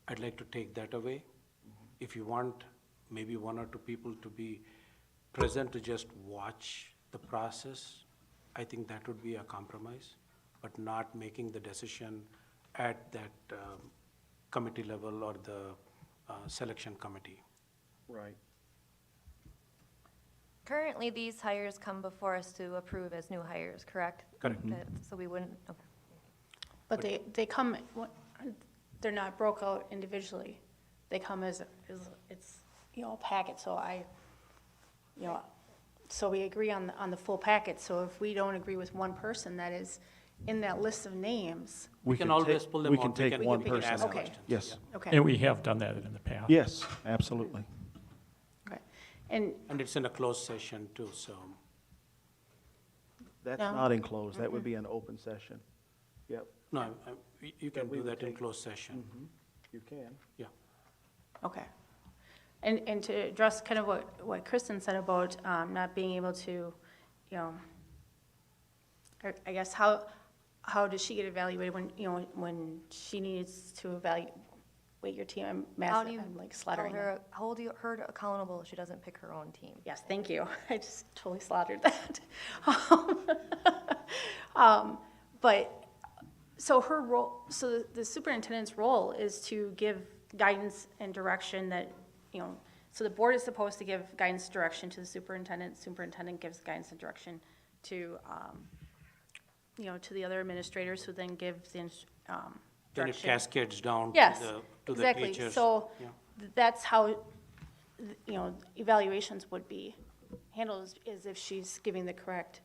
B: I'd like to take that away. If you want maybe one or two people to be present to just watch the process, I think that would be a compromise, but not making the decision at that committee level or the selection committee.
D: Right.
C: Currently, these hires come before us to approve as new hires, correct?
B: Correct.
C: So we wouldn't, okay.
E: But they come, they're not broke out individually. They come as it's, a packet, so so we agree on the full packet. So if we don't agree with one person that is in that list of names,
B: We can
D: could
B: always
D: take-
B: pull them
D: we
B: out.
D: can take one
B: we can
D: person.
B: ask
E: Okay.
B: questions.
D: Yes.
B: Yeah.
E: okay,
M: And we have done that in the past.
D: Yes, absolutely.
E: okay. And,
B: And it's in a closed session too, so.
D: That's
E: No.
D: not enclosed, that would be an open session. Yep,
B: No, you can
D: we
B: do
D: would
B: that in
D: take-
B: closed session.
D: you can.
B: Yeah.
E: okay. And to address kind of what Kristen said about not being able to, I guess, how does she get evaluated when she needs to evaluate your team? I'm
C: How do you
E: I'm like
C: hold
E: slaughtering her.
C: hold her accountable if she doesn't pick her own team?
E: Yes, thank you. I just totally slaughtered that. But, so her role, so the superintendent's role is to give guidance and direction that, so the board is supposed to give guidance, direction to the superintendent. Superintendent gives guidance and direction to, to the other administrators, who then gives the
B: Then it
E: direction.
B: cascades down
E: Yes,
B: to the
E: exactly.
B: teachers.
E: So
B: Yeah.
E: that's how, evaluations would be handled, is if she's giving the correct,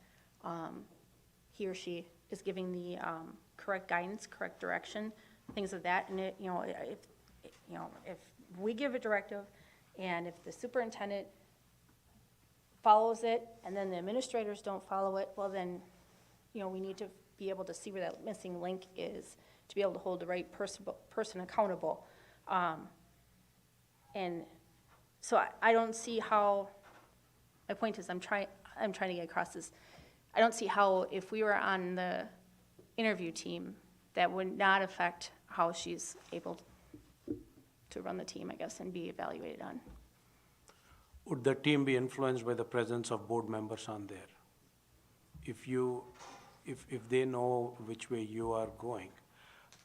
E: he or she is giving the correct guidance, correct direction, things of that. And if we give a directive and if the superintendent follows it and then the administrators don't follow it, well then, we need to be able to see where that missing link is to be able to hold the right person accountable. And so I don't see how, my point is, I'm trying to get across this. I don't see how, if we were on the interview team, that would not affect how she's able to run the team, I guess, and be evaluated on.
B: Would the team be influenced by the presence of board members on there? If they know which way you are going,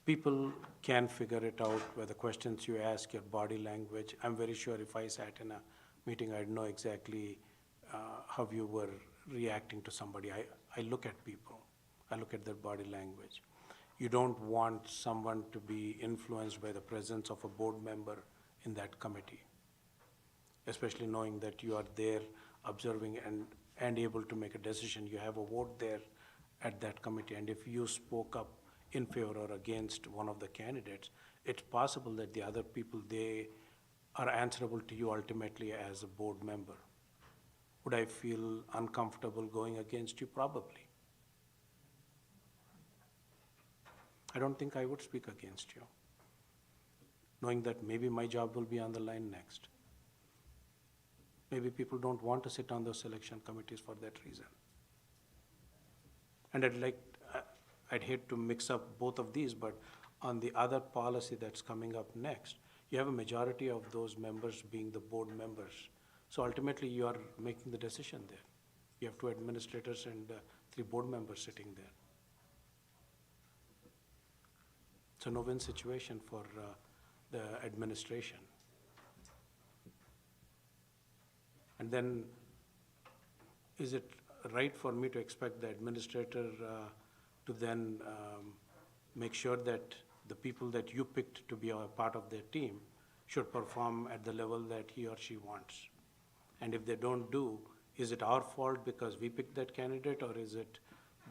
B: people can figure it out by the questions you ask, your body language. I'm very sure if I sat in a meeting, I'd know exactly how you were reacting to somebody. I look at people. I look at their body language. You don't want someone to be influenced by the presence of a board member in that committee, especially knowing that you are there observing and able to make a decision. You have a vote there at that committee, and if you spoke up in favor or against one of the candidates, it's possible that the other people, they are answerable to you ultimately as a board member. Would I feel uncomfortable going against you? Probably. I don't think I would speak against you, knowing that maybe my job will be on the line next. Maybe people don't want to sit on those selection committees for that reason. And I'd hate to mix up both of these, but on the other policy that's coming up next, you have a majority of those members being the board members. So ultimately, you are making the decision there. You have 2 administrators and 3 board members sitting there. It's a no-win situation for the administration. And then, is it right for me to expect the administrator to then make sure that the people that you picked to be a part of their team should perform at the level that he or she wants? And if they don't do, is it our fault because we picked that candidate, or is it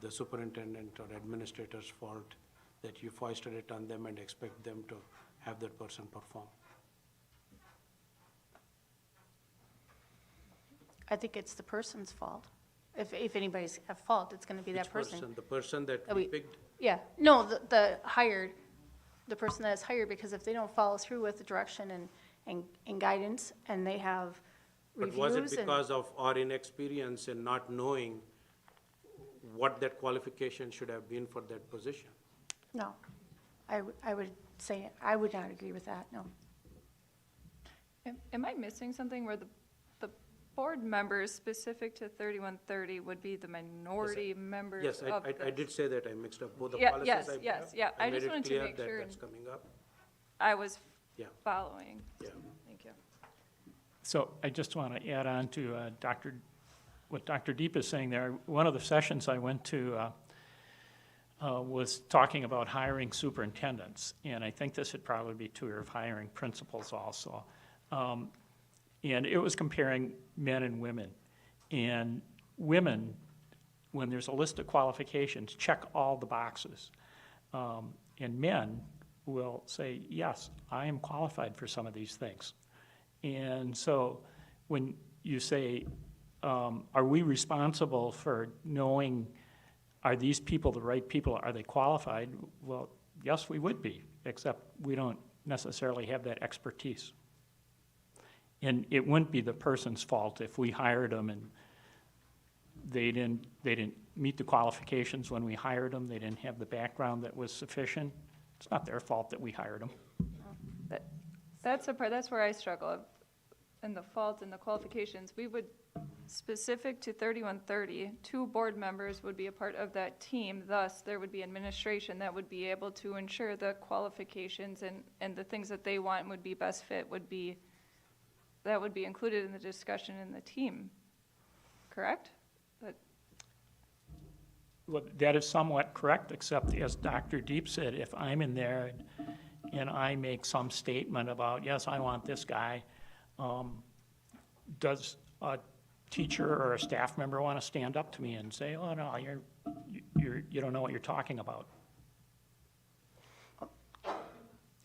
B: the superintendent or administrator's fault that you foisted it on them and expect them to have that person perform?
E: I think it's the person's fault. If anybody's at fault, it's gonna be that
B: Which
E: person.
B: The person that
E: That
B: we
E: we-
B: picked?
E: Yeah, no, the hired, the person that is hired, because if they don't follow through with the direction and guidance, and they have
B: But was it
E: reviews and.
B: because of our inexperience in not knowing what that qualification should have been for that position?
E: No, I would say, I would not agree with that, no.
N: Am I missing something where the board members specific to 3130 would be the minority members
B: Yes,
N: of
B: I did say that, I mixed up both the
N: Yeah,
B: policies.
N: yes, yeah. I just wanted to make
B: made it clear
N: sure
B: that that's coming up.
N: I was
B: Yeah.
N: following.
B: Yeah.
N: Thank you.
M: So I just want to add on to what Dr. Deep is saying there. One of the sessions I went to was talking about hiring superintendents, and I think this would probably be true of hiring principals also. And it was comparing men and women. And women, when there's a list of qualifications, check all the boxes. And men will say, yes, I am qualified for some of these things. And so when you say, are we responsible for knowing, are these people the right people? Are they qualified? Well, yes, we would be, except we don't necessarily have that expertise. And it wouldn't be the person's fault if we hired them and they didn't meet the qualifications when we hired them. They didn't have the background that was sufficient. It's not their fault that we hired them.
N: That's the part, that's where I struggle, in the fault and the qualifications. We would, specific to 3130, 2 board members would be a part of that team, thus there would be administration that would be able to ensure the qualifications and the things that they want would be best fit that would be included in the discussion in the team, correct?
M: Well, that is somewhat correct, except as Dr. Deep said, if I'm in there and I make some statement about, yes, I want this guy, does a teacher or a staff member want to stand up to me and say, oh, no, you don't know what you're talking about?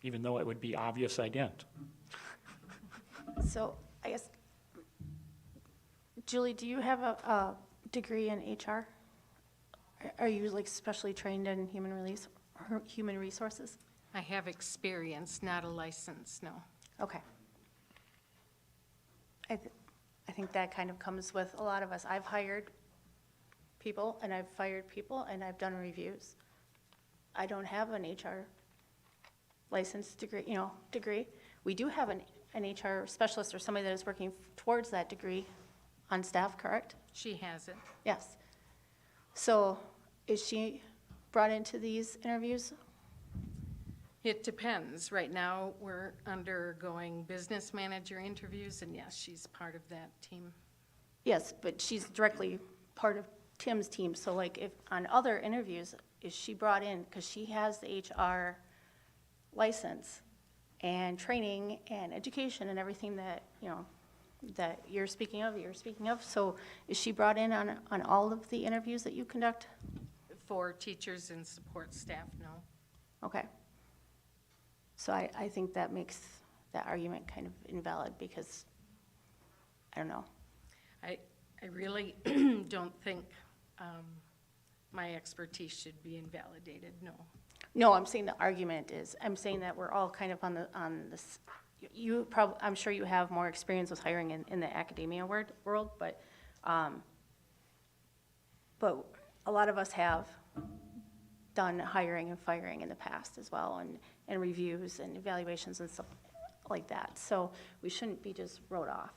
M: Even though it would be obvious I didn't.
E: So I guess, Julie, do you have a degree in HR? Are you like specially trained in human resources?
I: I have experience, not a license, no.
E: Okay. I think that kind of comes with a lot of us. I've hired people and I've fired people and I've done reviews. I don't have an HR license degree. We do have an HR specialist or somebody that is working towards that degree on staff, correct?
I: She has it.
E: Yes. So is she brought into these interviews?
I: It depends. Right now, we're undergoing business manager interviews, and yes, she's part of that team.
E: Yes, but she's directly part of Tim's team. So like if on other interviews, is she brought in, because she has the HR license and training and education and everything that, that you're speaking of. So is she brought in on all of the interviews that you conduct?
I: For teachers and support staff, no.
E: Okay. So I think that makes that argument kind of invalid because, I don't know.
I: I really don't think my expertise should be invalidated, no.
E: No, I'm saying the argument is, I'm saying that we're all kind of on this, I'm sure you have more experience with hiring in the academia world, but a lot of us have done hiring and firing in the past as well, and reviews and evaluations and stuff like that. So we shouldn't be just wrote off.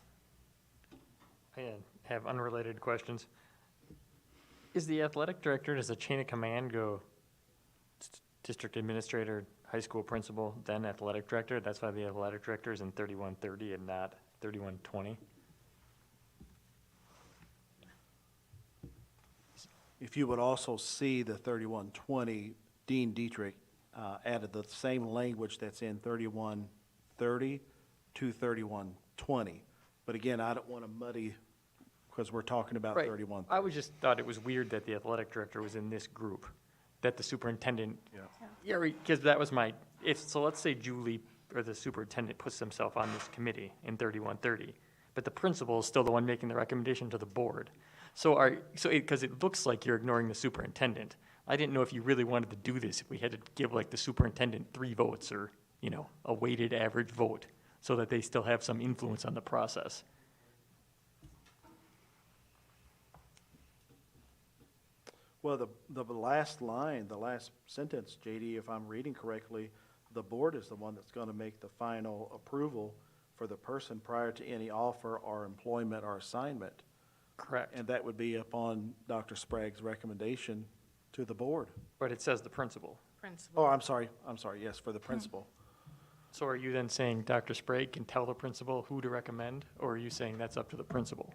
F: I have unrelated questions. Is the athletic director, does the chain of command go district administrator, high school principal, then athletic director? That's why the athletic director is in 3130 and not 3120?
D: If you would also see the 3120, Dean Dietrich added the same language that's in 3130 to 3120. But again, I don't want to muddy, because we're talking about
F: Right.
D: 31.
F: I was just thought it was weird that the athletic director was in this group, that the superintendent. Yeah, because that was so let's say Julie or the superintendent puts himself on this committee in 3130, but the principal is still the one making the recommendation to the board. Because it looks like you're ignoring the superintendent. I didn't know if you really wanted to do this, if we had to give like the superintendent 3 votes or, a weighted average vote so that they still have some influence on the process.
D: Well, the last line, the last sentence, JD, if I'm reading correctly, the board is the one that's going to make the final approval for the person prior to any offer or employment or assignment.
F: Correct.
D: And that would be upon Dr. Sprague's recommendation to the board.
F: But it says the principal.
D: Oh, I'm sorry, yes, for the principal.
F: So are you then saying Dr. Sprague can tell the principal who to recommend, or are you saying that's up to the principal?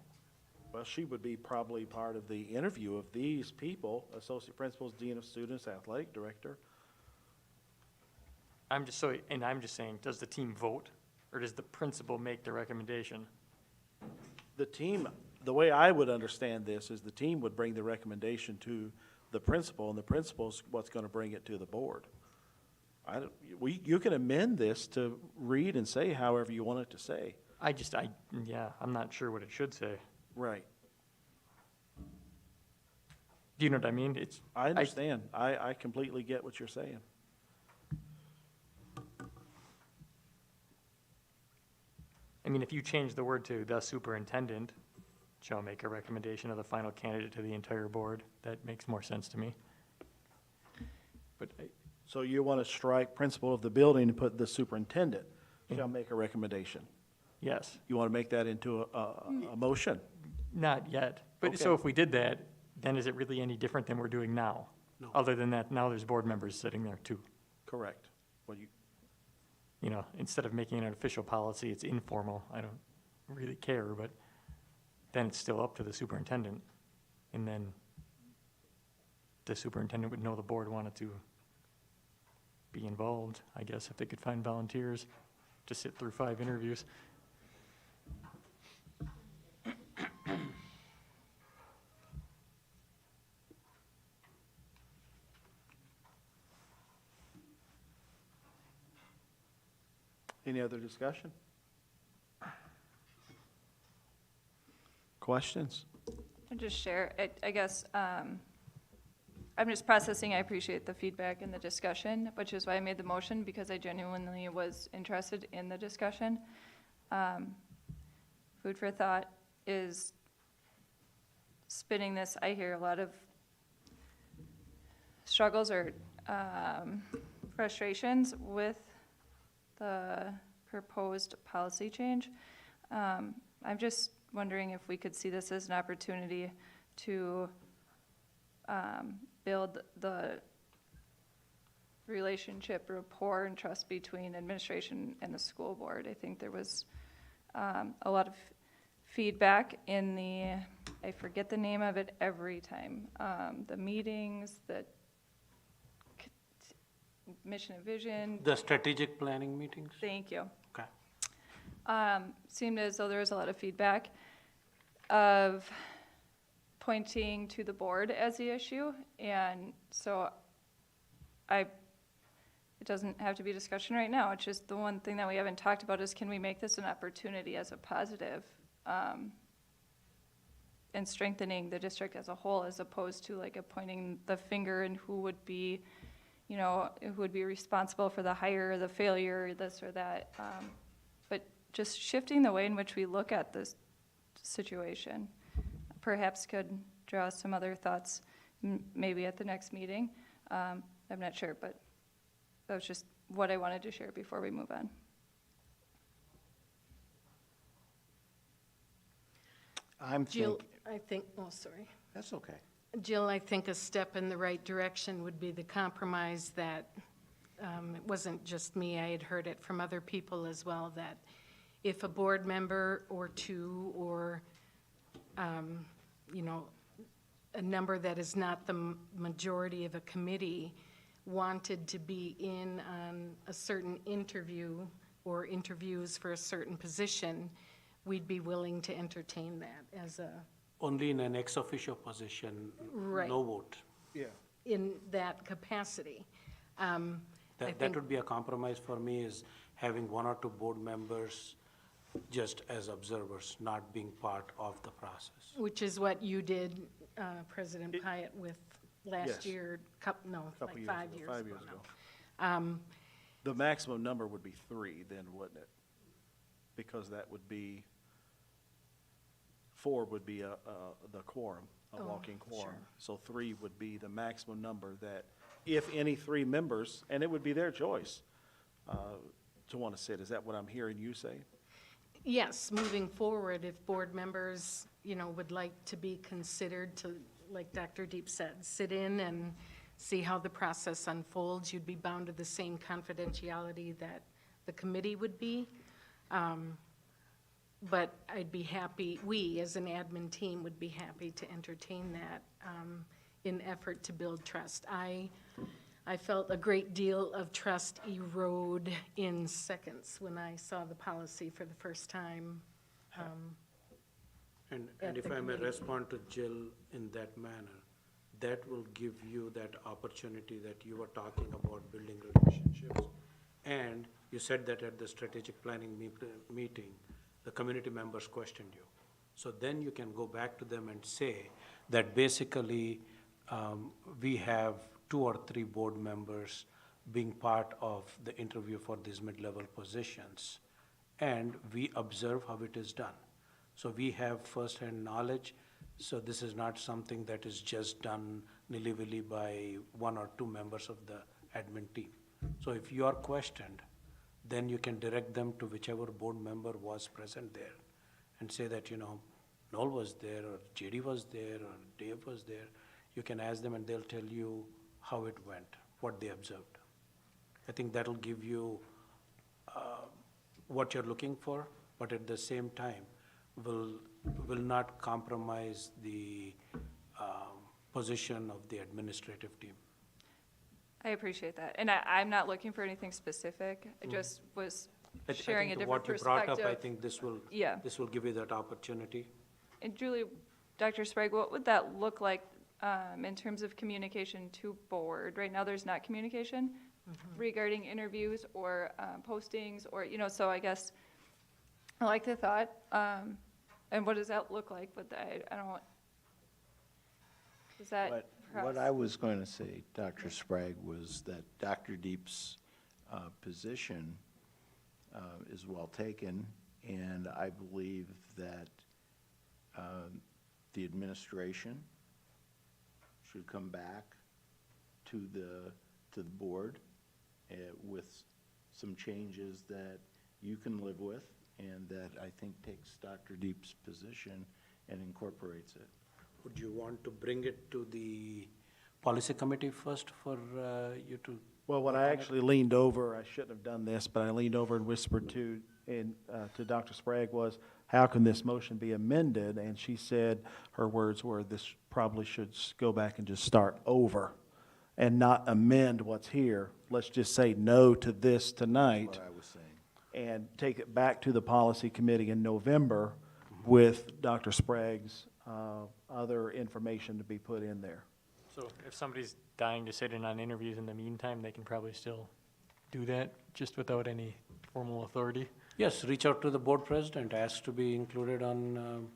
D: Well, she would be probably part of the interview of these people, associate principals, dean of students, athletic director.
F: I'm just saying, does the team vote, or does the principal make the recommendation?
D: The team, the way I would understand this is the team would bring the recommendation to the principal, and the principal's what's going to bring it to the board. You can amend this to read and say however you want it to say.
F: I'm not sure what it should say.
D: Right.
F: Do you know what I mean?
D: I understand. I completely get what you're saying.
F: I mean, if you change the word to the superintendent shall make a recommendation of the final candidate to the entire board, that makes more sense to me. But
D: So you want to strike principal of the building and put the superintendent shall make a recommendation?
F: yes,
D: You want to make that into a motion?
F: not yet. But so
D: Okay.
F: if we did that, then is it really any different than we're doing now?
B: No.
F: Other than that, now there's board members sitting there too.
D: Correct. Well,
F: You know, instead of making it an official policy, it's informal. I don't really care, but then it's still up to the superintendent. And then the superintendent would know the board wanted to be involved, I guess, if they could find volunteers to sit through 5 interviews.
D: Any other discussion? Questions?
N: I'll just share, I guess, I'm just processing, I appreciate the feedback and the discussion, which is why I made the motion, because I genuinely was interested in the discussion. Food for thought is spinning this, I hear a lot of struggles or frustrations with the proposed policy change. I'm just wondering if we could see this as an opportunity to build the relationship, rapport, and trust between administration and the school board. I think there was a lot of feedback in the, I forget the name of it every time, the meetings, the mission and vision.
B: The strategic planning meetings?
N: Thank you.
B: Okay.
N: Seemed as though there was a lot of feedback of pointing to the board as the issue, and so it doesn't have to be discussion right now. It's just the one thing that we haven't talked about is, can we make this an opportunity as a positive and strengthening the district as a whole, as opposed to like pointing the finger and who would be, you know, who would be responsible for the hire, or the failure, this or that. But just shifting the way in which we look at this situation perhaps could draw some other thoughts, maybe at the next meeting. I'm not sure, but that was just what I wanted to share before we move on.
P: Jill, I think, oh, sorry.
G: That's okay.
P: Jill, I think a step in the right direction would be the compromise that, it wasn't just me, I had heard it from other people as well, that if a board member or two, or, you know, a number that is not the majority of a committee wanted to be in on a certain interview or interviews for a certain position, we'd be willing to entertain that as a,
B: Only in an ex officio position,
P: Right.
B: no vote.
D: Yeah.
P: in that capacity. I
B: That
P: think-
B: would be a compromise for me, is having 1 or 2 board members just as observers, not being part of the process.
P: Which is what you did, President Pyatt, with
D: Yes.
P: last year,
D: Couple
P: like
D: years
P: 5
D: ago,
P: years
D: 5
P: ago
D: years ago.
P: now.
D: The maximum number would be 3 then, wouldn't it? Because that would be, 4 would be the quorum. a walking quorum. So 3 would be the maximum number that, if any 3 members, and it would be their choice to want to sit. Is that what I'm hearing you say?
P: Yes, moving forward, if board members, would like to be considered to, like Dr. Deep said, sit in and see how the process unfolds, you'd be bound to the same confidentiality that the committee would be. But I'd be happy, we as an admin team would be happy to entertain that in effort to build trust. I felt a great deal of trust erode in seconds when I saw the policy for the first time.
B: And
P: at
B: if
P: the
B: I may
P: committee.
B: respond to Jill in that manner, that will give you that opportunity that you were talking about building relationships. And you said that at the strategic planning meeting, the community members questioned you. So then you can go back to them and say that basically we have 2 or 3 board members being part of the interview for these mid-level positions, and we observe how it is done. So we have first-hand knowledge, so this is not something that is just done nilly-willy by 1 or 2 members of the admin team. So if you are questioned, then you can direct them to whichever board member was present there and say that, Noel was there, or JD was there, or Dave was there. You can ask them and they'll tell you how it went, what they observed. I think that'll give you what you're looking for, but at the same time, will not compromise the position of the administrative team.
N: I appreciate that. And I'm not looking for anything specific. I just was sharing a different perspective.
B: What you brought up, I think this will give you that opportunity.
N: And Julie, Dr. Sprague, what would that look like in terms of communication to board? Right now, there's not communication regarding interviews or postings or, so I guess I like the thought. And what does that look like? But I don't, is that
G: What I was going to say, Dr. Sprague, was that Dr. Deep's position is well taken, and I believe that the administration should come back to the board with some changes that you can live with, and that I think takes Dr. Deep's position and incorporates it.
B: Would you want to bring it to the policy committee first for you to?
D: Well, what I actually leaned over, I shouldn't have done this, but I leaned over and whispered to Dr. Sprague was, how can this motion be amended? And she said, her words were, this probably should go back and just start over and not amend what's here. Let's just say no to this tonight.
G: What I was saying.
D: And take it back to the policy committee in November with Dr. Sprague's other information to be put in there.
F: So if somebody's dying to sit in on interviews in the meantime, they can probably still do that, just without any formal authority?
B: Yes, reach out to the board president, ask to be included on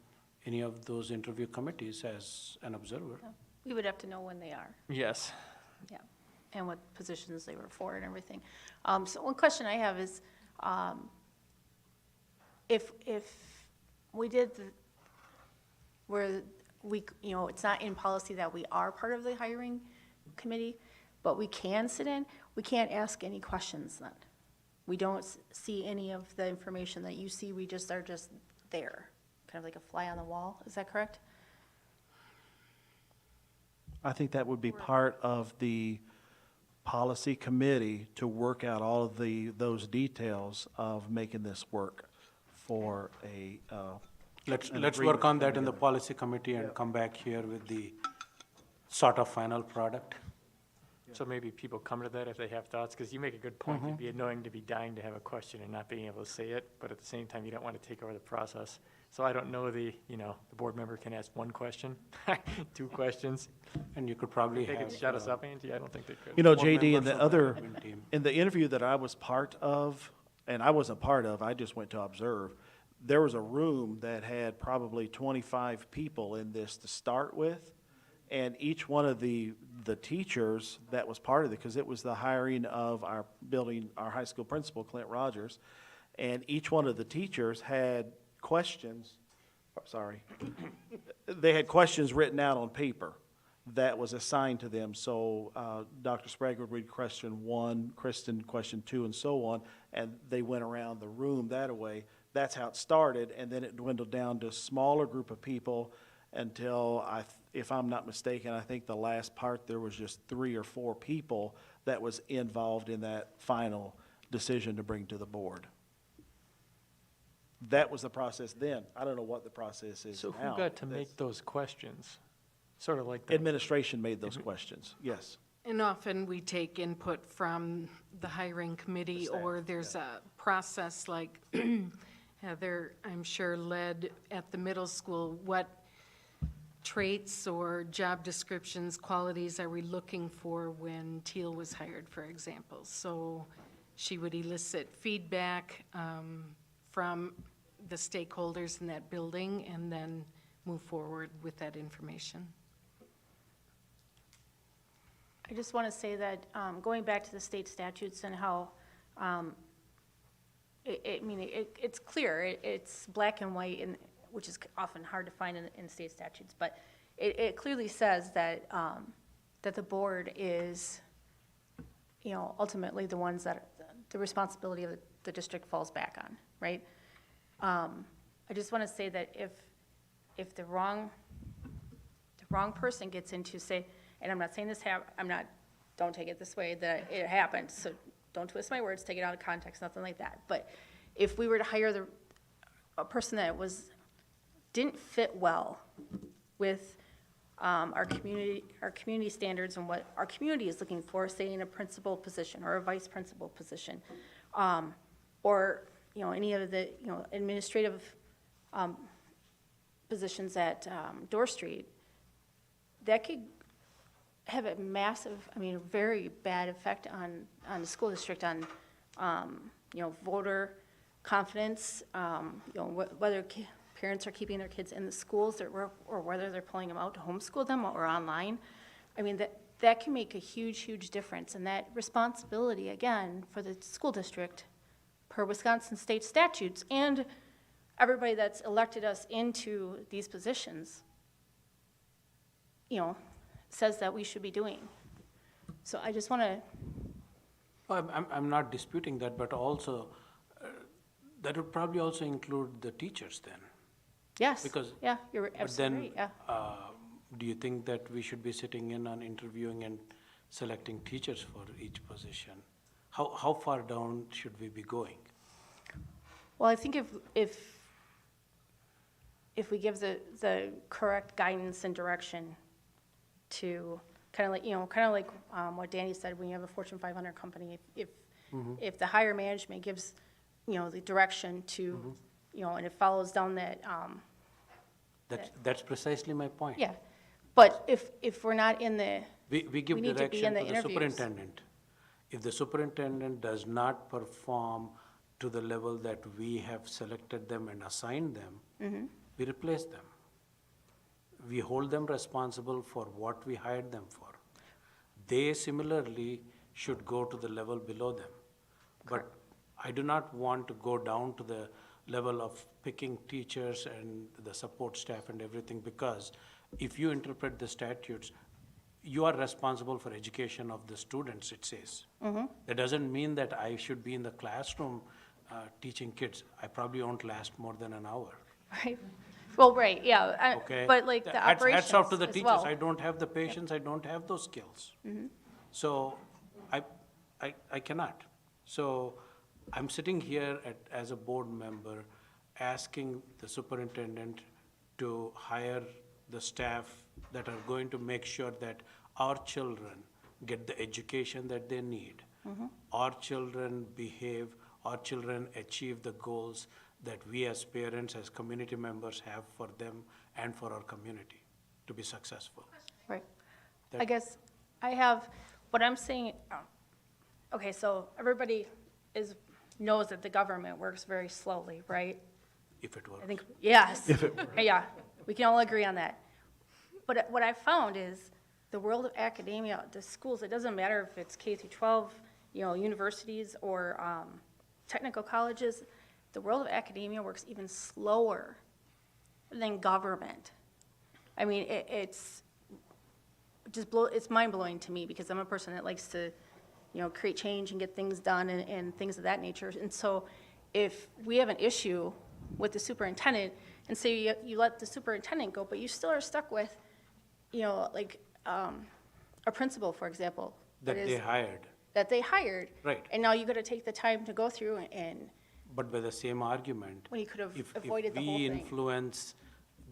B: any of those interview committees as an observer.
E: We would have to know when they are,
F: Yes.
E: yeah, and what positions they were for and everything. So one question I have is, if we did where we, it's not in policy that we are part of the hiring committee, but we can sit in, we can't ask any questions then. We don't see any of the information that you see, we just are just there, kind of like a fly on the wall, is that correct?
D: I think that would be part of the policy committee to work out all of those details of making this work for a,
B: Let's work on that in the policy committee and come back here with the sort of final product.
F: So maybe people come to that if they have thoughts, because you make a good point. It'd be annoying to be dying to have a question and not being able to say it, but at the same time, you don't want to take over the process. So I don't know the board member can ask 1 question, 2 questions.
B: And you could probably
F: They
B: have.
F: could shut us up, Angie? I don't think they could.
D: JD,
B: members of the admin team.
D: in the interview that I was part of, and I wasn't part of, I just went to observe, there was a room that had probably 25 people in this to start with, and each one of the teachers that was part of it, because it was the hiring of our high school principal, Clint Rogers, and each one of the teachers had questions sorry, they had questions written out on paper that was assigned to them. So Dr. Sprague would read question 1, Kristen question 2, and so on, and they went around the room that way. That's how it started, and then it dwindled down to a smaller group of people until, if I'm not mistaken, I think the last part, there was just 3 or 4 people that was involved in that final decision to bring to the board. That was the process then. I don't know what the process is
F: So
D: now.
F: who got to make those questions? Sort of like the
D: Administration made those questions, yes.
P: And often we take input from the hiring committee, or there's a process like Heather, I'm sure, led at the middle school. What traits or job descriptions, qualities are we looking for when Teal was hired, for example? So she would elicit feedback from the stakeholders in that building and then move forward with that information.
E: I just want to say that, going back to the state statutes and how, it's clear, it's black and white, and, which is often hard to find in state statutes, but it clearly says that, that the board is, ultimately the ones that, the responsibility of the district falls back on, right? I just want to say that if the wrong person gets into, say, and I'm not saying this don't take it this way, that it happened, so don't twist my words, take it out of context, nothing like that. But if we were to hire a person that didn't fit well with our community standards and what our community is looking for, say in a principal position or a vice principal position, or any of the administrative positions at Dorr Street, that could have a massive, very bad effect on the school district, on, voter confidence, whether parents are keeping their kids in the schools or whether they're pulling them out to homeschool them or online. That can make a huge, huge difference. And that responsibility, again, for the school district, per Wisconsin state statutes, and everybody that's elected us into these positions, says that we should be doing. So I just want to.
B: I'm not disputing that, but also, that would probably also include the teachers then.
E: Yes.
B: Because.
E: Yeah, you're absolutely right, yeah.
B: Do you think that we should be sitting in on interviewing and selecting teachers for each position? How far down should we be going?
E: Well, I think if we give the correct guidance and direction to kind of like what Danny said, when you have a Fortune 500 company, if the higher management gives, the direction to, and it follows down that.
B: That's precisely my point.
E: Yeah, but if we're not in the,
B: We give
E: need to be
B: direction
E: in the
B: to the
E: interviews.
B: superintendent. If the superintendent does not perform to the level that we have selected them and assigned them, we replace them. We hold them responsible for what we hired them for. They similarly should go to the level below them. But I do not want to go down to the level of picking teachers and the support staff and everything, because if you interpret the statutes, you are responsible for education of the students, it says. That doesn't mean that I should be in the classroom teaching kids. I probably won't last more than an hour.
E: right, well, right, yeah,
B: Okay?
E: but like the operations
B: Hats off to the
E: as
B: teachers.
E: well.
B: I don't have the patience, I don't have those skills. So I cannot. So I'm sitting here as a board member, asking the superintendent to hire the staff that are going to make sure that our children get the education that they need. Our children behave, our children achieve the goals that we as parents, as community members have for them and for our community to be successful.
E: Right. I guess I have, what I'm saying, okay, so everybody knows that the government works very slowly, right?
B: If it works.
E: I think, yes. Yeah, we can all agree on that. But what I found is the world of academia, the schools, it doesn't matter if it's K through 12, universities or technical colleges, the world of academia works even slower than government. I mean, it's it's mind-blowing to me because I'm a person that likes to, create change and get things done and things of that nature. And so if we have an issue with the superintendent and say you let the superintendent go, but you still are stuck with, a principal, for example.
B: That they hired.
E: That they hired.
B: Right.
E: And now you gotta take the time to go through and,
B: But by the same argument,
E: well, you could have
B: if
E: avoided the whole
B: we
E: thing.
B: influence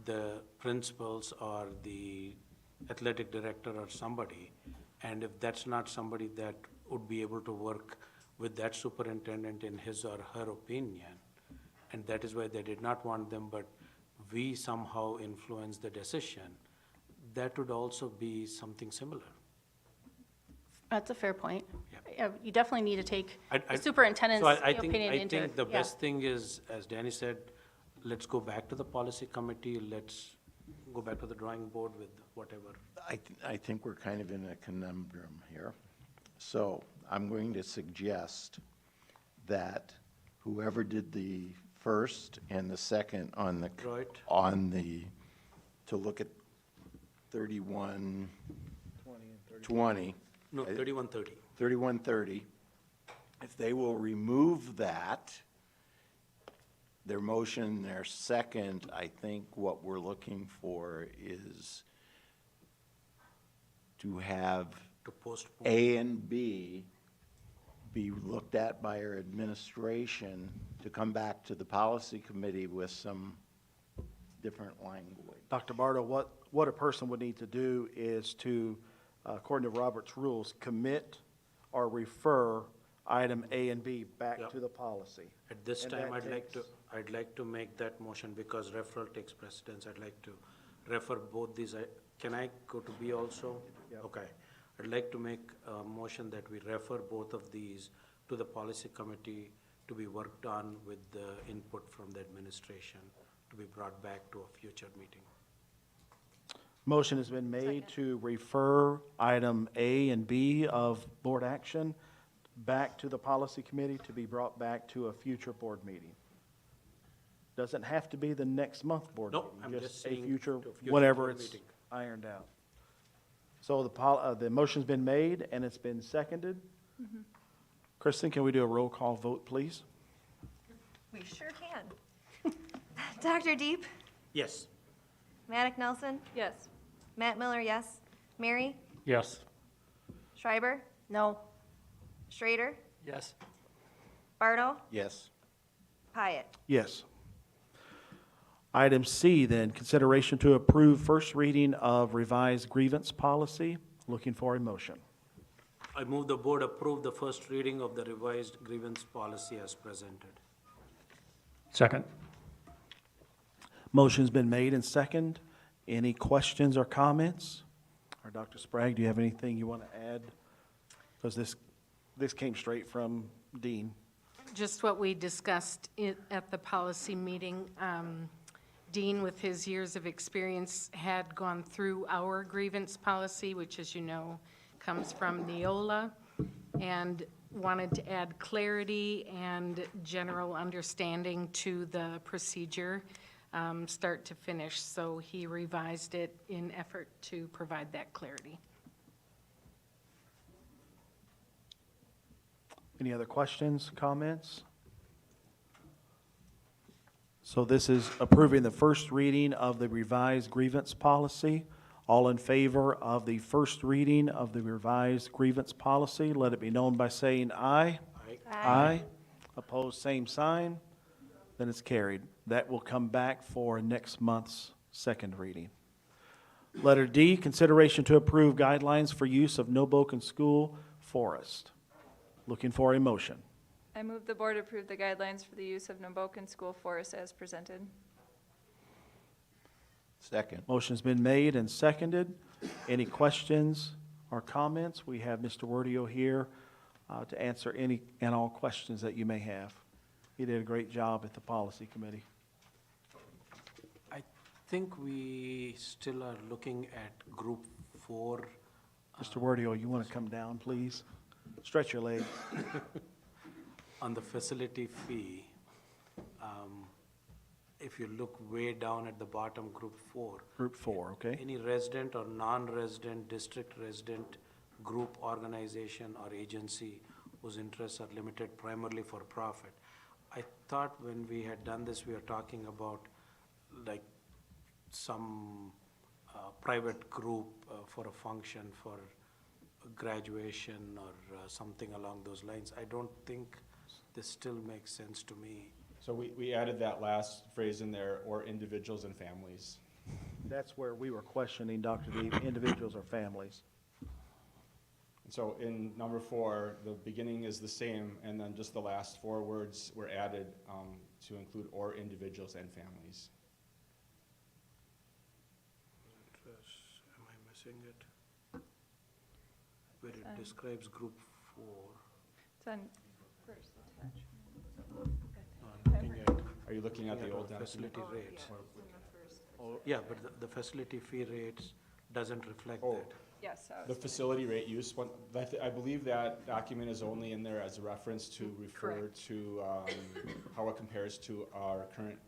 B: the principals or the athletic director or somebody, and if that's not somebody that would be able to work with that superintendent in his or her opinion, and that is why they did not want them, but we somehow influence the decision, that would also be something similar.
E: That's a fair point.
B: Yeah.
E: Yeah, you definitely need to take
B: I-
E: the superintendent's
B: So I
E: opinion into.
B: think the
E: yeah.
B: best thing is, as Danny said, let's go back to the policy committee, let's go back to the drawing board with whatever.
G: I think we're kind of in a conundrum here. So I'm going to suggest that whoever did the first and the second on the,
B: Right.
G: to look at 3120.
B: No, 3130.
G: 3130, if they will remove that, their motion, their second, I think what we're looking for is to have
B: To postpone.
G: A and B be looked at by our administration to come back to the policy committee with some different language.
D: Dr. Bartle, what a person would need to do is to, according to Robert's rules, commit or refer item A and B back
B: Yep.
D: to the policy.
B: At this
D: And
B: time,
D: that
B: I'd like to make that motion because referral takes precedence. I'd like to refer both these. Can I go to B also?
D: Yep.
B: Okay. I'd like to make a motion that we refer both of these to the policy committee to be worked on with the input from the administration, to be brought back to a future meeting.
D: Motion has been made to refer item A and B of board action back to the policy committee to be brought back to a future board meeting. Doesn't have to be the next month board
B: Nope,
D: meeting.
B: I'm just
D: a
B: saying
D: future,
B: to a future
D: whenever
B: board
D: it's
B: meeting.
D: ironed out. So the motion's been made and it's been seconded. Kristen, can we do a roll call vote, please?
C: We sure can. Dr. Deep?
B: Yes.
C: Maddock Nelson?
N: Yes.
C: Matt Miller, yes. Mary?
M: Yes.
C: Schreiber?
E: No.
C: Schrader?
H: Yes.
C: Bardo?
G: Yes.
C: Hyatt?
D: Yes. Item C, then, consideration to approve first reading of revised grievance policy. Looking for a motion.
B: I move the board approve the first reading of the revised grievance policy as presented.
M: Second.
D: Motion's been made and second. Any questions or comments? Or Dr. Sprague, do you have anything you want to add? Because this came straight from Dean.
P: Just what we discussed at the policy meeting. Dean, with his years of experience, had gone through our grievance policy, which, as you know, comes from Neola, and wanted to add clarity and general understanding to the procedure, start to finish. So he revised it in effort to provide that clarity.
D: Any other questions, comments? So this is approving the first reading of the revised grievance policy. All in favor of the first reading of the revised grievance policy, let it be known by saying aye.
B: Aye.
D: Aye. Opposed, same sign. Then it's carried. That will come back for next month's second reading. Letter D, consideration to approve guidelines for use of Noboken School Forest. Looking for a motion.
N: I move the board approve the guidelines for the use of Noboken School Forest as presented.
G: Second.
D: Motion's been made and seconded. Any questions or comments? We have Mr. Wordio here to answer any and all questions that you may have. He did a great job at the policy committee.
B: I think we still are looking at group 4.
D: Mr. Wordio, you want to come down, please? Stretch your leg.
B: On the facility fee. if you look way down at the bottom, group 4.
D: Group 4, okay?
B: Any resident or non-resident, district resident, group, organization, or agency whose interests are limited primarily for profit. I thought when we had done this, we were talking about like some private group for a function, for graduation or something along those lines. I don't think this still makes sense to me.
F: So we added that last phrase in there, or individuals and families.
D: That's where we were questioning, Dr. Deeb, individuals or families.
F: So in number 4, the beginning is the same, and then just the last 4 words were added to include or individuals and families.
B: Am I missing it? Where it describes group 4.
N: It's on first attachment.
F: Are you looking at the old document?
B: Facility rates. Yeah, but the facility fee rates doesn't reflect that.
N: Yes.
F: The facility rate use one, I believe that document is only in there as a reference to refer
I: Correct.
F: to how it compares to our current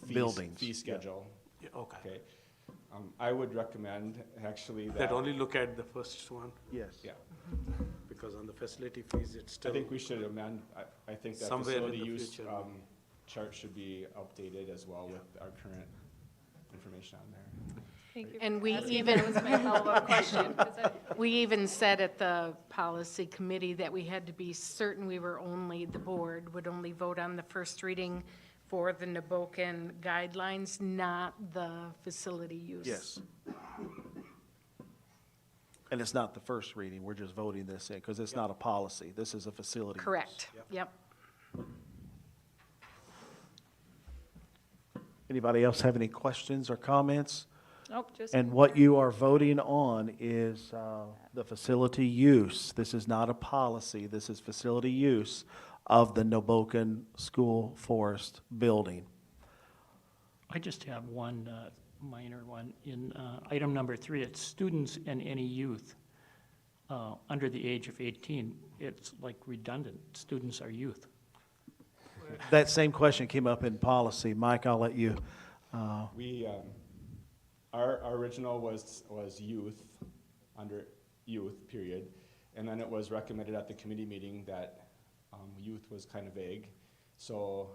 D: Buildings,
F: fee schedule.
B: Yeah, okay.
F: I would recommend actually that.
B: That only look at the first one,
D: Yes.
F: Yeah,
B: because on the facility fees, it's
F: I
B: still.
F: think we should amend, I think that
B: Somewhere in
F: facility
B: the
F: use
B: future.
F: chart should be updated as well with our current information on there.
N: Thank you.
P: And we
N: That
P: even,
N: was my follow-up question.
P: we even said at the policy committee that we had to be certain we were only, the board would only vote on the first reading for the Noboken guidelines, not the facility use.
D: Yes. And it's not the first reading, we're just voting this in, because it's not a policy, this is a facility use.
P: Correct, yep.
D: Anybody else have any questions or comments?
N: Nope, just.
D: And what you are voting on is the facility use. This is not a policy, this is facility use of the Noboken School Forest building.
M: I just have one minor one. In item number 3, it's students and any youth under the age of 18. It's like redundant. Students are youth.
D: That same question came up in policy. Mike, I'll let you.
F: We, our original was youth, under youth, period. And then it was recommended at the committee meeting that youth was kind of vague. So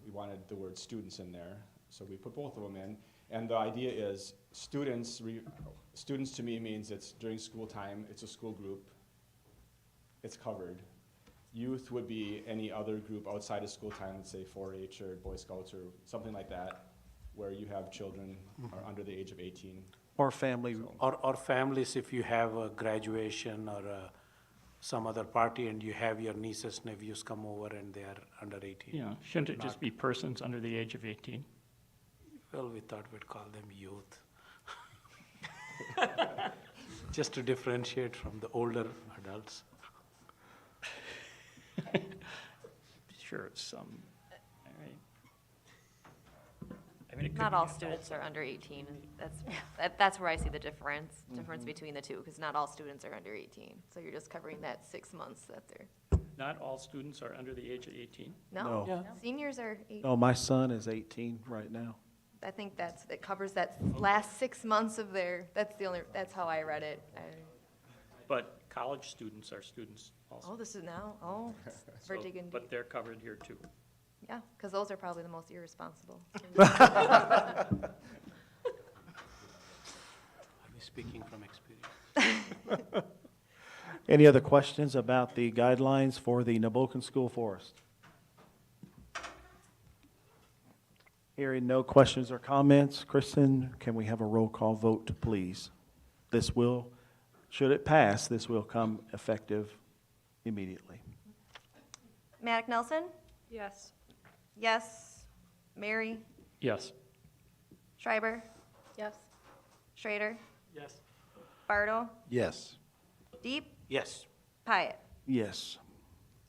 F: we wanted the word students in there. So we put both of them in. And the idea is students to me means it's during school time, it's a school group, it's covered. Youth would be any other group outside of school time, let's say 4-H or Boy Scouts or something like that, where you have children are under the age of 18.
D: Or family.
B: Or families, if you have a graduation or some other party and you have your nieces, nephews come over and they are under 18.
M: Yeah, shouldn't it just be persons under the age of 18?
B: Well, we thought we'd call them youth. Just to differentiate from the older adults.
M: Sure, it's some, all right. I mean, it could
C: Not
M: be
C: all
M: adults.
C: students are under 18, and that's where I see the difference between the two, because not all students are under 18. So you're just covering that 6 months that they're,
M: Not all students are under the age of 18?
C: no,
D: No.
C: seniors are 18.
D: Oh, my son is 18 right now.
C: I think it covers that last 6 months of their, that's how I read it.
M: But college students are students also.
C: Oh, this is now,
M: So-
C: we're digging deep.
M: But they're covered here too.
C: Yeah, because those are probably the most irresponsible.
B: Are we speaking from experience?
D: Any other questions about the guidelines for the Noboken School Forest? Hearing no questions or comments, Kristen, can we have a roll call vote, please? This will, should it pass, this will come effective immediately.
C: Maddock Nelson?
N: Yes.
C: Yes. Mary?
M: Yes.
C: Schreiber?
E: Yes.
C: Schrader?
M: Yes.
C: Bartle?
G: Yes.
C: Deep?
B: Yes.
C: Pyatt?
D: Yes.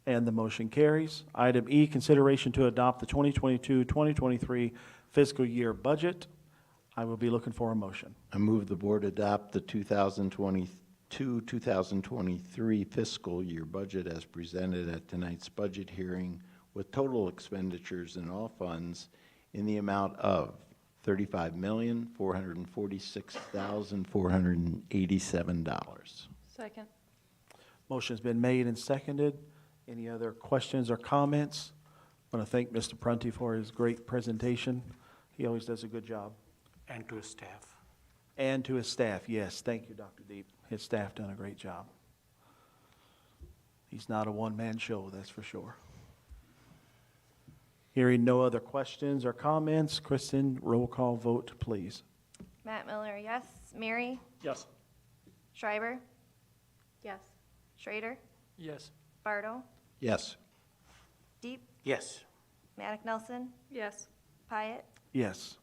D: And the motion carries. Item E, consideration to adopt the 2022-2023 fiscal year budget. I will be looking for a motion.
G: I move the board adopt the 2022-2023 fiscal year budget as presented at tonight's budget hearing with total expenditures in all funds in the amount of $35,446,487.
N: Second.
D: Motion's been made and seconded. Any other questions or comments? I want to thank Mr. Prunty for his great presentation. He always does a good job.
B: And to his staff.
D: And to his staff, yes. Thank you, Dr. Deep. His staff done a great job. He's not a one-man show, that's for sure. Hearing no other questions or comments, Kristen, roll call vote, please.
C: Matt Miller, yes. Mary?
M: Yes.
C: Schreiber?
E: Yes.
C: Schrader?
H: Yes.
C: Bardo?
G: Yes.
C: Deep?
B: Yes.
C: Maddock Nelson?
N: Yes.
C: Pyatt?
D: Yes.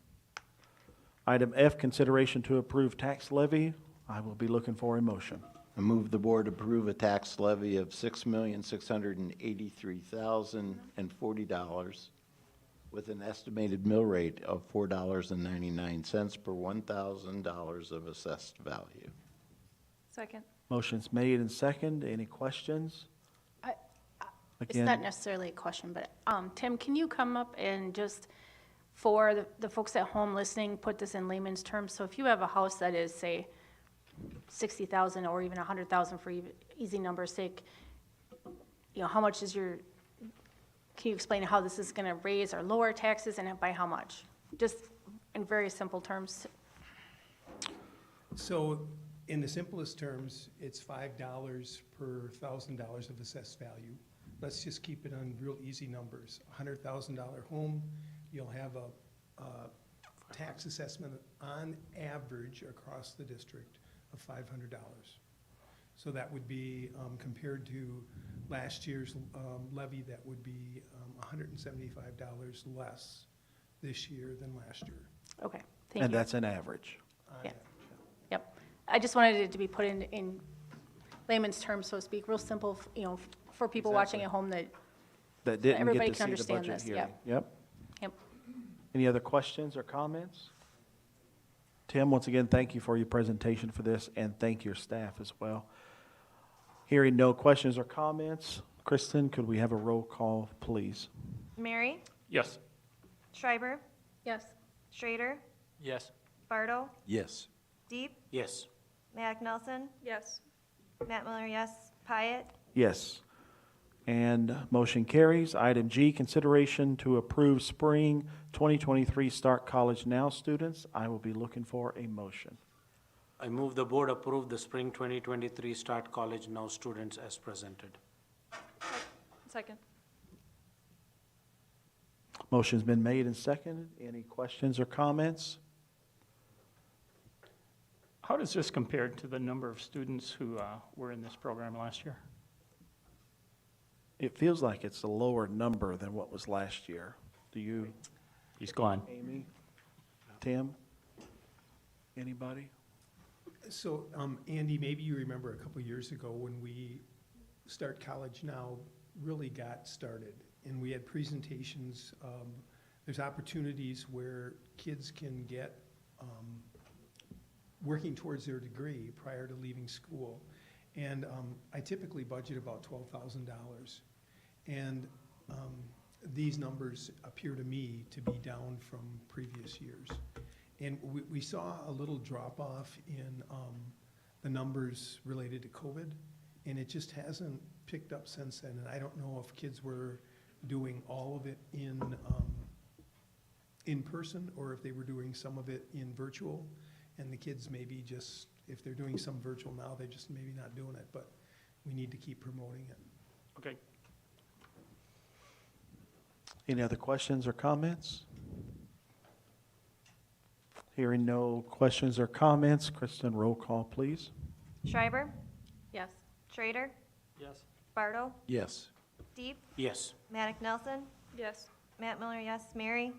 D: Item F, consideration to approve tax levy. I will be looking for a motion.
G: I move the board approve a tax levy of $6,683,040 with an estimated mill rate of $4.99 per $1,000 of assessed value.
N: Second.
D: Motion's made and second. Any questions?
E: It's
D: Again,
E: not necessarily a question, but Tim, can you come up and just, for the folks at home listening, put this in layman's terms? So if you have a house that is, say, 60,000 or even 100,000 for easy numbers' sake, you know, how much is can you explain how this is going to raise or lower taxes and by how much? Just in very simple terms.
A: So in the simplest terms, it's $5 per $1,000 of assessed value. Let's just keep it on real easy numbers. $100,000 home, you'll have a tax assessment on average across the district of $500. So that would be, compared to last year's levy, that would be $175 less this year than last year.
E: Okay, thank you.
D: and that's an average.
E: Yeah. Yep. I just wanted it to be put in layman's terms, so to speak, real simple, you know, for people watching at home that,
D: That didn't
E: everybody
D: get to
E: can
D: see the
E: understand
D: budget
E: this,
D: hearing.
E: yep.
D: Yep.
E: yep.
D: Any other questions or comments? Tim, once again, thank you for your presentation for this, and thank your staff as well. Hearing no questions or comments, Kristen, could we have a roll call, please?
C: Mary?
M: Yes.
C: Schreiber?
E: Yes.
C: Schrader?
H: Yes.
C: Bardo?
G: Yes.
C: Deep?
B: Yes.
C: Maddock Nelson?
N: Yes.
C: Matt Miller, yes. Pyatt?
D: Yes. And motion carries. Item G, consideration to approve spring 2023 Start College Now students. I will be looking for a motion.
B: I move the board approve the spring 2023 Start College Now students as presented.
N: Second.
D: Motion's been made and seconded. Any questions or comments?
M: How does this compare to the number of students who were in this program last year?
D: It feels like it's a lower number than what was last year. Do you,
M: He's gone.
D: Amy? Tim? Anybody?
A: So, Andy, maybe you remember a couple years ago when we Start College Now really got started, and we had presentations. There's opportunities where kids can get working towards their degree prior to leaving school. And I typically budget about $12,000. And these numbers appear to me to be down from previous years. And we saw a little drop off in the numbers related to COVID, and it just hasn't picked up since then. And I don't know if kids were doing all of it in person or if they were doing some of it in virtual. And the kids maybe just, if they're doing some virtual now, they're just maybe not doing it, but we need to keep promoting it.
M: Okay.
D: Any other questions or comments? Hearing no questions or comments, Kristen, roll call, please.
C: Schreiber?
E: Yes.
C: Schrader?
H: Yes.
C: Bardo?
G: Yes.
C: Deep?
B: Yes.
C: Maddock Nelson?
N: Yes.
C: Matt Miller, yes. Mary?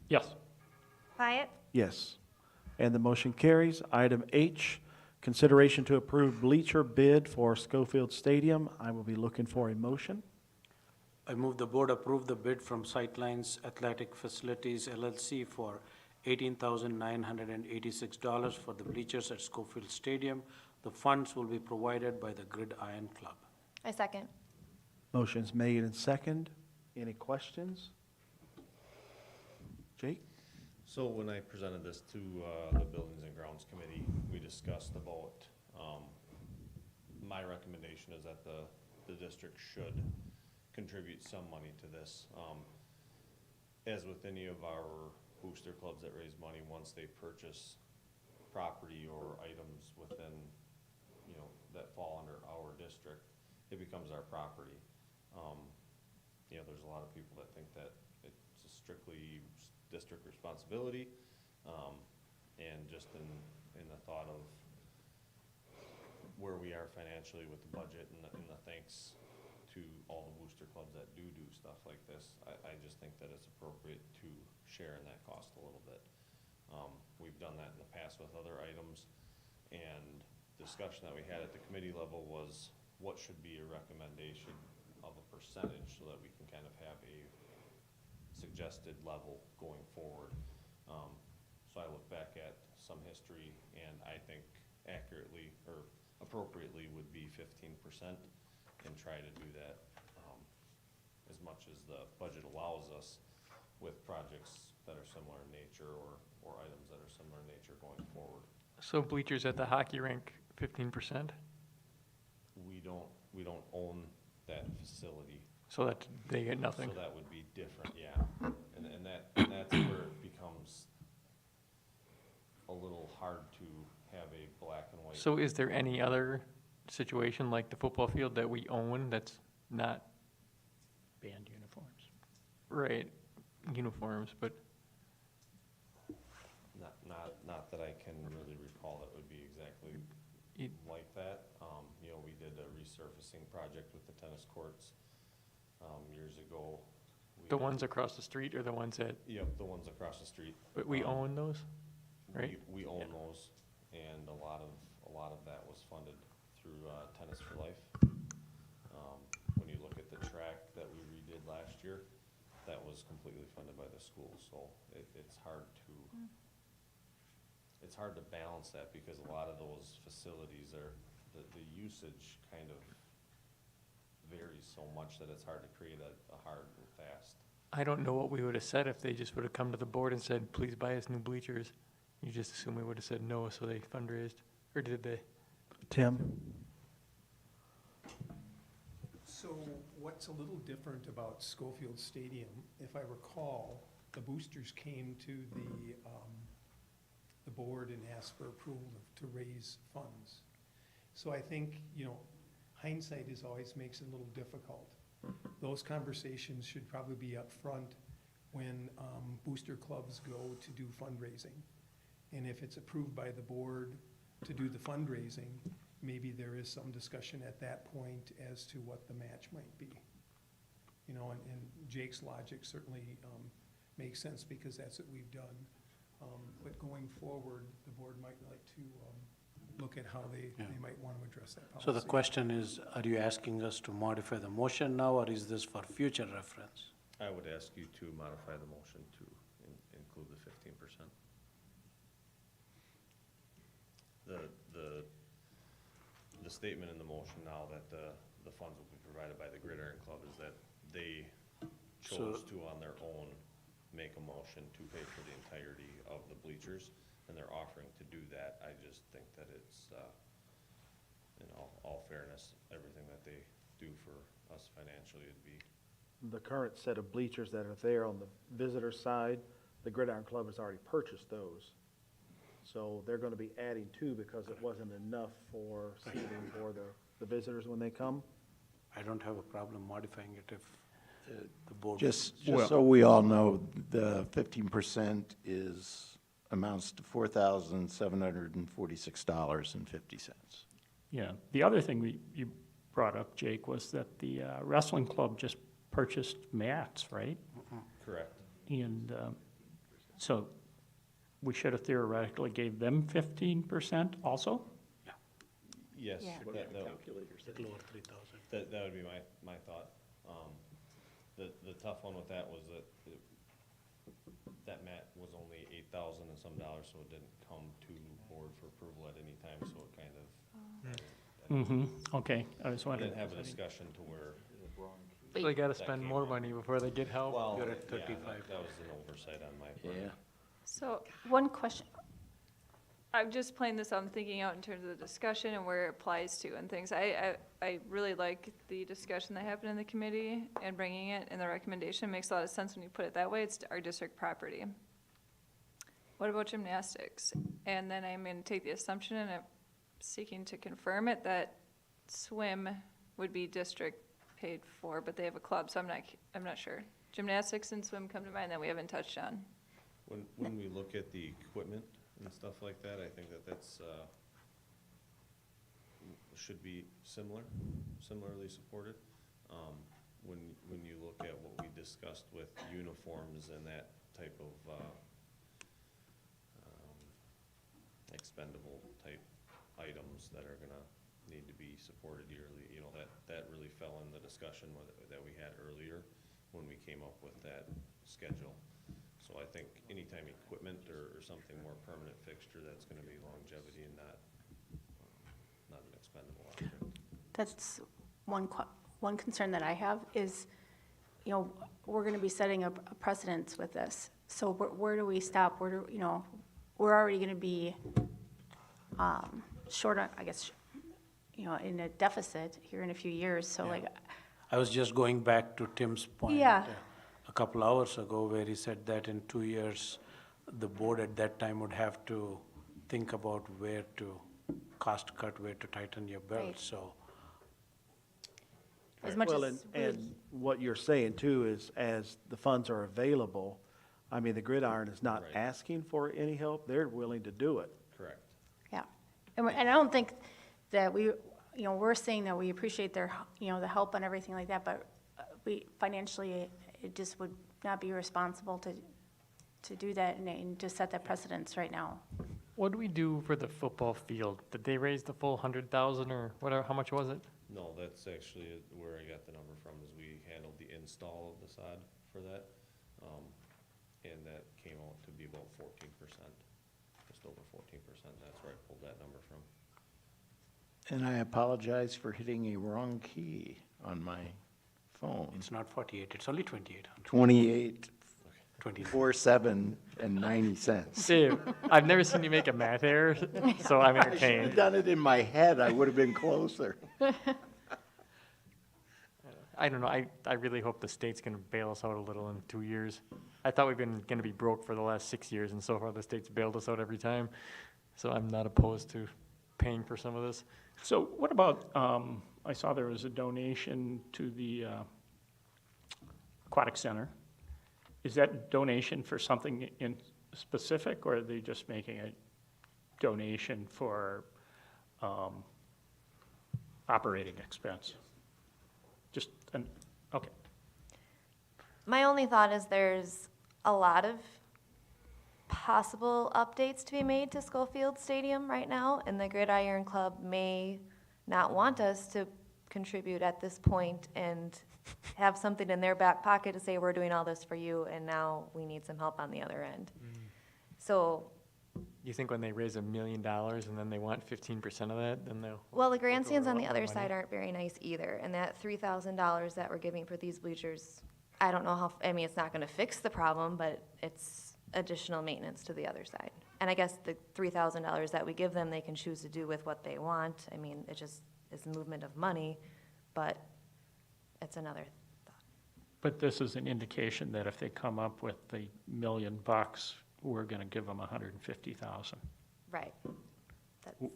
M: Yes.
C: Pyatt?
D: Yes. And the motion carries. Item H, consideration to approve Bleacher bid for Schofield Stadium. I will be looking for a motion.
B: I move the board approve the bid from Sightlines Athletic Facilities LLC for $18,986 for the bleachers at Schofield Stadium. The funds will be provided by the Gridiron Club.
C: I second.
D: Motion's made and second. Any questions? Jake?
Q: So when I presented this to the Buildings and Grounds Committee, we discussed about, my recommendation is that the district should contribute some money to this. As with any of our booster clubs that raise money, once they purchase property or items within, you know, that fall under our district, it becomes our property. You know, there's a lot of people that think that it's a strictly district responsibility, and just in the thought of where we are financially with the budget and the thanks to all the booster clubs that do stuff like this, I just think that it's appropriate to share in that cost a little bit. We've done that in the past with other items, and discussion that we had at the committee level was what should be a recommendation of a percentage so that we can kind of have a suggested level going forward. So I look back at some history, and I think accurately or appropriately would be 15%, and try to do that as much as the budget allows us with projects that are similar in nature or items that are similar in nature going forward.
F: So bleachers at the hockey rink, 15%?
Q: We don't own that facility.
F: So that they get nothing?
Q: So that would be different, yeah. And that's where it becomes a little hard to have a black and white.
F: So is there any other situation like the football field that we own that's not?
M: Band uniforms.
F: Right, uniforms, but
Q: Not that I can really recall that would be exactly like that. You know, we did a resurfacing project with the tennis courts years ago.
F: the ones across the street or the ones that?
Q: Yep, the ones across the street.
F: But we own those, right?
Q: We own those, and a lot of that was funded through Tennis for Life. When you look at the track that we redid last year, that was completely funded by the school, so it's hard to balance that because a lot of those facilities are, the usage kind of varies so much that it's hard to create a hard and fast.
F: I don't know what we would have said if they just would have come to the board and said, please buy us new bleachers. You just assume we would have said no, so they fundraised, or did they?
D: Tim?
A: So what's a little different about Schofield Stadium, if I recall, the boosters came to the board and asked for approval to raise funds. So I think, you know, hindsight always makes it a little difficult. Those conversations should probably be up front when booster clubs go to do fundraising. And if it's approved by the board to do the fundraising, maybe there is some discussion at that point as to what the match might be. You know, and Jake's logic certainly makes sense because that's what we've done. But going forward, the board might like to look at how they might want to address that policy.
B: So the question is, are you asking us to modify the motion now, or is this for future reference?
Q: I would ask you to modify the motion to include the 15%. The statement in the motion now that the funds will be provided by the Gridiron Club is that they chose to, on their own, make a motion to pay for the entirety of the bleachers, and they're offering to do that. I just think that it's, in all fairness, everything that they do for us financially would be.
D: The current set of bleachers that are there on the visitor side, the Gridiron Club has already purchased those. So they're gonna be adding two because it wasn't enough for seating for the visitors when they come.
B: I don't have a problem modifying it if the board.
G: Just so we all know, the 15% amounts to $4,746.50.
M: Yeah, the other thing you brought up, Jake, was that the wrestling club just purchased mats, right?
Q: Correct.
M: And so we should have theoretically gave them 15% also?
Q: Yes,
C: Yeah.
Q: that would be my thought. The tough one with that was that that mat was only $8,000 and some dollars, so it didn't come to board for approval at any time, so it kind of.
M: Okay, I was wondering.
Q: Didn't have a discussion to where
F: They gotta spend more money before they get help.
Q: Well,
B: You're at
Q: yeah,
B: 35.
Q: that was an oversight on my part.
G: Yeah.
N: So, one question. I'm just playing this out and thinking out in terms of the discussion and where it applies to and things. I really like the discussion that happened in the committee and bringing it, and the recommendation makes a lot of sense when you put it that way. It's our district property. What about gymnastics? And then I'm gonna take the assumption, and I'm seeking to confirm it, that swim would be district paid for, but they have a club, so I'm not sure. Gymnastics and swim come to mind that we haven't touched on.
Q: When we look at the equipment and stuff like that, I think that's, should be similarly supported. When you look at what we discussed with uniforms and that type of, expendable type items that are gonna need to be supported yearly, you know, that really fell in the discussion that we had earlier when we came up with that schedule. So I think anytime equipment or something more permanent fixture, that's gonna be longevity and not an expendable object.
E: That's one concern that I have is, you know, we're gonna be setting up a precedence with this. So where do we stop? Where do, you know, we're already gonna be, short on, I guess, you know, in a deficit here in a few years, so
B: Yeah.
E: like,
B: I was just going back to Tim's point.
E: Yeah.
B: A couple hours ago, where he said that in 2 years, the board at that time would have to think about where to cost cut, where to tighten your belt,
E: Right.
B: so.
E: as much
D: Well,
E: as.
D: and what you're saying too is as the funds are available, I mean, the Gridiron is not
Q: Right.
D: asking for any help, they're willing to do it.
Q: Correct.
E: Yeah, and I don't think that we, you know, we're saying that we appreciate their, you know, the help and everything like that, but we, financially, it just would not be responsible to do that and to set that precedence right now.
F: What do we do for the football field? Did they raise the full 100,000 or whatever, how much was it?
Q: No, that's actually where I got the number from, is we handled the install of the sod for that. And that came out to be about 14%, just over 14%. That's where I pulled that number from.
G: And I apologize for hitting a wrong key on my phone.
B: It's not 48, it's only 28.
G: 28,
B: 29.
G: 47 and 90 cents.
F: Dave, I've never seen you make a math error, so I'm
G: I should have
F: entertained.
G: done it in my head, I would have been closer.
F: I don't know, I really hope the state's gonna bail us out a little in 2 years. I thought we've been gonna be broke for the last 6 years, and so far the state's bailed us out every time. So I'm not opposed to paying for some of this.
M: So what about, I saw there was a donation to the Aquatic Center. Is that donation for something in specific, or are they just making a donation for operating expense? Just, okay.
C: My only thought is there's a lot of possible updates to be made to Schofield Stadium right now, and the Gridiron Club may not want us to contribute at this point and have something in their back pocket to say, we're doing all this for you, and now we need some help on the other end. So,
F: You think when they raise $1 million and then they want 15% of that, then they'll?
C: well, the
F: fork over
C: grandstands on
F: a
C: the
F: lot
C: other
F: more money?
C: side aren't very nice either, and that $3,000 that we're giving for these bleachers, I don't know how, I mean, it's not gonna fix the problem, but it's additional maintenance to the other side. And I guess the $3,000 that we give them, they can choose to do with what they want. I mean, it just is movement of money, but it's another thought.
M: But this is an indication that if they come up with the $1 million, we're gonna give them 150,000.
C: Right. That's-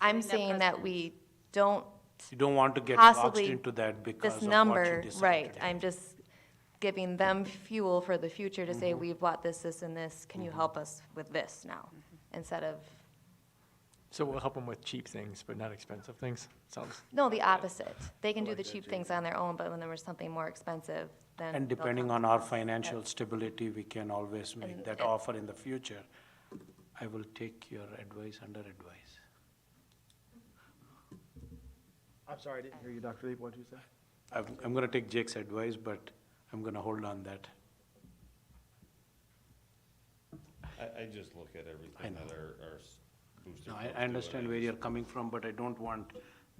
C: I'm saying that we don't
B: You don't want to get boxed
C: possibly,
B: into that because
C: this
B: of what you
C: number,
B: decide
C: right,
B: today.
C: I'm just giving them fuel for the future to say, we've bought this, this, and this, can you help us with this now? Instead of,
F: So we'll help them with cheap things, but not expensive things? Sounds,
C: no, the opposite. They can do the cheap things on their own, but when there was something more expensive, then.
B: And
C: they'll
B: depending
C: come
B: on
C: to
B: our
C: us.
B: financial stability, we can always make
C: And
B: that
C: it-
B: offer in the future. I will take your advice under advice.
D: I'm sorry, I didn't hear you, Dr. Lee, what did you say?
B: I'm gonna take Jake's advice, but I'm gonna hold on that.
Q: I just look at everything
B: know.
Q: that our booster
B: No,
Q: clubs
B: I
Q: do,
B: understand
Q: and
B: where
Q: I
B: you're
Q: just-
B: coming from, but I don't want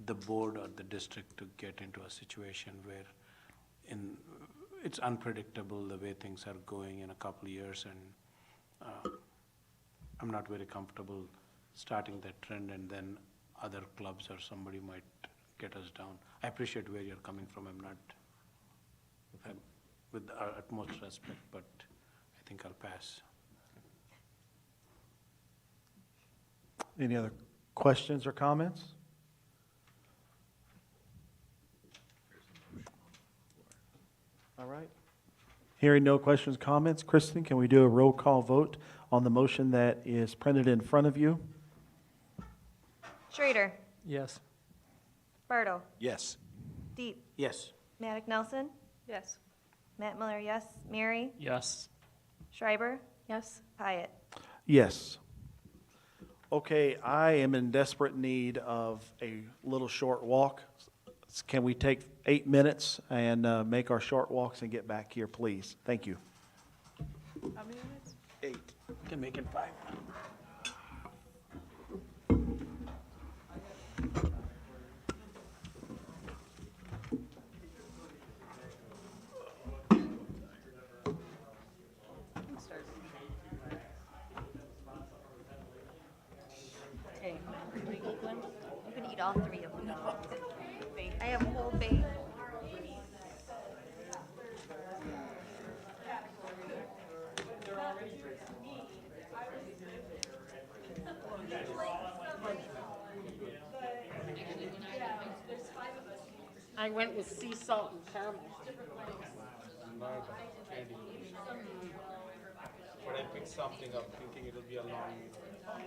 B: the board or the district to get into a situation where it's unpredictable the way things are going in a couple of years, and I'm not very comfortable starting that trend, and then other clubs or somebody might get us down. I appreciate where you're coming from. I'm with our utmost respect, but I think I'll pass.
D: Any other questions or comments? All right. Hearing no questions, comments, Kristen, can we do a roll call vote on the motion that is printed in front of you?
C: Schrader,
H: Yes.
C: Bartle,
G: Yes.
C: Deep,
B: Yes.
C: Maddock Nelson,
N: Yes.
C: Matt Miller, yes, Mary,
H: Yes.
C: Schreiber,
E: Yes.
C: Hyatt.
D: Yes. Okay, I am in desperate need of a little short walk. Can we take 8 minutes and make our short walks and get back here, please? Thank you.
N: How many minutes?
B: 8. Can make it 5.
C: Okay. You can eat all 3 of them. I have whole bait.
P: I went with sea salt and caramel.
B: But I picked something up thinking it'll be a long meeting.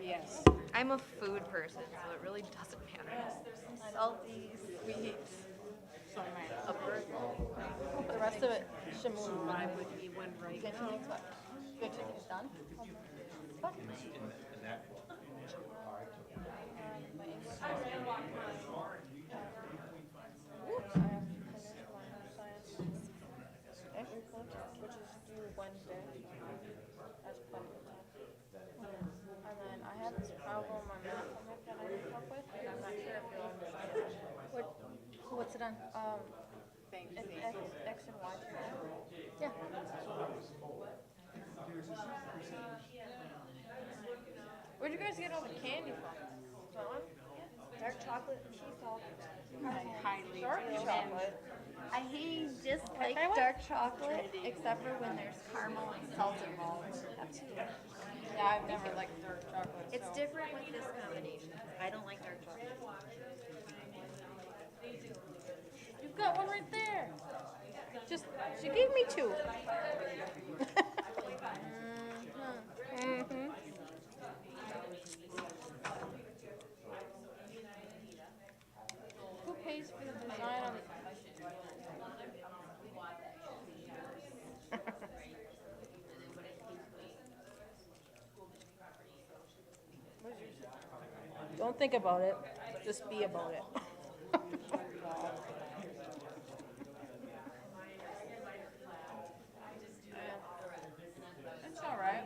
P: Yes.
C: I'm a food person, so it really doesn't matter. Salty, sweet, a burger.
E: The rest of it should move.
P: I would eat one right
E: Good to
P: now.
E: think about. Good to think it's done? What? Which is due Wednesday. That's plenty of time. And then I have this problem on that homework that I need help with, and I'm not sure if you'll understand. What's it on? X and Y. Yeah. Where'd you guys get all the candy from? That one?
C: Dark chocolate and sea salt.
P: Highly
E: Dark chocolate.
C: I hate just
E: Like
C: like
E: I want-
C: dark chocolate, except for when there's caramel and salt involved.
E: Yeah, I've never liked dark chocolate.
C: It's
E: so.
C: different with this combination. I don't like dark chocolate.
E: You've got one right there. Just, she gave me 2. Mm-hmm. Who pays for the design on Don't think about it, just be about it. It's all right.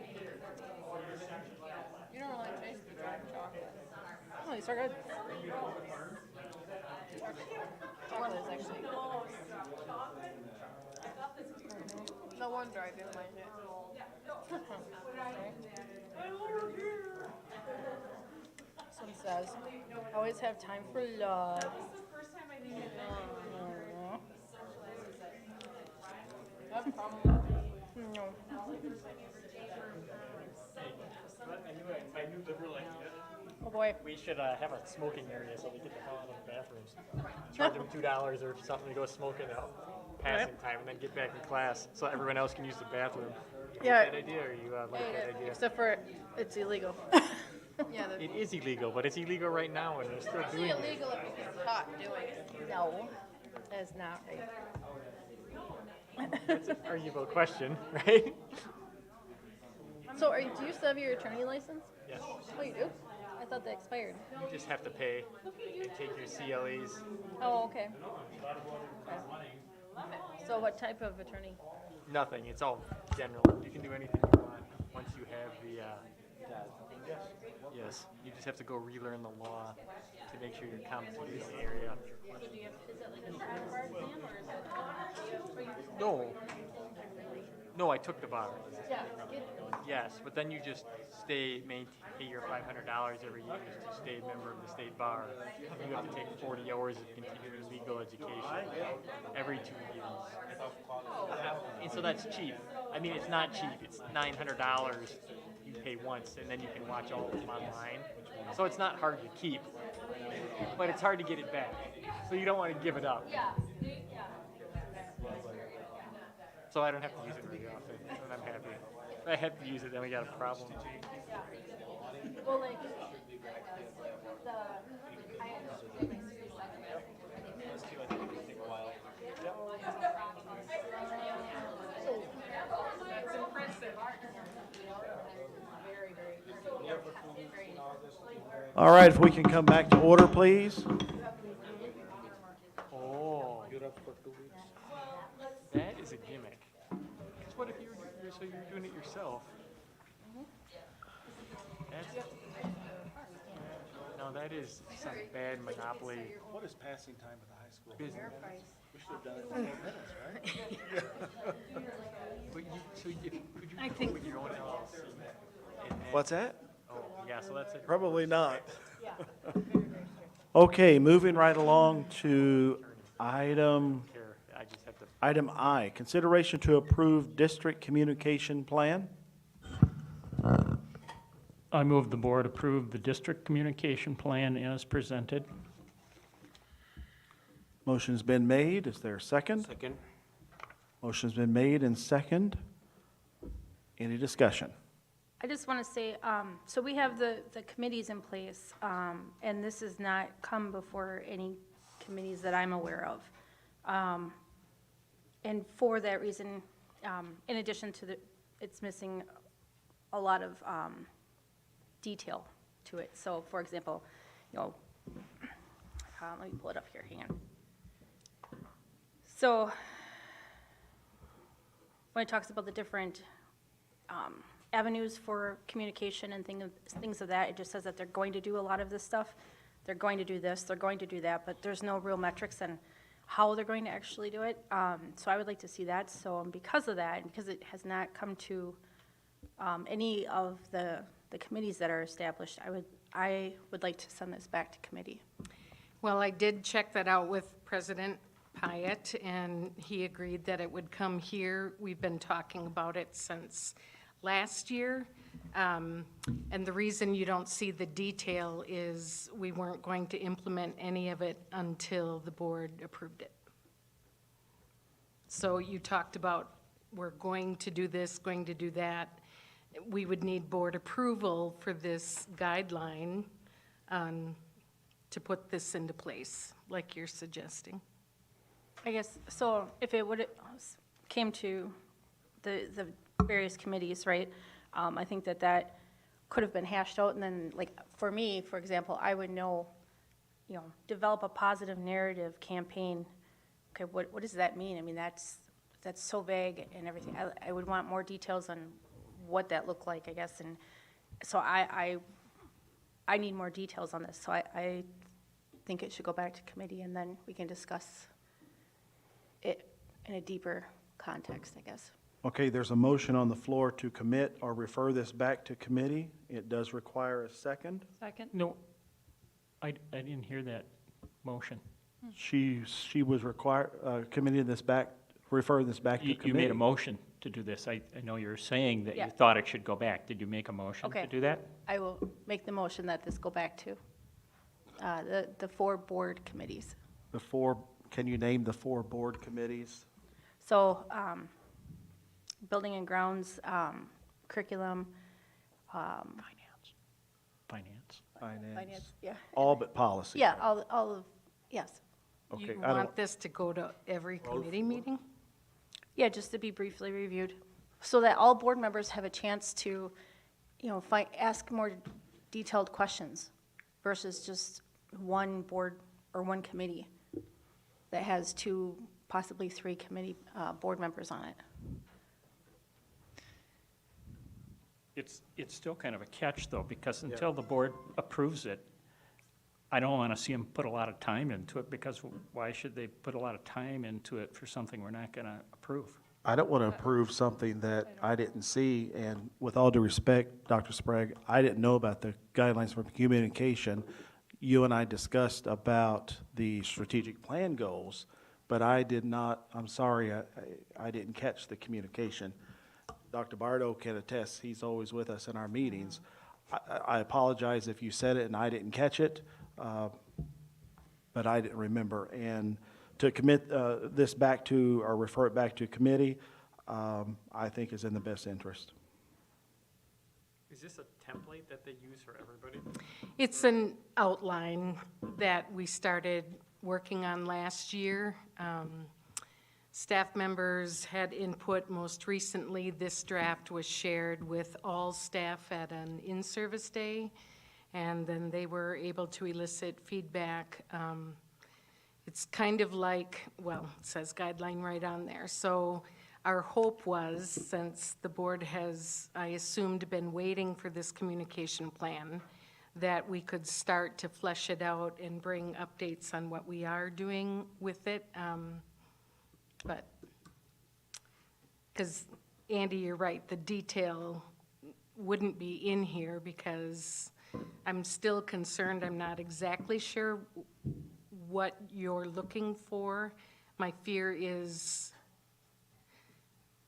E: You don't really taste the dark chocolate. Oh, these are good. Chocolate is actually. No wonder I didn't like it. This one says, always have time for love. No.
F: I knew liberal idea.
E: Oh boy.
F: We should have a smoking area so we get the hell out of the bathrooms. Charge them $2 or something to go smoke in passing time, and then get back in class so everyone else can use the bathroom.
E: Yeah.
F: Good idea, or you like that idea?
E: Except for it's illegal. Yeah,
F: It is illegal, but it's illegal right now, and they're still
E: it's
F: doing it.
E: illegal if you get caught doing it. No, that's not right.
F: That's an arguable question, right?
E: So, do you still have your attorney license?
F: Yes.
E: Oh, you do? I thought they expired.
F: You just have to pay and take your CLEs.
E: Oh, okay. So, what type of attorney?
F: Nothing. It's all general. You can do anything you want once you have the Yes, you just have to go relearn the law to make sure you're compensated in the area. No. No, I took the bar. Yes, but then you just maintain your $500 every year to stay a member of the state bar. You have to take 40 hours of continuing legal education every 2 years. And so that's cheap. I mean, it's not cheap. It's $900 you pay once, and then you can watch all of them online. So it's not hard to keep, but it's hard to get it back. So you don't want to give it up. So I don't have to use it very often, and I'm happy. If I have to use it, then we got a problem.
E: Well, like,
D: All right, if we can come back to order, please.
F: Oh. That is a gimmick. Because what if you're doing it yourself? That's, no, that is some bad monopoly.
D: What is passing time at the high school?
F: Business.
D: We should have done it in 4 minutes, right?
F: But could you
P: I
F: go
P: think-
F: with your own LLC? and then-
D: What's that?
F: Oh, yeah, so that's it.
D: Probably not. Okay, moving right along to item
F: Here, I just have to.
D: Item I, consideration to approve district communication plan.
M: I move the board approve the district communication plan as presented.
D: Motion's been made. Is there a second?
B: Second.
D: Motion's been made and second. Any discussion?
E: I just want to say, so we have the committees in place, and this has not come before any committees that I'm aware of. And for that reason, in addition to it's missing a lot of detail to it. So, for example, let me pull it up here, hang on. So, when it talks about the different avenues for communication and things of that, it just says that they're going to do a lot of this stuff. They're going to do this, they're going to do that, but there's no real metrics on how they're going to actually do it. So I would like to see that. So because of that, and because it has not come to any of the committees that are established, I would like to send this back to committee.
P: Well, I did check that out with President Pyatt, and he agreed that it would come here. We've been talking about it since last year. And the reason you don't see the detail is we weren't going to implement any of it until the board approved it. So you talked about we're going to do this, going to do that. We would need board approval for this guideline to put this into place, like you're suggesting.
E: I guess, so if it would came to the various committees, right? I think that could have been hashed out, and then, like, for me, for example, I would know, develop a positive narrative campaign. Okay, what does that mean? I mean, that's so vague and everything. I would want more details on what that looked like, I guess, and so I need more details on this. So I think it should go back to committee, and then we can discuss it in a deeper context, I guess.
D: Okay, there's a motion on the floor to commit or refer this back to committee. It does require a second.
N: Second?
M: No, I didn't hear that motion.
D: She was required, committee this back, refer this back to committee.
M: You made a motion to do this. I know you're saying that you
E: Yeah.
M: thought it should go back. Did you make a motion
E: Okay.
M: to do that?
E: I will make the motion that this go back to the 4 board committees.
D: Can you name the 4 board committees?
E: So, building and grounds, curriculum,
M: Finance.
E: finance, yeah.
D: All but policy.
E: Yeah, all of, yes.
D: Okay,
P: You
D: I don't-
P: want this to go to every committee meeting?
E: Yeah, just to be briefly reviewed, so that all board members have a chance to, ask more detailed questions versus just one board or one committee that has 2, possibly 3 committee, board members on it.
M: it's still kind of a catch, though, because until the board approves it, I don't want to see them put a lot of time into it, because why should they put a lot of time into it for something we're not going to approve?
D: I don't want to approve something that I didn't see, and with all due respect, Dr. Sprague, I didn't know about the guidelines for communication. You and I discussed about the strategic plan goals, but I did not, I'm sorry, I didn't catch the communication. Dr. Bardo can attest, he's always with us in our meetings. I apologize if you said it and I didn't catch it, but I didn't remember. And to commit this back to, or refer it back to committee, I think is in the best interest.
M: Is this a template that they use for everybody?
P: It's an outline that we started working on last year. Staff members had input. Most recently, this draft was shared with all staff at an in-service day, and then they were able to elicit feedback. It's kind of like, well, it says guideline right on there. So our hope was, since the board has, I assumed, been waiting for this communication plan, that we could start to flesh it out and bring updates on what we are doing with it. But, because Andy, you're right, the detail wouldn't be in here because I'm still concerned. I'm not exactly sure what you're looking for. My fear is,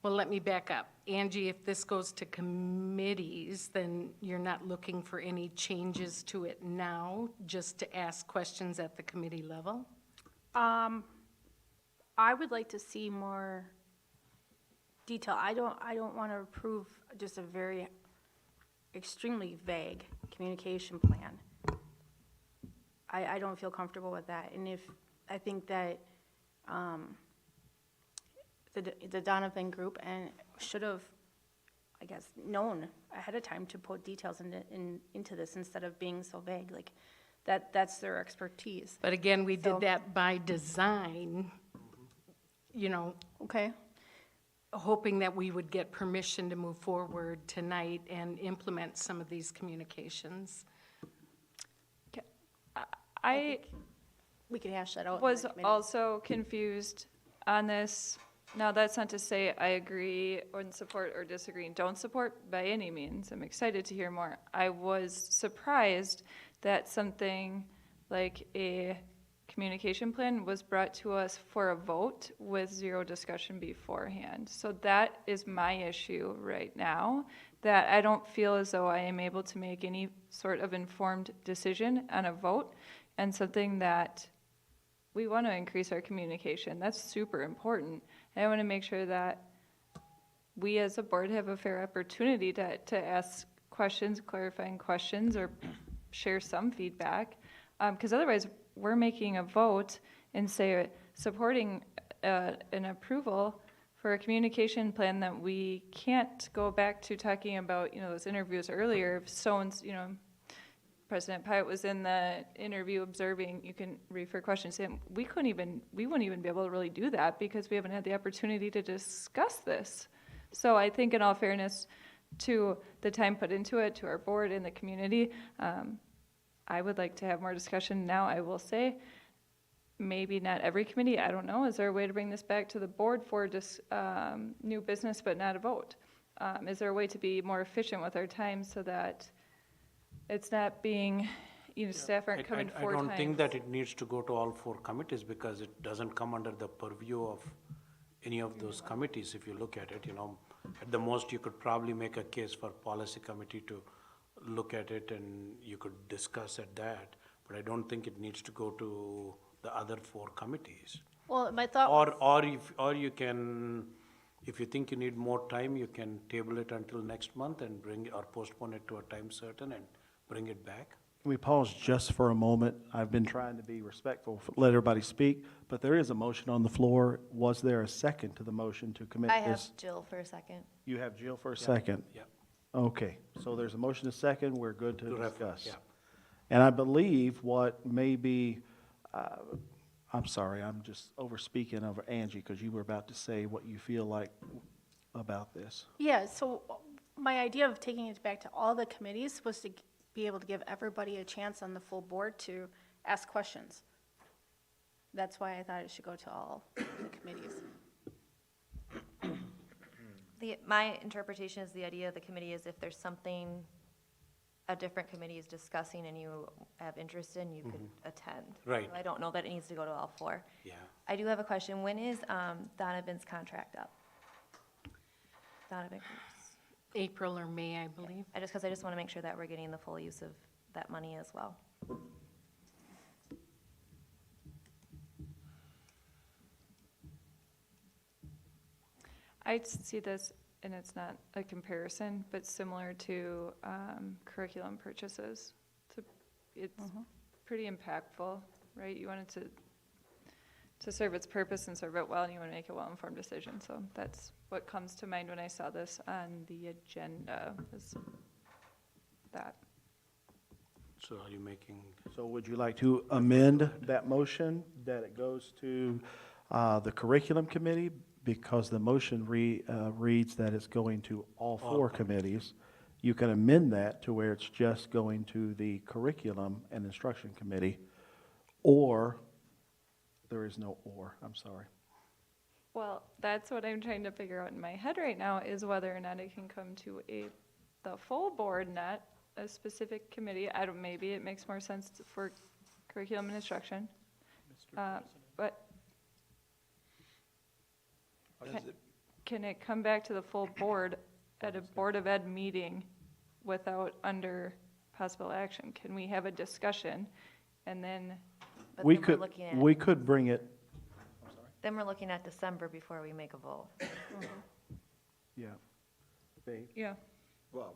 P: well, let me back up. Angie, if this goes to committees, then you're not looking for any changes to it now, just to ask questions at the committee level?
E: I would like to see more detail. I don't want to approve just a very extremely vague communication plan. I don't feel comfortable with that. And I think that the Donovan group should have, I guess, known ahead of time to put details into this instead of being so vague. Like that's their expertise.
P: But again, we did that by design, you know.
E: Okay.
P: Hoping that we would get permission to move forward tonight and implement some of these communications.
N: I
E: we could hash that out.
N: was also confused on this. Now, that's not to say I agree or support or disagree and don't support by any means. I'm excited to hear more. I was surprised that something like a communication plan was brought to us for a vote with zero discussion beforehand. So that is my issue right now, that I don't feel as though I am able to make any sort of informed decision on a vote, and something that we want to increase our communication. That's super important. And I want to make sure that we as a board have a fair opportunity to ask questions, clarifying questions, or share some feedback. Because otherwise, we're making a vote and say supporting an approval for a communication plan that we can't go back to talking about, those interviews earlier. If someone's, President Pyatt was in the interview observing, you can refer questions to him. We wouldn't even be able to really do that because we haven't had the opportunity to discuss this. So I think in all fairness to the time put into it, to our board and the community, I would like to have more discussion. Now, I will say, maybe not every committee, I don't know. Is there a way to bring this back to the board for just new business but not a vote? Is there a way to be more efficient with our time so that it's not being, staff aren't coming 4 times?
B: I don't think that it needs to go to all 4 committees because it doesn't come under the purview of any of those committees. If you look at it, at the most you could probably make a case for policy committee to look at it and you could discuss at that, but I don't think it needs to go to the other 4 committees.
E: Well, my thought
B: Or you can, if you think you need more time, you can table it until next month and postpone it to a time certain and bring it back.
D: Can we pause just for a moment? I've been trying to be respectful, let everybody speak, but there is a motion on the floor. Was there a second to the motion to commit
C: I
D: this?
C: have Jill for a second.
D: You have Jill for a second?
B: Yeah.
D: Okay, so there's a motion, a second, we're good to discuss.
B: Yeah.
D: And I believe what may be, I'm sorry, I'm just over speaking over Angie, because you were about to say what you feel like about this.
E: Yeah, so My idea of taking it back to all the committees was to be able to give everybody a chance on the full board to ask questions. That's why I thought it should go to all the committees.
C: My interpretation is the idea of the committee is if there's something a different committee is discussing and you have interest in, you could attend.
B: Right.
C: So I don't know that it needs to go to all four.
B: Yeah.
C: I do have a question. When is Donovan's contract up? Donovan,
P: April or May, I believe.
C: I just want to make sure that we're getting the full use of that money as well.
N: I see this, and it's not a comparison, but similar to curriculum purchases. It's pretty impactful, right? You want it to serve its purpose and serve it well, and you want to make a well-informed decision. So that's what comes to mind when I saw this on the agenda, is that.
B: So are you making,
D: So would you like to amend that motion that it goes to the curriculum committee? Because the motion reads that it's going to all four committees. You can amend that to where it's just going to the curriculum and instruction committee, or, there is no or, I'm sorry.
N: Well, that's what I'm trying to figure out in my head right now, is whether or not it can come to the full board, not a specific committee. Maybe it makes more sense for curriculum and instruction. But can it come back to the full board at a Board of Ed meeting without under possible action? Can we have a discussion and then?
C: But
D: We
C: then we're
D: could,
C: looking at-
D: we could bring it,
C: Then we're looking at December before we make a vote.
D: yeah. Dave?
N: Yeah.
G: Well,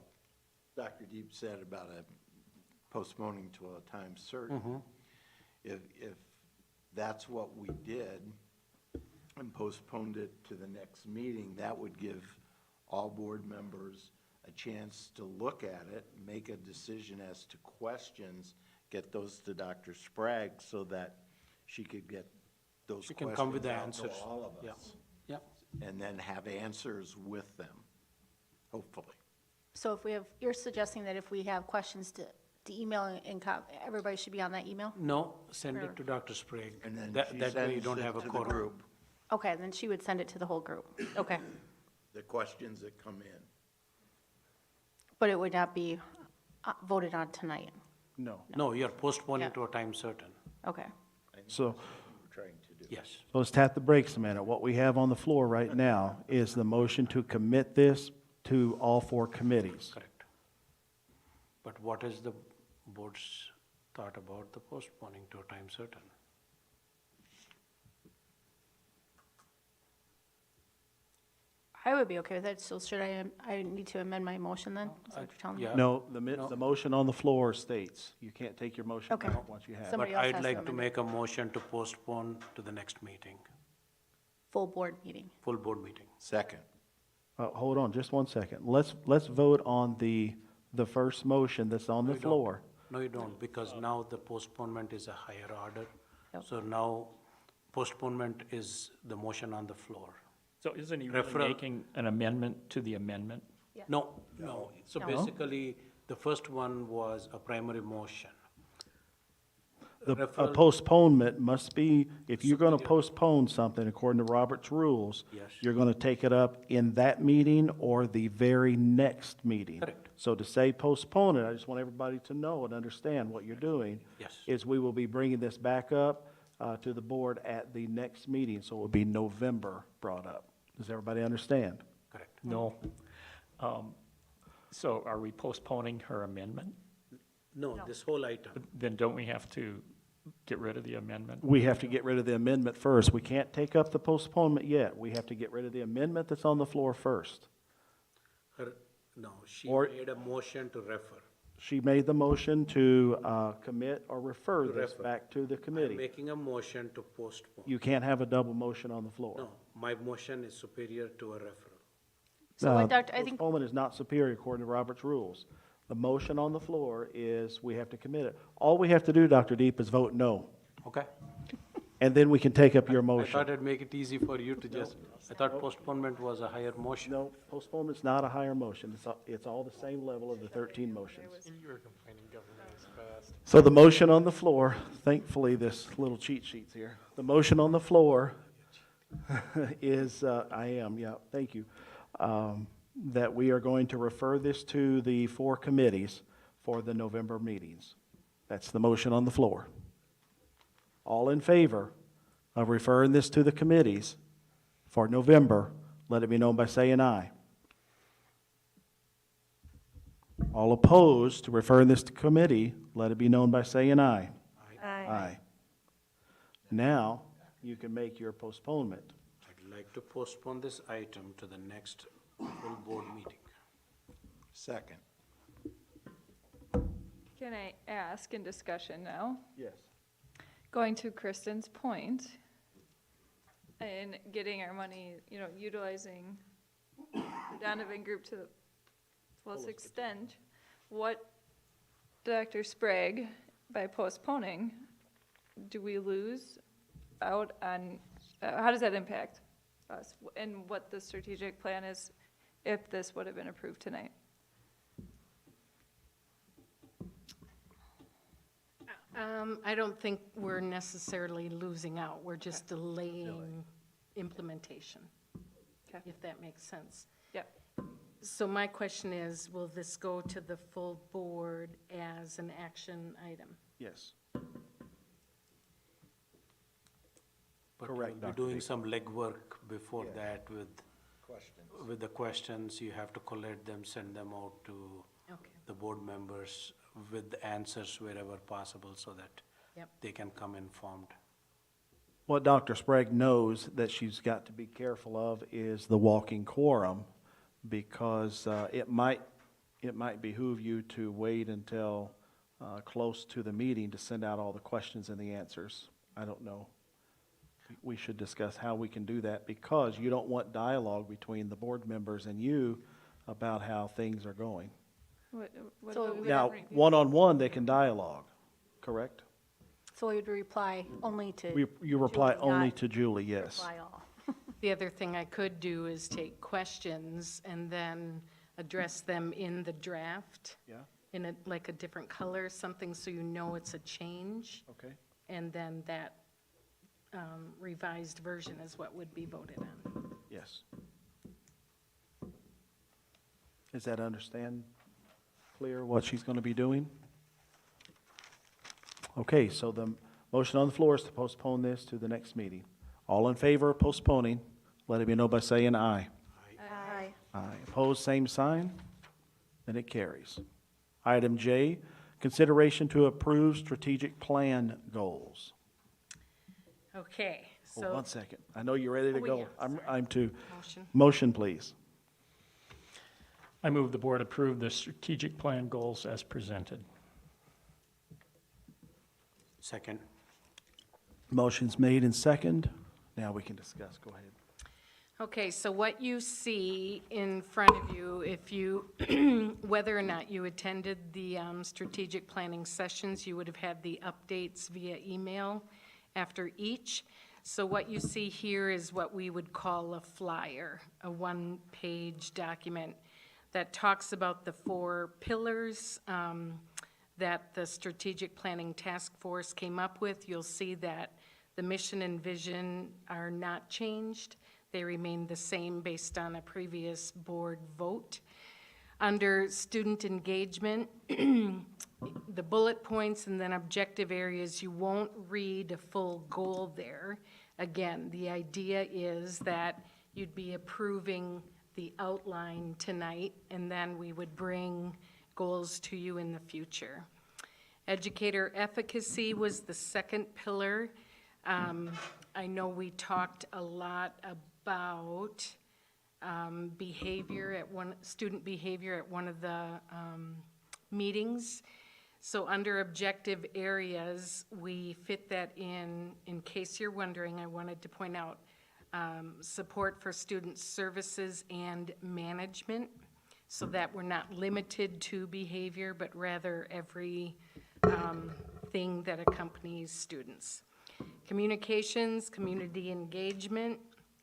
G: Dr. Deep said about postponing to a time certain. If that's what we did and postponed it to the next meeting, that would give all board members a chance to look at it, make a decision as to questions, get those to Dr. Sprague so that she could get those
B: She
G: questions
B: can come with the
G: out
B: answers.
G: to all of
B: Yeah.
G: us.
B: Yeah.
G: And then have answers with them, hopefully.
E: So if we have, you're suggesting that if we have questions to email and everybody should be on that email?
B: No, send it to Dr. Sprague.
G: And then
B: That
G: she
B: way you
G: sends
B: don't
G: it
B: have a
G: to the
B: quorum.
G: group,
E: Okay, then she would send it to the whole group. Okay.
G: the questions that come in.
E: But it would not be voted on tonight?
D: No.
B: No, you're postponing
E: Yeah.
B: to a time certain.
E: Okay.
D: So,
G: We're trying to do.
B: Yes.
D: so let's tap the brakes a minute. What we have on the floor right now is the motion to commit this to all four committees.
B: Correct. But what is the board's thought about the postponing to a time certain?
E: I would be okay with that. So should I need to amend my motion then? Is that what you're telling me?
B: Yeah.
D: No,
B: No.
D: the motion on the floor states, you can't take your motion
E: Okay.
D: out once you have it.
E: Somebody
B: But
E: else
B: I'd
E: has to
B: like to
E: amend
B: make a motion to postpone to the next meeting,
E: Full board meeting.
B: full board meeting.
G: Second.
D: Hold on, just one second. Let's vote on the first motion that's on the
B: We don't.
D: floor.
B: No, you don't, because now the postponement is a higher order.
E: Yep.
B: So now postponement is the motion on the floor.
M: So isn't he really
B: Referral.
M: making an amendment to the amendment?
B: No, no. So
E: No.
B: basically, the first one was a primary motion.
D: A
B: Referral-
D: postponement must be, if you're going to
B: Superior.
D: postpone something according to Robert's rules,
B: Yes.
D: you're going to take it up in that meeting or the very next meeting.
B: Correct.
D: So to say postpone it, I just want everybody to know and understand what you're doing.
B: Yes.
D: Is we will be bringing this back up to the board at the next meeting, so it will be November brought up. Does everybody understand?
B: Correct.
M: No. So are we postponing her amendment?
B: No, this whole item.
M: Then don't we have to get rid of the amendment?
D: We have to get rid of the amendment first. We can't take up the postponement yet. We have to get rid of the amendment that's on the floor first.
B: No, she
D: Or-
B: made a motion to refer.
D: She made the motion to commit or refer
B: To
D: this
B: refer.
D: back to the
B: I'm
D: committee.
B: making a motion to postpone.
D: You can't have a double motion on the floor.
B: No, my motion is superior to a referral.
E: So what, Doctor, I think,
D: Postponement is not superior according to Robert's rules. The motion on the floor is we have to commit it. All we have to do, Dr. Deep, is vote no.
B: Okay?
D: and then we can take up your
B: I
D: motion.
B: thought it'd make it easy for you to just, I thought postponement was a higher motion.
D: No, postponement's not a higher motion. It's all the same level of the 13 motions.
F: You were complaining government is fast.
D: So the motion on the floor, thankfully, this little cheat sheet's here. The motion on the floor is, thank you, that we are going to refer this to the 4 committees for the November meetings. That's the motion on the floor. All in favor of referring this to the committees for November, let it be known by saying aye. All opposed to referring this to committee, let it be known by saying aye. Aye. Now, you can make your postponement.
B: I'd like to postpone this item to the next full board meeting.
G: Second.
N: Can I ask in discussion now?
D: Yes.
N: Going to Kristen's point, and getting our money, utilizing the Donovan Group to the fullest extent, what, Dr. Sprague, by postponing, do we lose out on, how does that impact us? And what the strategic plan is if this would have been approved tonight?
P: I don't think we're necessarily losing out. We're just delaying implementation, if that makes sense.
N: Yep.
P: So my question is, will this go to the full board as an action item?
D: Yes.
B: But
D: Correct,
B: you'll be
D: Dr.
B: doing
D: Baker.
B: some legwork before
G: Yes.
B: that with the questions. You have to collate them, send them out to
P: Okay.
B: the board members with the answers wherever possible so that
P: Yep.
B: they can come informed.
D: What Dr. Sprague knows that she's got to be careful of is the walking quorum, because it might behoove you to wait until close to the meeting to send out all the questions and the answers. I don't know. We should discuss how we can do that, because you don't want dialogue between the board members and you about how things are going.
N: What
E: So
N: about
E: we
N: with
D: Now,
N: every-
D: one-on-one, they can dialogue, correct?
E: So we would reply only to.
D: You reply
E: Julie,
D: only
E: not
D: to Julie, yes.
E: Reply all.
P: The other thing I could do is take questions and then address them in the draft.
D: Yeah.
P: In a different color, something so you know it's a change.
D: Okay.
P: And then that revised version is what would be voted on.
D: Yes. Does that understand clear what she's going to be doing? Okay, so the motion on the floor is to postpone this to the next meeting. All in favor of postponing, let it be known by saying aye.
E: Aye.
D: Aye. Opposed, same sign, and it carries. Item J, consideration to approve strategic plan goals.
P: Okay,
D: Hold
P: so.
D: 1 second. I know you're ready to
P: Oh,
D: go.
P: yeah,
D: I'm too.
P: Motion.
D: Motion, please.
M: I move the board approve the strategic plan goals as presented.
B: Second.
D: Motion's made and second. Now we can discuss. Go ahead.
P: Okay, so what you see in front of you, if you, whether or not you attended the strategic planning sessions, you would have had the updates via email after each. So what you see here is what we would call a flyer, a one-page document that talks about the 4 pillars that the Strategic Planning Task Force came up with. You'll see that the mission and vision are not changed. They remain the same based on a previous board vote. Under student engagement, the bullet points and then objective areas, you won't read a full goal there. Again, the idea is that you'd be approving the outline tonight, and then we would bring goals to you in the future. Educator efficacy was the second pillar. I know we talked a lot about student behavior at one of the meetings. So under objective areas, we fit that in case you're wondering, I wanted to point out support for student services and management, so that we're not limited to behavior, but rather every thing that accompanies students. communications, community engagement,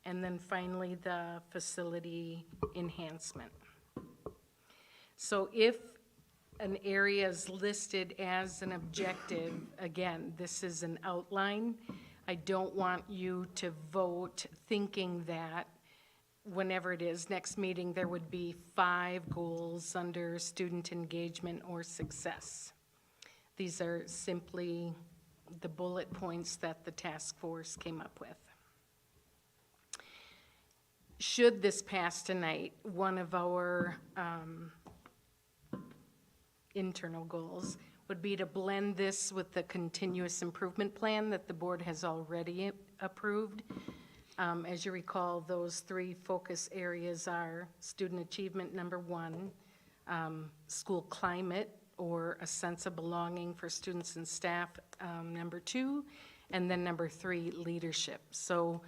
P: and then finally the facility enhancement. So if an area is listed as an objective, again, this is an outline. I don't want you to vote thinking that whenever it is, next meeting, there would be 5 goals under student engagement or success. These are simply the bullet points that the task force came up with. Should this pass tonight, one of our internal goals would be to blend this with the continuous improvement plan that the board has already approved. As you recall, those 3 focus areas are student achievement, number 1, school climate, or a sense of belonging for students and staff, number 2, and then number 3, leadership. So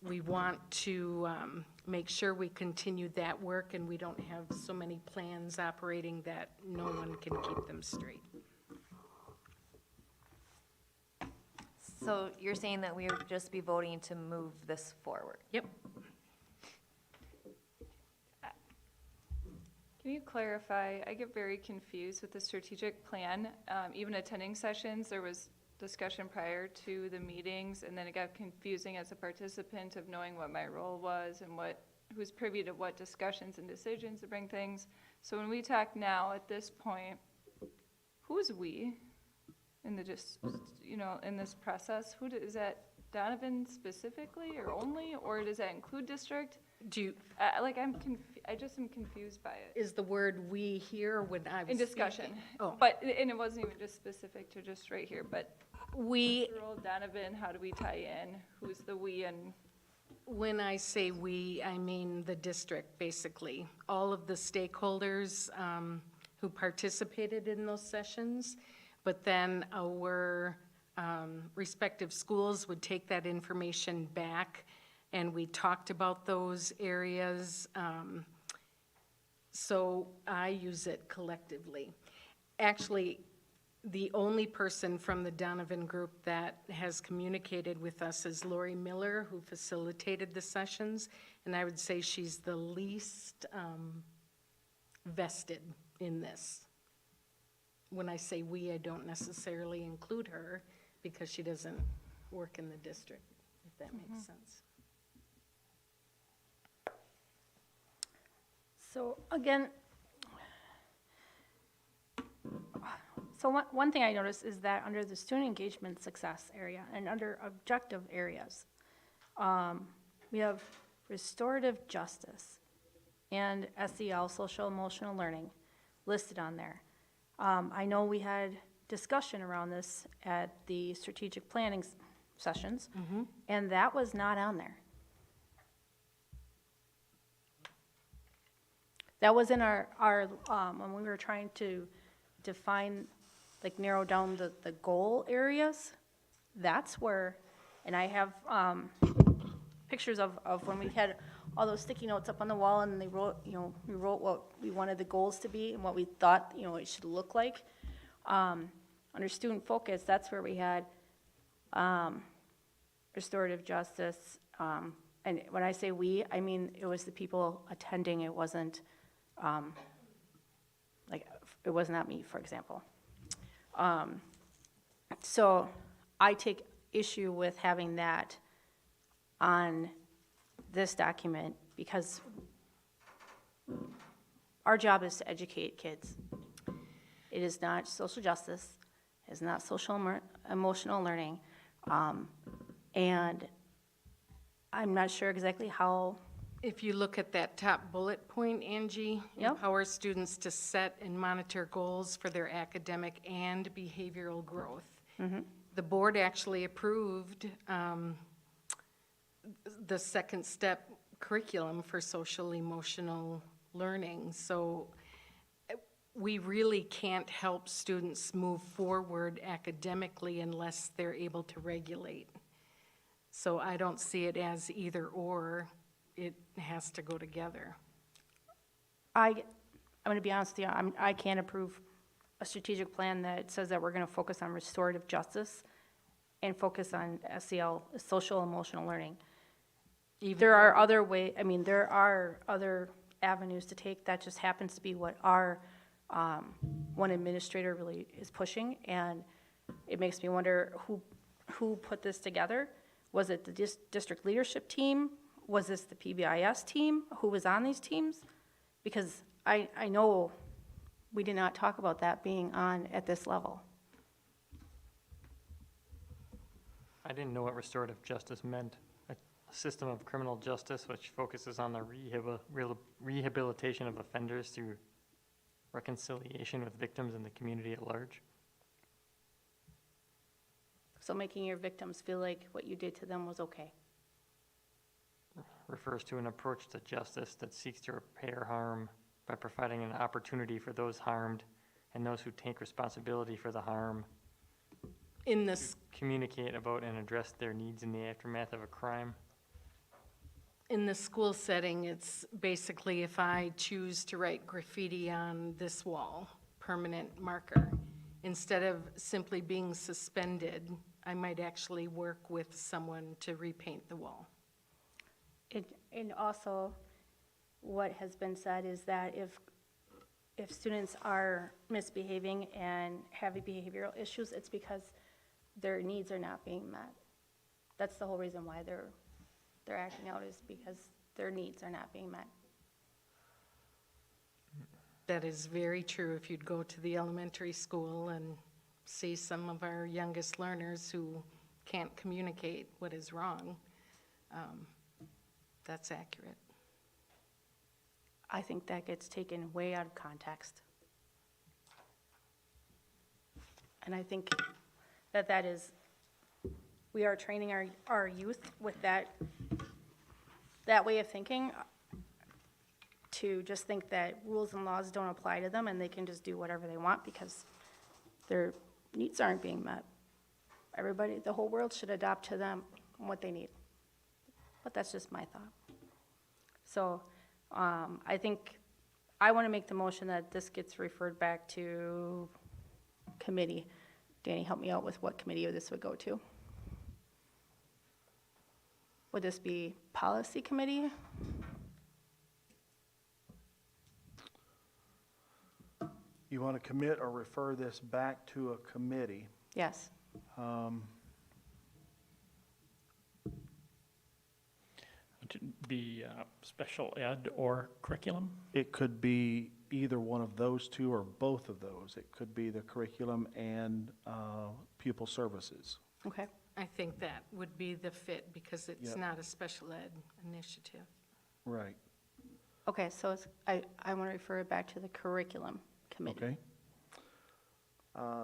P: we want to make sure we continue that work and we don't have so many plans operating that no one can keep them straight.
C: So you're saying that we would just be voting to move this forward?
P: Yep.
N: Can you clarify? I get very confused with the strategic plan. Even attending sessions, there was discussion prior to the meetings, and then it got confusing as a participant of knowing what my role was and who's privy to what discussions and decisions to bring things. So when we talk now at this point, who's we in the in this process? Is that Donovan specifically or only, or does that include district?
P: Do you,
N: I just am confused by it.
P: is the word "we" here when I was
N: In discussion.
P: speaking? Oh.
N: And it wasn't even just specific to just right here, but
P: We,
N: role, Donovan, how do we tie in? Who's the we and?
P: when I say "we," I mean the district, basically. All of the stakeholders who participated in those sessions, but then our respective schools would take that information back, and we talked about those areas. So I use it collectively. Actually, the only person from the Donovan group that has communicated with us is Lori Miller, who facilitated the sessions, and I would say she's the least vested in this. When I say we, I don't necessarily include her because she doesn't work in the district, if that makes sense.
E: So again, one thing I noticed is that under the student engagement success area and under objective areas, we have restorative justice and SEL, social emotional learning, listed on there. I know we had discussion around this at the strategic planning sessions, and that was not on there. That was in our when we were trying to define, like narrow down the goal areas. That's where, and I have pictures of when we had all those sticky notes up on the wall, and they wrote, we wrote what we wanted the goals to be and what we thought, it should look like. Under student focus, that's where we had restorative justice. And when I say we, I mean it was the people attending. It wasn't it was not me, for example. So I take issue with having that on this document because our job is to educate kids. It is not social justice. It is not social emotional learning. And I'm not sure exactly how.
P: If you look at that top bullet point, Angie,
E: Yep.
P: empower students to set and monitor goals for their academic and behavioral growth. The board actually approved the second step curriculum for social emotional learning. So we really can't help students move forward academically unless they're able to regulate. So I don't see it as either or. It has to go together.
E: I'm going to be honest with you, I can't approve a strategic plan that says that we're going to focus on restorative justice and focus on SEL, social emotional learning.
P: Even
E: There are other there are other avenues to take. That just happens to be what our one administrator really is pushing, and it makes me wonder who put this together. Was it the district leadership team? Was this the PBIS team? Who was on these teams? Because I know we did not talk about that being on at this level.
F: I didn't know what restorative justice meant. A system of criminal justice which focuses on the rehabilitation of offenders through reconciliation with victims and the community at large.
E: So making your victims feel like what you did to them was okay.
F: Refers to an approach to justice that seeks to repair harm by providing an opportunity for those harmed and those who take responsibility for the harm
P: in this,
F: communicate about and address their needs in the aftermath of a crime.
P: in the school setting, it's basically if I choose to write graffiti on this wall, permanent marker, instead of simply being suspended, I might actually work with someone to repaint the wall.
E: And also, what has been said is that if students are misbehaving and having behavioral issues, it's because their needs are not being met. That's the whole reason why they're acting out, is because their needs are not being met.
P: That is very true. If you'd go to the elementary school and see some of our youngest learners who can't communicate what is wrong, that's accurate.
E: I think that gets taken way out of context. And I think that is, we are training our youth with that way of thinking, to just think that rules and laws don't apply to them and they can just do whatever they want because their needs aren't being met. Everybody, the whole world should adopt to them what they need. But that's just my thought. So I think I want to make the motion that this gets referred back to committee. Danny, help me out with what committee this would go to. Would this be policy committee?
D: You want to commit or refer this back to a committee?
E: Yes.
M: To be special ed or curriculum?
D: It could be either one of those two or both of those. It could be the curriculum and pupil services.
E: Okay.
P: I think that would be the fit because it's
D: Yep.
P: not a special ed initiative.
D: Right.
E: Okay, so I want to refer it back to the curriculum committee.
D: Okay.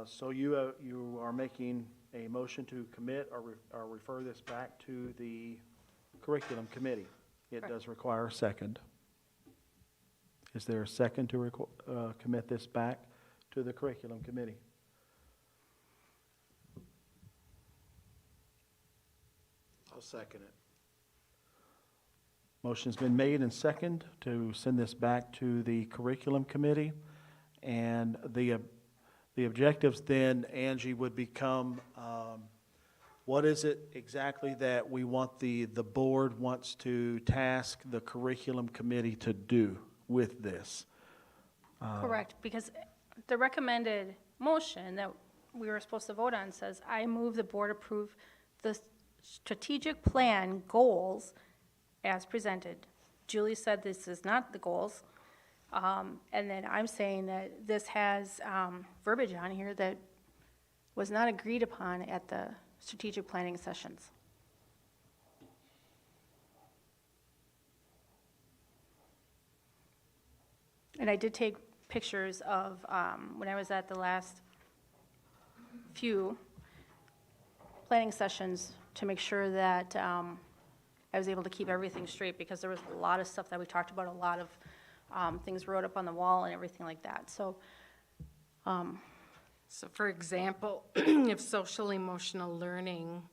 D: So you are making a motion to commit or refer this back to the curriculum committee. It
E: Correct.
D: does require a second. Is there a second to commit this back to the curriculum committee?
G: I'll second it.
D: Motion's been made and second to send this back to the curriculum committee. And the objectives then, Angie, would become, what is it exactly that we want the board wants to task the curriculum committee to do with this?
E: Correct, because the recommended motion that we were supposed to vote on says, I move the board approve the strategic plan goals as presented. Julie said this is not the goals. And then I'm saying that this has verbiage on here that was not agreed upon at the strategic planning sessions. And I did take pictures of when I was at the last few planning sessions to make sure that I was able to keep everything straight, because there was a lot of stuff that we talked about, a lot of things wrote up on the wall and everything like that. So,
P: So for example, if social emotional learning,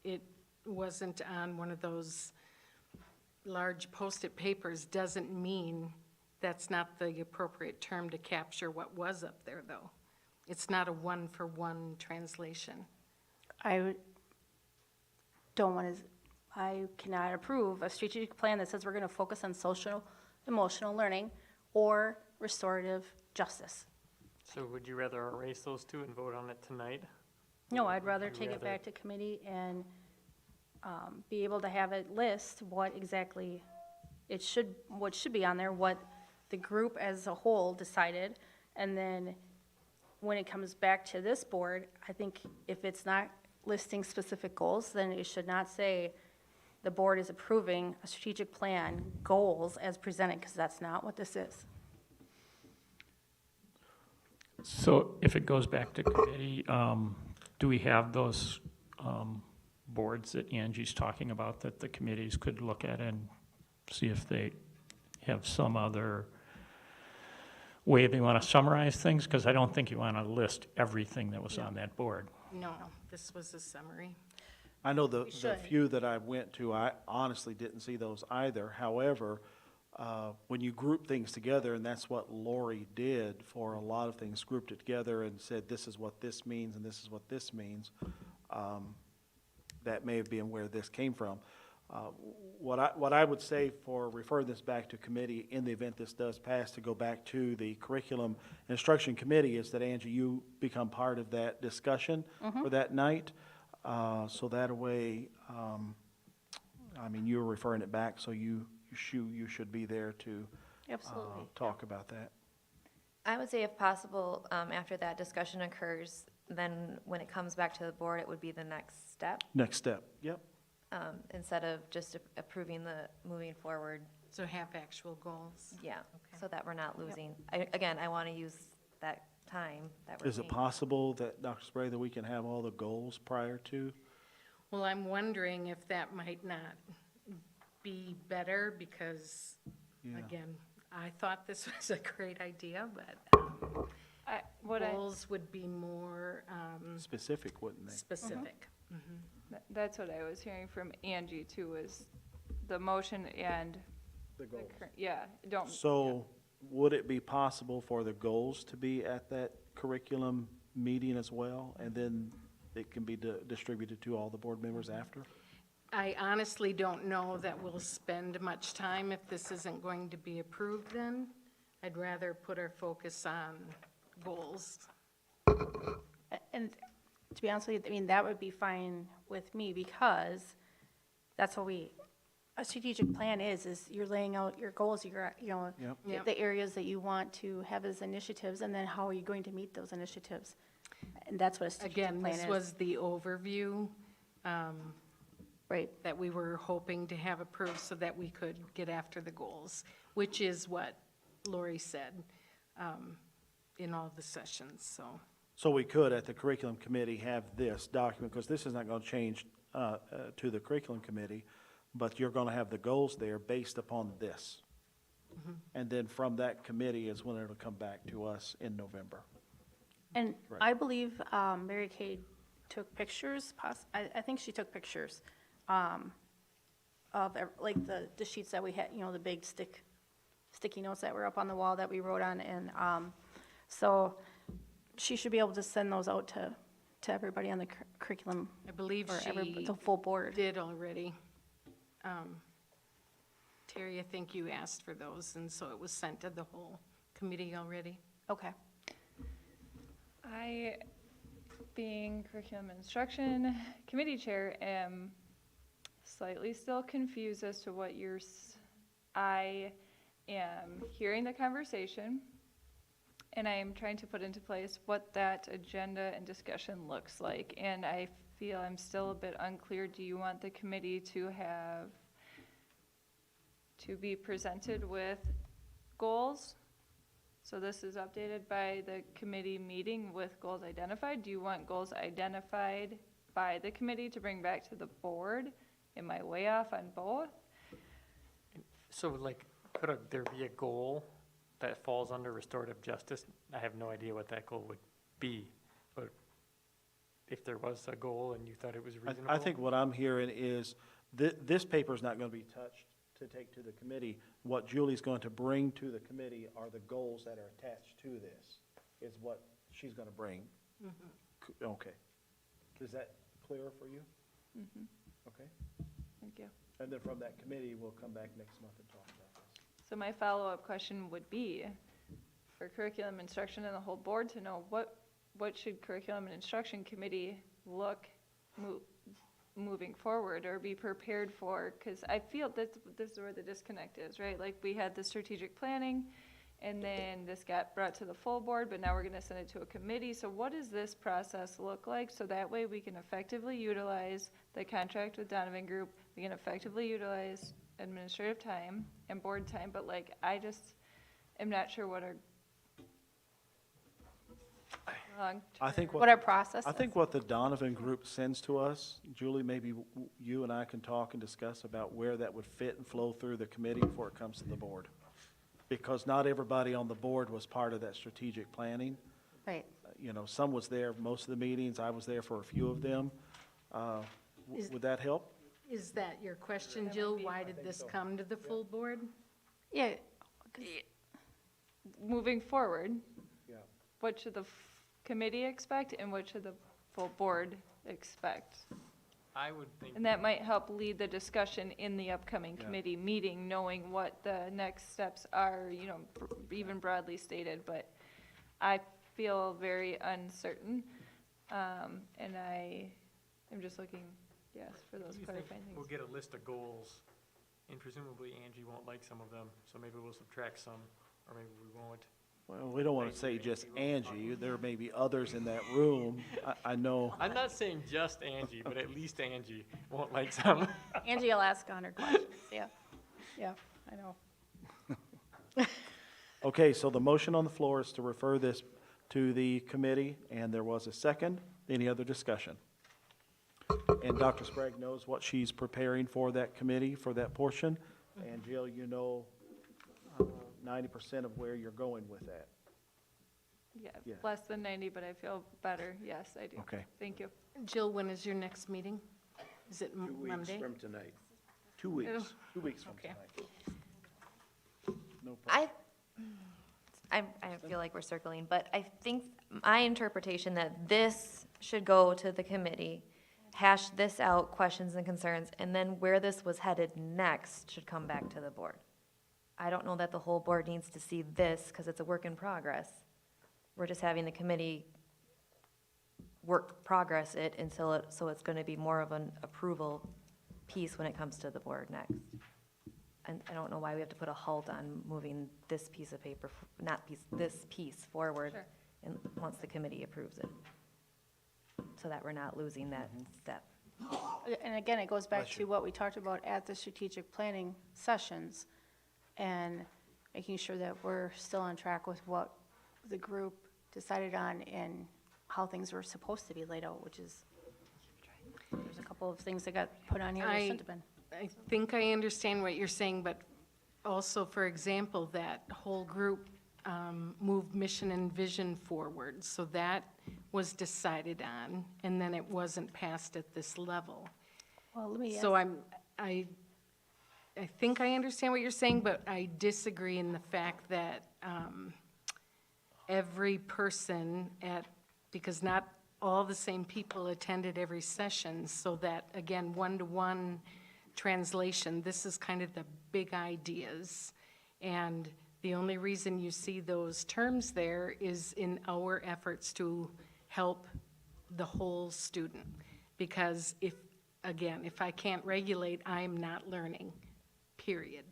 P: it wasn't on one of those large Post-it papers, doesn't mean that's not the appropriate term to capture what was up there, though. It's not a one-for-one translation.
E: don't want to, I cannot approve a strategic plan that says we're going to focus on social, emotional learning or restorative justice.
F: So would you rather erase those two and vote on it tonight?
E: No, I'd rather
F: Would you
E: take it back to committee and be able to have it list what exactly what should be on there, what the group as a whole decided, and then when it comes back to this board, I think if it's not listing specific goals, then it should not say the board is approving a strategic plan goals as presented, because that's not what this is.
M: So if it goes back to committee, do we have those boards that Angie's talking about that the committees could look at and see if they have some other way they want to summarize things? Because I don't think you want to list everything that was on that board.
P: No, this was a summary.
D: I know the
E: should.
D: few that I went to, I honestly didn't see those either. However, when you group things together, and that's what Lori did for a lot of things, grouped it together and said, this is what this means and this is what this means. That may have been where this came from. What I would say for referring this back to committee in the event this does pass, to go back to the curriculum instruction committee, is that, Angie, you become part of that discussion for that night. So that way, I mean, you're referring it back, so you should be there to
E: Absolutely.
D: talk about that.
C: I would say if possible, after that discussion occurs, then when it comes back to the board, it would be the next step,
D: Next step, yep.
C: instead of just approving the moving forward.
P: So have actual goals.
C: Yeah,
P: Okay.
C: so that we're not losing. Again, I want to use that time that we're
D: Is it
C: seeing.
D: possible that, Dr. Spray, that we can have all the goals prior to?
P: Well, I'm wondering if that might not be better because,
D: Yeah.
P: again, I thought this was a great idea, but goals would be more
D: Specific, wouldn't they?
P: specific.
N: That's what I was hearing from Angie too, is the motion and,
D: The goals.
N: yeah, don't.
D: So would it be possible for the goals to be at that curriculum meeting as well? And then it can be distributed to all the board members after?
P: I honestly don't know that we'll spend much time if this isn't going to be approved then. I'd rather put our focus on goals.
E: And to be honest with you, I mean, that would be fine with me because that's what a strategic plan is you're laying out your goals,
D: Yep.
E: the areas that you want to have as initiatives, and then how are you going to meet those initiatives? And that's what a strategic
P: Again,
E: plan is.
P: this was the overview
E: Right.
P: that we were hoping to have approved so that we could get after the goals, which is what Lori said in all the sessions, so.
D: So we could, at the curriculum committee, have this document, because this is not going to change to the curriculum committee, but you're going to have the goals there based upon this. And then from that committee is when it'll come back to us in November.
E: And
D: Right.
E: I believe Mary Kay took pictures, I think she took pictures of, like, the sheets that we had, the big sticky notes that were up on the wall that we wrote on, and so she should be able to send those out to everybody on the curriculum,
P: I believe
E: or
P: she
E: the full board.
P: did already. Terry, I think you asked for those, and so it was sent to the whole committee already.
E: Okay.
N: I, being curriculum instruction committee chair, am slightly still confused as to what I am hearing the conversation, and I am trying to put into place what that agenda and discussion looks like, and I feel I'm still a bit unclear. Do you want the committee to be presented with goals? So this is updated by the committee meeting with goals identified. Do you want goals identified by the committee to bring back to the board? Am I way off on both?
F: So like, could there be a goal that falls under restorative justice? I have no idea what that goal would be, but if there was a goal and you thought it was reasonable?
D: I think what I'm hearing is this paper is not going to be touched to take to the committee. What Julie's going to bring to the committee are the goals that are attached to this, is what she's going to bring. Okay. Is that clearer for you? Okay?
N: Thank you.
D: And then from that committee, we'll come back next month and talk about this.
N: So my follow-up question would be, for curriculum instruction and the whole board to know, what should curriculum and instruction committee moving forward or be prepared for? Because I feel that this is where the disconnect is, right? Like, we had the strategic planning, and then this got brought to the full board, but now we're gonna send it to a committee. So what does this process look like? So that way we can effectively utilize the contract with Donovan Group, we can effectively utilize administrative time and board time, but like, I just am not sure what our
D: I think
E: What our process
D: I
E: is.
D: think what the Donovan Group sends to us, Julie, maybe you and I can talk and discuss about where that would fit and flow through the committee before it comes to the board. Because not everybody on the board was part of that strategic planning.
E: Right.
D: You know, some was there most of the meetings, I was there for a few of them. Would that help?
P: Is that your question, Jill? Why did this come to the full board?
E: Yeah,
N: moving forward,
D: Yeah.
N: what should the committee expect and what should the full board expect?
F: I would think.
N: And that might help lead the discussion in the upcoming
D: Yeah.
N: committee meeting, knowing what the next steps are, you know, even broadly stated, but I feel very uncertain. And I am just looking, yes, for those
F: You think
N: clarifying
F: We'll
N: things.
F: get a list of goals, and presumably Angie won't like some of them, so maybe we'll subtract some, or maybe we won't.
D: Well, we don't want to say just Angie, there may be others in that room, I know.
F: I'm not saying just Angie, but at least Angie won't like some.
E: Angie will ask on her questions, yeah. Yeah, I know.
D: Okay, so the motion on the floor is to refer this to the committee, and there was a second. Any other discussion? And Dr. Sprague knows what she's preparing for that committee, for that portion. And Jill, you know 90% of where you're going with that.
N: Yeah,
D: Yeah.
N: less than 90, but I feel better. Yes, I do.
D: Okay.
N: Thank you.
P: Jill, when is your next meeting? Is it Monday?
G: tonight. 2 weeks.
D: 2 weeks from
P: Okay.
D: tonight. No problem.
C: I feel like we're circling, but I think my interpretation that this should go to the committee, hash this out, questions and concerns, and then where this was headed next should come back to the board. I don't know that the whole board needs to see this, because it's a work in progress. We're just having the committee progress it until so it's gonna be more of an approval piece when it comes to the board next. And I don't know why we have to put a halt on moving this piece of paper, this piece forward,
N: Sure.
C: and once the committee approves it, so that we're not losing that step.
E: And again, it goes back
D: Bless
E: to
D: you.
E: what we talked about at the strategic planning sessions and making sure that we're still on track with what the group decided on and how things were supposed to be laid out, which is, there's a couple of things that got put on here that shouldn't have been.
P: I think I understand what you're saying, but also, for example, that whole group moved mission and vision forward. So that was decided on, and then it wasn't passed at this level.
E: Well, let me
P: So
E: ask,
P: I think I understand what you're saying, but I disagree in the fact that every person because not all the same people attended every session, so that, again, one-to-one translation, this is kind of the big ideas. And the only reason you see those terms there is in our efforts to help the whole student. Because if I can't regulate, I'm not learning, period.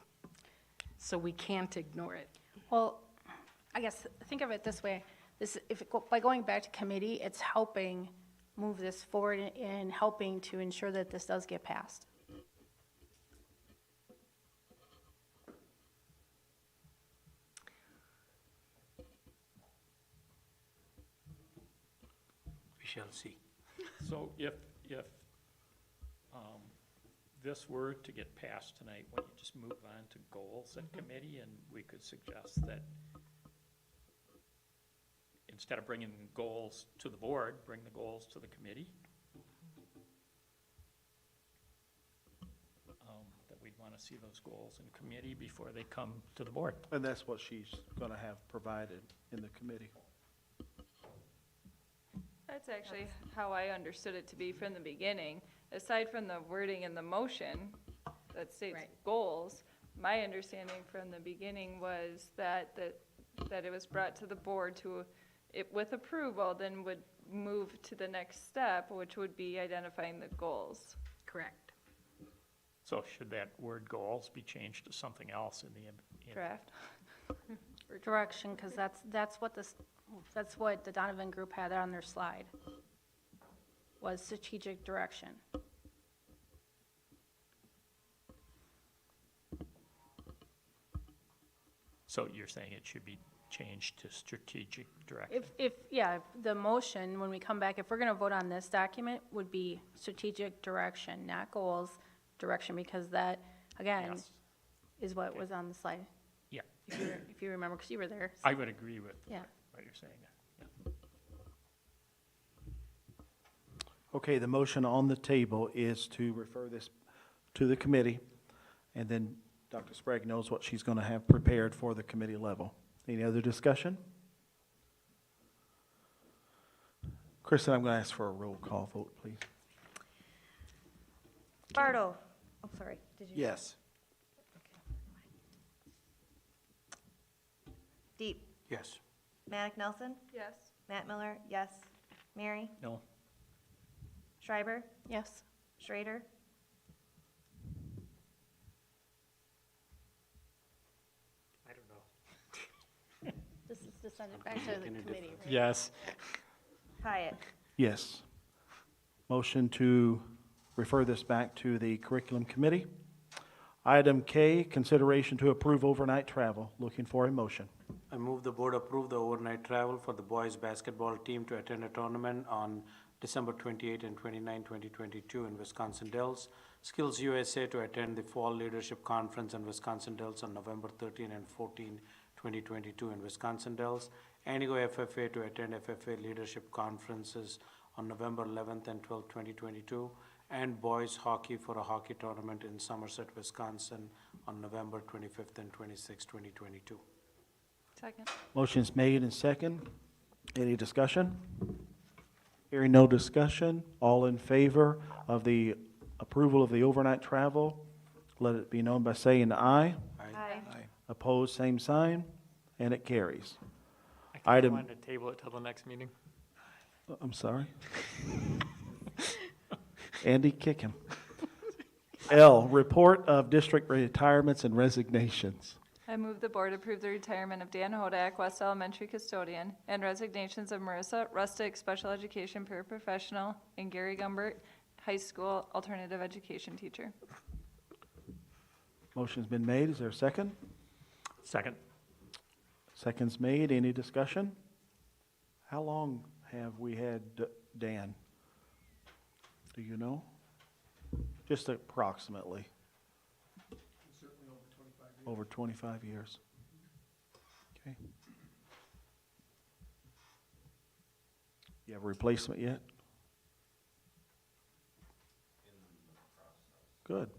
P: So we can't ignore it.
E: well, I guess, think of it this way, by going back to committee, it's helping move this forward and helping to ensure that this does get passed.
B: We shall see.
M: So if this were to get passed tonight, why don't you just move on to goals and committee, and we could suggest that instead of bringing goals to the board, bring the goals to the committee? That we'd want to see those goals in committee before they come to the board.
D: And that's what she's going to have provided in the committee.
N: That's actually how I understood it to be from the beginning, aside from the wording in the motion that states
I: Right.
N: goals, my understanding from the beginning was that it was brought to the board to, it with approval, then would move to the next step, which would be identifying the goals.
I: Correct.
M: So should that word goals be changed to something else in the?
N: Draft.
E: Or direction, because that's what the Donovan Group had on their slide, was strategic direction.
M: So you're saying it should be changed to strategic direction?
E: If the motion, when we come back, if we're gonna vote on this document, would be strategic direction, not goals, direction, because that, again,
M: Yes.
E: is what was on the slide.
M: Yeah.
E: If you remember, because you were there.
M: I would agree with
E: Yeah.
M: what you're saying. Yeah.
D: Okay, the motion on the table is to refer this to the committee, and then Dr. Sprague knows what she's going to have prepared for the committee level. Any other discussion? Kristen, I'm going to ask for a roll call vote, please.
C: Bartle. Oh, sorry. Did you?
G: Yes.
C: Deep.
B: Yes.
C: Maddock Nelson.
N: Yes.
C: Matt Miller, yes. Mary.
M: No?
C: Schreiber.
E: Yes.
C: Schrader.
M: I don't know.
E: This is to send it back to the committee, right?
M: Yes.
C: Hyatt.
D: Yes. Motion to refer this back to the curriculum committee. Item K, consideration to approve overnight travel. Looking for a motion.
B: I move the board approve the overnight travel for the boys' basketball team to attend a tournament on December 28 and 29, 2022 in Wisconsin Dells. Skills USA to attend the Fall Leadership Conference in Wisconsin Dells on November 13 and 14, 2022 in Wisconsin Dells. Indigo FFA to attend FFA Leadership Conferences on November 11th and 12th, 2022. And boys hockey for a hockey tournament in Somerset, Wisconsin on November 25th and 26th, 2022.
N: Second.
D: Motion's made and second. Any discussion? Hearing no discussion, all in favor of the approval of the overnight travel, let it be known by saying aye.
C: Aye.
D: Opposed, same sign, and it carries.
F: I think I
D: Item-
F: wanted to table it till the next meeting.
D: I'm sorry. Andy, kick him. L, report of district retirements and resignations.
N: I move the board approve the retirement of Dan Hodak, West Elementary Custodian, and resignations of Marissa Rustick, Special Education Paraprofessional, and Gary Gumbert, High School Alternative Education Teacher.
D: Motion's been made. Is there a second?
M: Second.
D: Second's made. Any discussion? How long have we had Dan? Do you know? Just approximately.
A: Certainly over 25 years.
D: Over 25 years. Okay. You have a replacement yet? Good.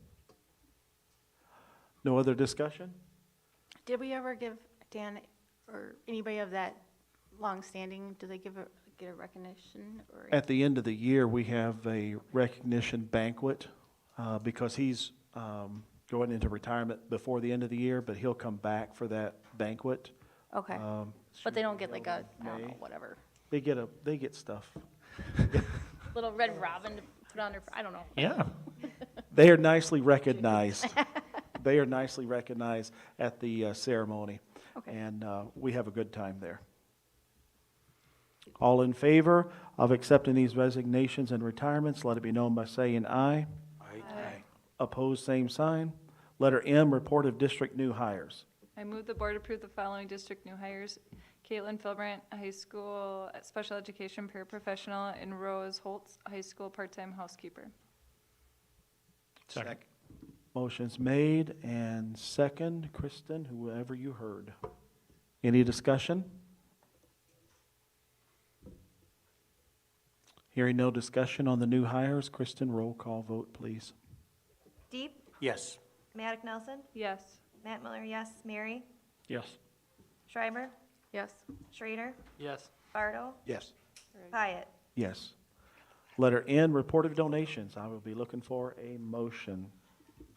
D: No other discussion?
E: Did we ever give Dan or anybody of that longstanding, do they get a recognition or?
D: At the end of the year, we have a recognition banquet because he's going into retirement before the end of the year, but he'll come back for that banquet.
E: Okay, but they don't get like a, I don't know, whatever,
D: They get stuff.
E: little red robin to put on their, I don't know.
M: Yeah.
D: They are nicely recognized. They are nicely recognized at the ceremony.
E: Okay.
D: And we have a good time there. All in favor of accepting these resignations and retirements, let it be known by saying aye.
B: Aye.
D: Opposed, same sign. Letter M, report of district new hires.
N: I move the board approve the following district new hires. Caitlin Philbrandt, High School Special Education Paraprofessional, and Rose Holtz, High School Part-Time Housekeeper.
M: Second.
D: Motion's made and second. Kristen, whoever you heard. Any discussion? Hearing no discussion on the new hires, Kristen, roll call vote, please.
C: Deep.
B: Yes.
C: Maddock Nelson.
N: Yes.
C: Matt Miller, yes. Mary.
M: Yes.
C: Schreiber.
E: Yes.
C: Schrader.
F: Yes.
C: Bartle.
G: Yes.
C: Hyatt.
D: Yes. Letter N, report of donations. I will be looking for a motion.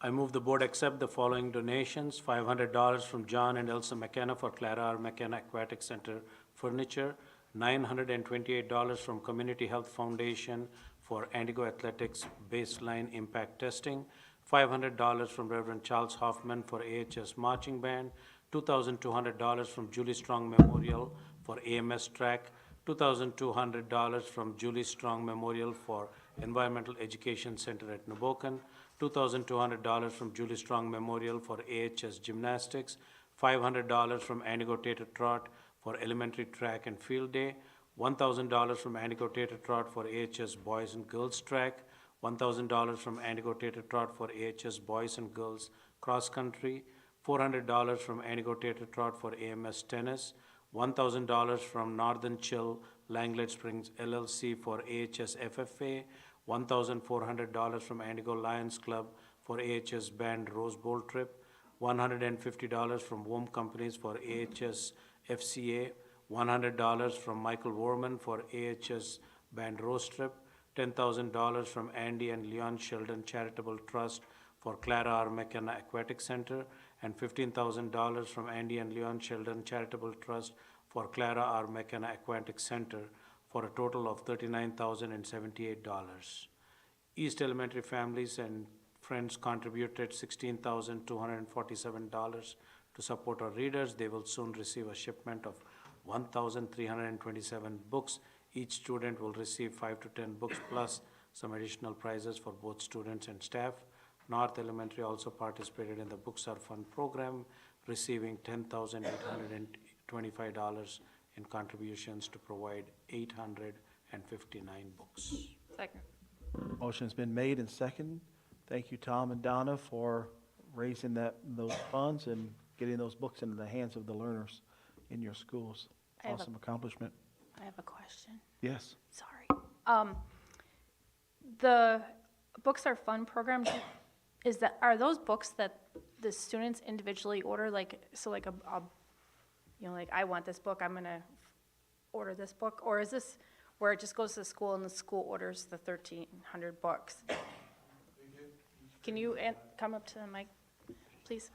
B: I move the board accept the following donations: $500 from John and Elsa McKenna for Clara R. McKenna Aquatic Center furniture, $928 from Community Health Foundation for Antigo Athletics baseline impact testing, $500 from Reverend Charles Hoffman for AHS marching band, $2,200 from Julie Strong Memorial for AMS track, $2,200 from Julie Strong Memorial for Environmental Education Center at Noboken, $2,200 from Julie Strong Memorial for AHS gymnastics, $500 from Antigo Tater Trot for elementary track and field day, $1,000 from Antigo Tater Trot for AHS boys and girls track, $1,000 from Antigo Tater Trot for AHS boys and girls cross country, $400 from Antigo Tater Trot for AMS tennis, $1,000 from Northern Chill Langlet Springs LLC for AHS FFA, $1,400 from Antigo Lions Club for AHS Band Rose Bowl trip, $150 from Womb Companies for AHS FCA, $100 from Michael Worman for AHS Band Rose trip, $10,000 from Andy and Leon Sheldon Charitable Trust for Clara R. McKenna Aquatic Center, and $15,000 from Andy and Leon Sheldon Charitable Trust for Clara R. McKenna Aquatic Center, for a total of $39,078. East Elementary families and friends contributed $16,247 to support our readers. They will soon receive a shipment of 1,327 books. Each student will receive 5 to 10 books plus some additional prizes for both students and staff. North Elementary also participated in the Books Are Fun program, receiving $10,825 in contributions to provide 859 books.
N: Second.
D: Motion's been made and second. Thank you, Tom and Donna, for raising those funds and getting those books into the hands of the learners in your schools. Awesome accomplishment.
E: I have a question.
D: Yes.
E: Sorry. The Books Are Fun program, are those books that the students individually order, like I want this book, I'm gonna order this book, or is this where it just goes to the school and the school orders the 1,300 books? Can you come up to the mic, please?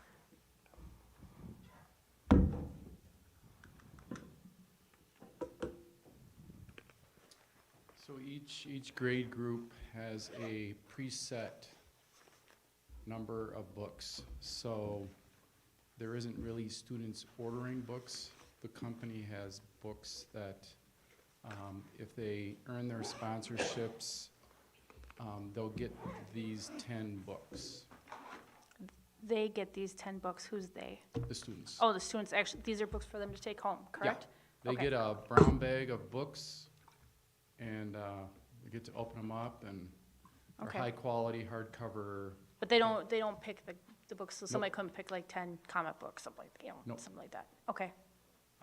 R: So each grade group has a preset number of books. So there isn't really students ordering books. The company has books that if they earn their sponsorships, they'll get these 10 books.
E: They get these 10 books. Who's they?
R: The students.
E: Oh, the students. Actually, these are books for them to take home, correct?
R: Yeah. They
E: Okay.
R: get a brown bag of books, and they get to open them up, and they're
E: Okay.
R: high quality hardcover.
E: But they don't pick the books, so somebody
R: Nope.
E: couldn't pick like 10 comic books, something like,
R: Nope.
E: something like that. Okay.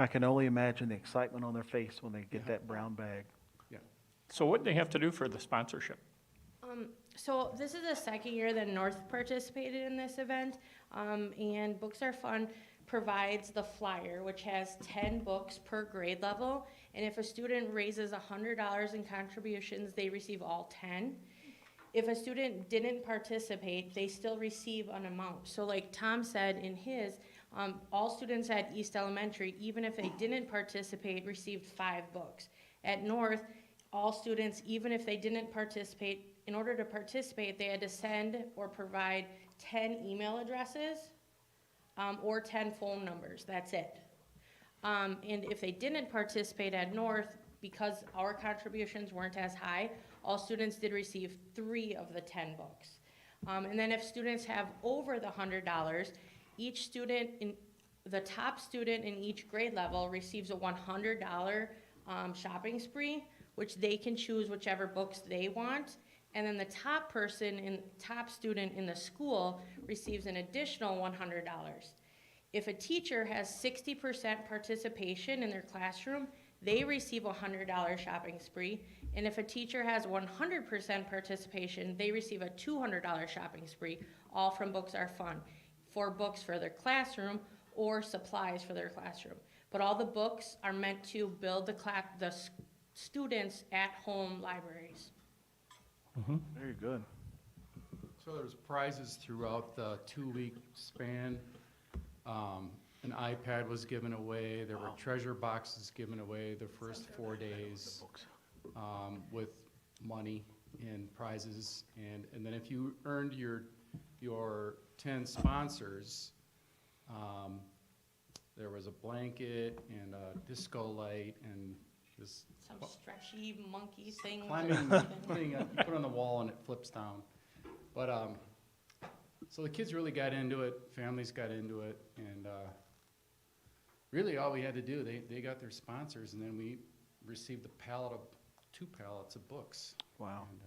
D: I can only imagine the excitement on their face when they get that brown bag.
R: Yeah.
M: So what do they have to do for the sponsorship?
J: So this is the second year that North participated in this event, and Books Are Fun provides the flyer, which has 10 books per grade level, and if a student raises $100 in contributions, they receive all 10. If a student didn't participate, they still receive an amount. So like Tom said in his, all students at East Elementary, even if they didn't participate, received 5 books. At North, all students, even if they didn't participate, in order to participate, they had to send or provide 10 email addresses or 10 phone numbers. That's it. And if they didn't participate at North, because our contributions weren't as high, all students did receive 3 of the 10 books. And then if students have over the $100, each student, the top student in each grade level receives a $100 shopping spree, which they can choose whichever books they want. And then the top student in the school receives an additional $100. If a teacher has 60% participation in their classroom, they receive a $100 shopping spree. And if a teacher has 100% participation, they receive a $200 shopping spree, all from Books Are Fun, for books for their classroom or supplies for their classroom. But all the books are meant to build the students' at-home libraries.
D: Very good.
R: So there's prizes throughout the 2-week span. An iPad was given away, there were treasure boxes given away the first 4 days, with money and prizes. And then if you earned your 10 sponsors, there was a blanket and a disco light and this
J: Some stretchy monkey thing.
R: climbing thing you put on the wall and it flips down. But, so the kids really got into it, families got into it, and really all we had to do, they got their sponsors, and then we received two pallets of books.
D: Wow.
R: And,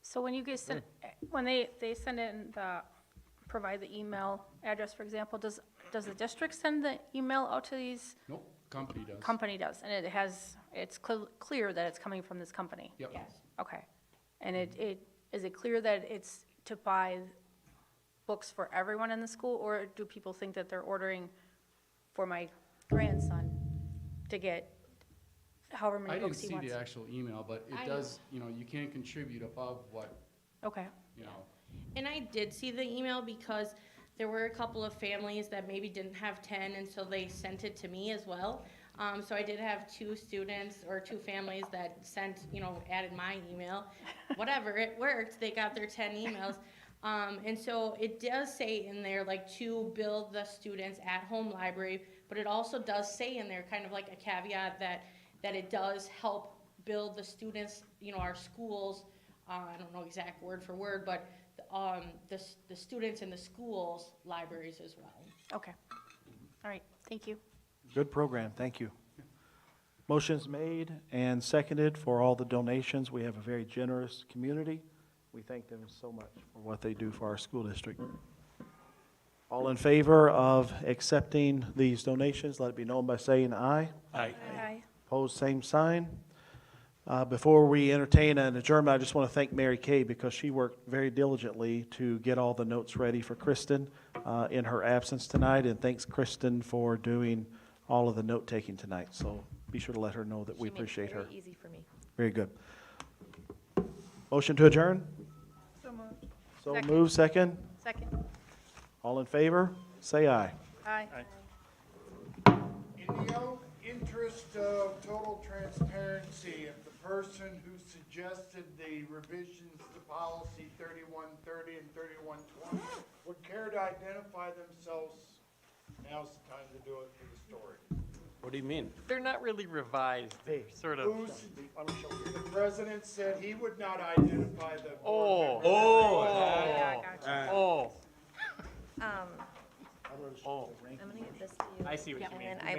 E: So when you guys send, when they send in provide the email address, for example, does the district send the email out to these?
R: Nope, company does.
E: Company does, and it's clear that it's coming from this company?
R: Yep.
J: Yes.
E: Okay. And is it clear that it's to buy books for everyone in the school, or do people think that they're ordering for my grandson to get however many books he
R: I didn't
E: wants?
R: see the actual email, but it does, you can contribute above what,
E: Okay.
R: you know.
J: And I did see the email because there were a couple of families that maybe didn't have 10, and so they sent it to me as well. So I did have 2 students or 2 families that sent, added my email. Whatever, it worked. They got their 10 emails. And so it does say in there, like, to build the students' at-home library, but it also does say in there, kind of like a caveat, that it does help build the students, our schools, I don't know exact word for word, but the students in the schools' libraries as well.
E: Okay. All right, thank you.
D: Good program, thank you. Motion's made and seconded for all the donations. We have a very generous community. We thank them so much for what they do for our school district. All in favor of accepting these donations, let it be known by saying aye.
B: Aye.
E: Aye.
D: Opposed, same sign. Before we entertain an adjournment, I just want to thank Mary Kay because she worked very diligently to get all the notes ready for Kristen in her absence tonight, and thanks Kristen for doing all of the note-taking tonight. So be sure to let her know that we appreciate her.
C: She makes it very easy for me.
D: Very good. Motion to adjourn?
E: So moved.
D: So
E: Second.
D: move, second.
E: Second.
D: All in favor, say aye.
E: Aye.
S: In the interest of total transparency, if the person who suggested the revisions to policy 3130 and 3120 would care to identify themselves, now's the time to do it for the story.
B: What do you mean?
F: They're not really revised, they're sort of.
S: The president said he would not identify the board
F: Oh.
S: members.
E: Yeah, gotcha.
F: Oh.
C: Um,
F: Oh.
C: I'm gonna give this to you.
F: I see what you
C: and
F: mean.
C: then I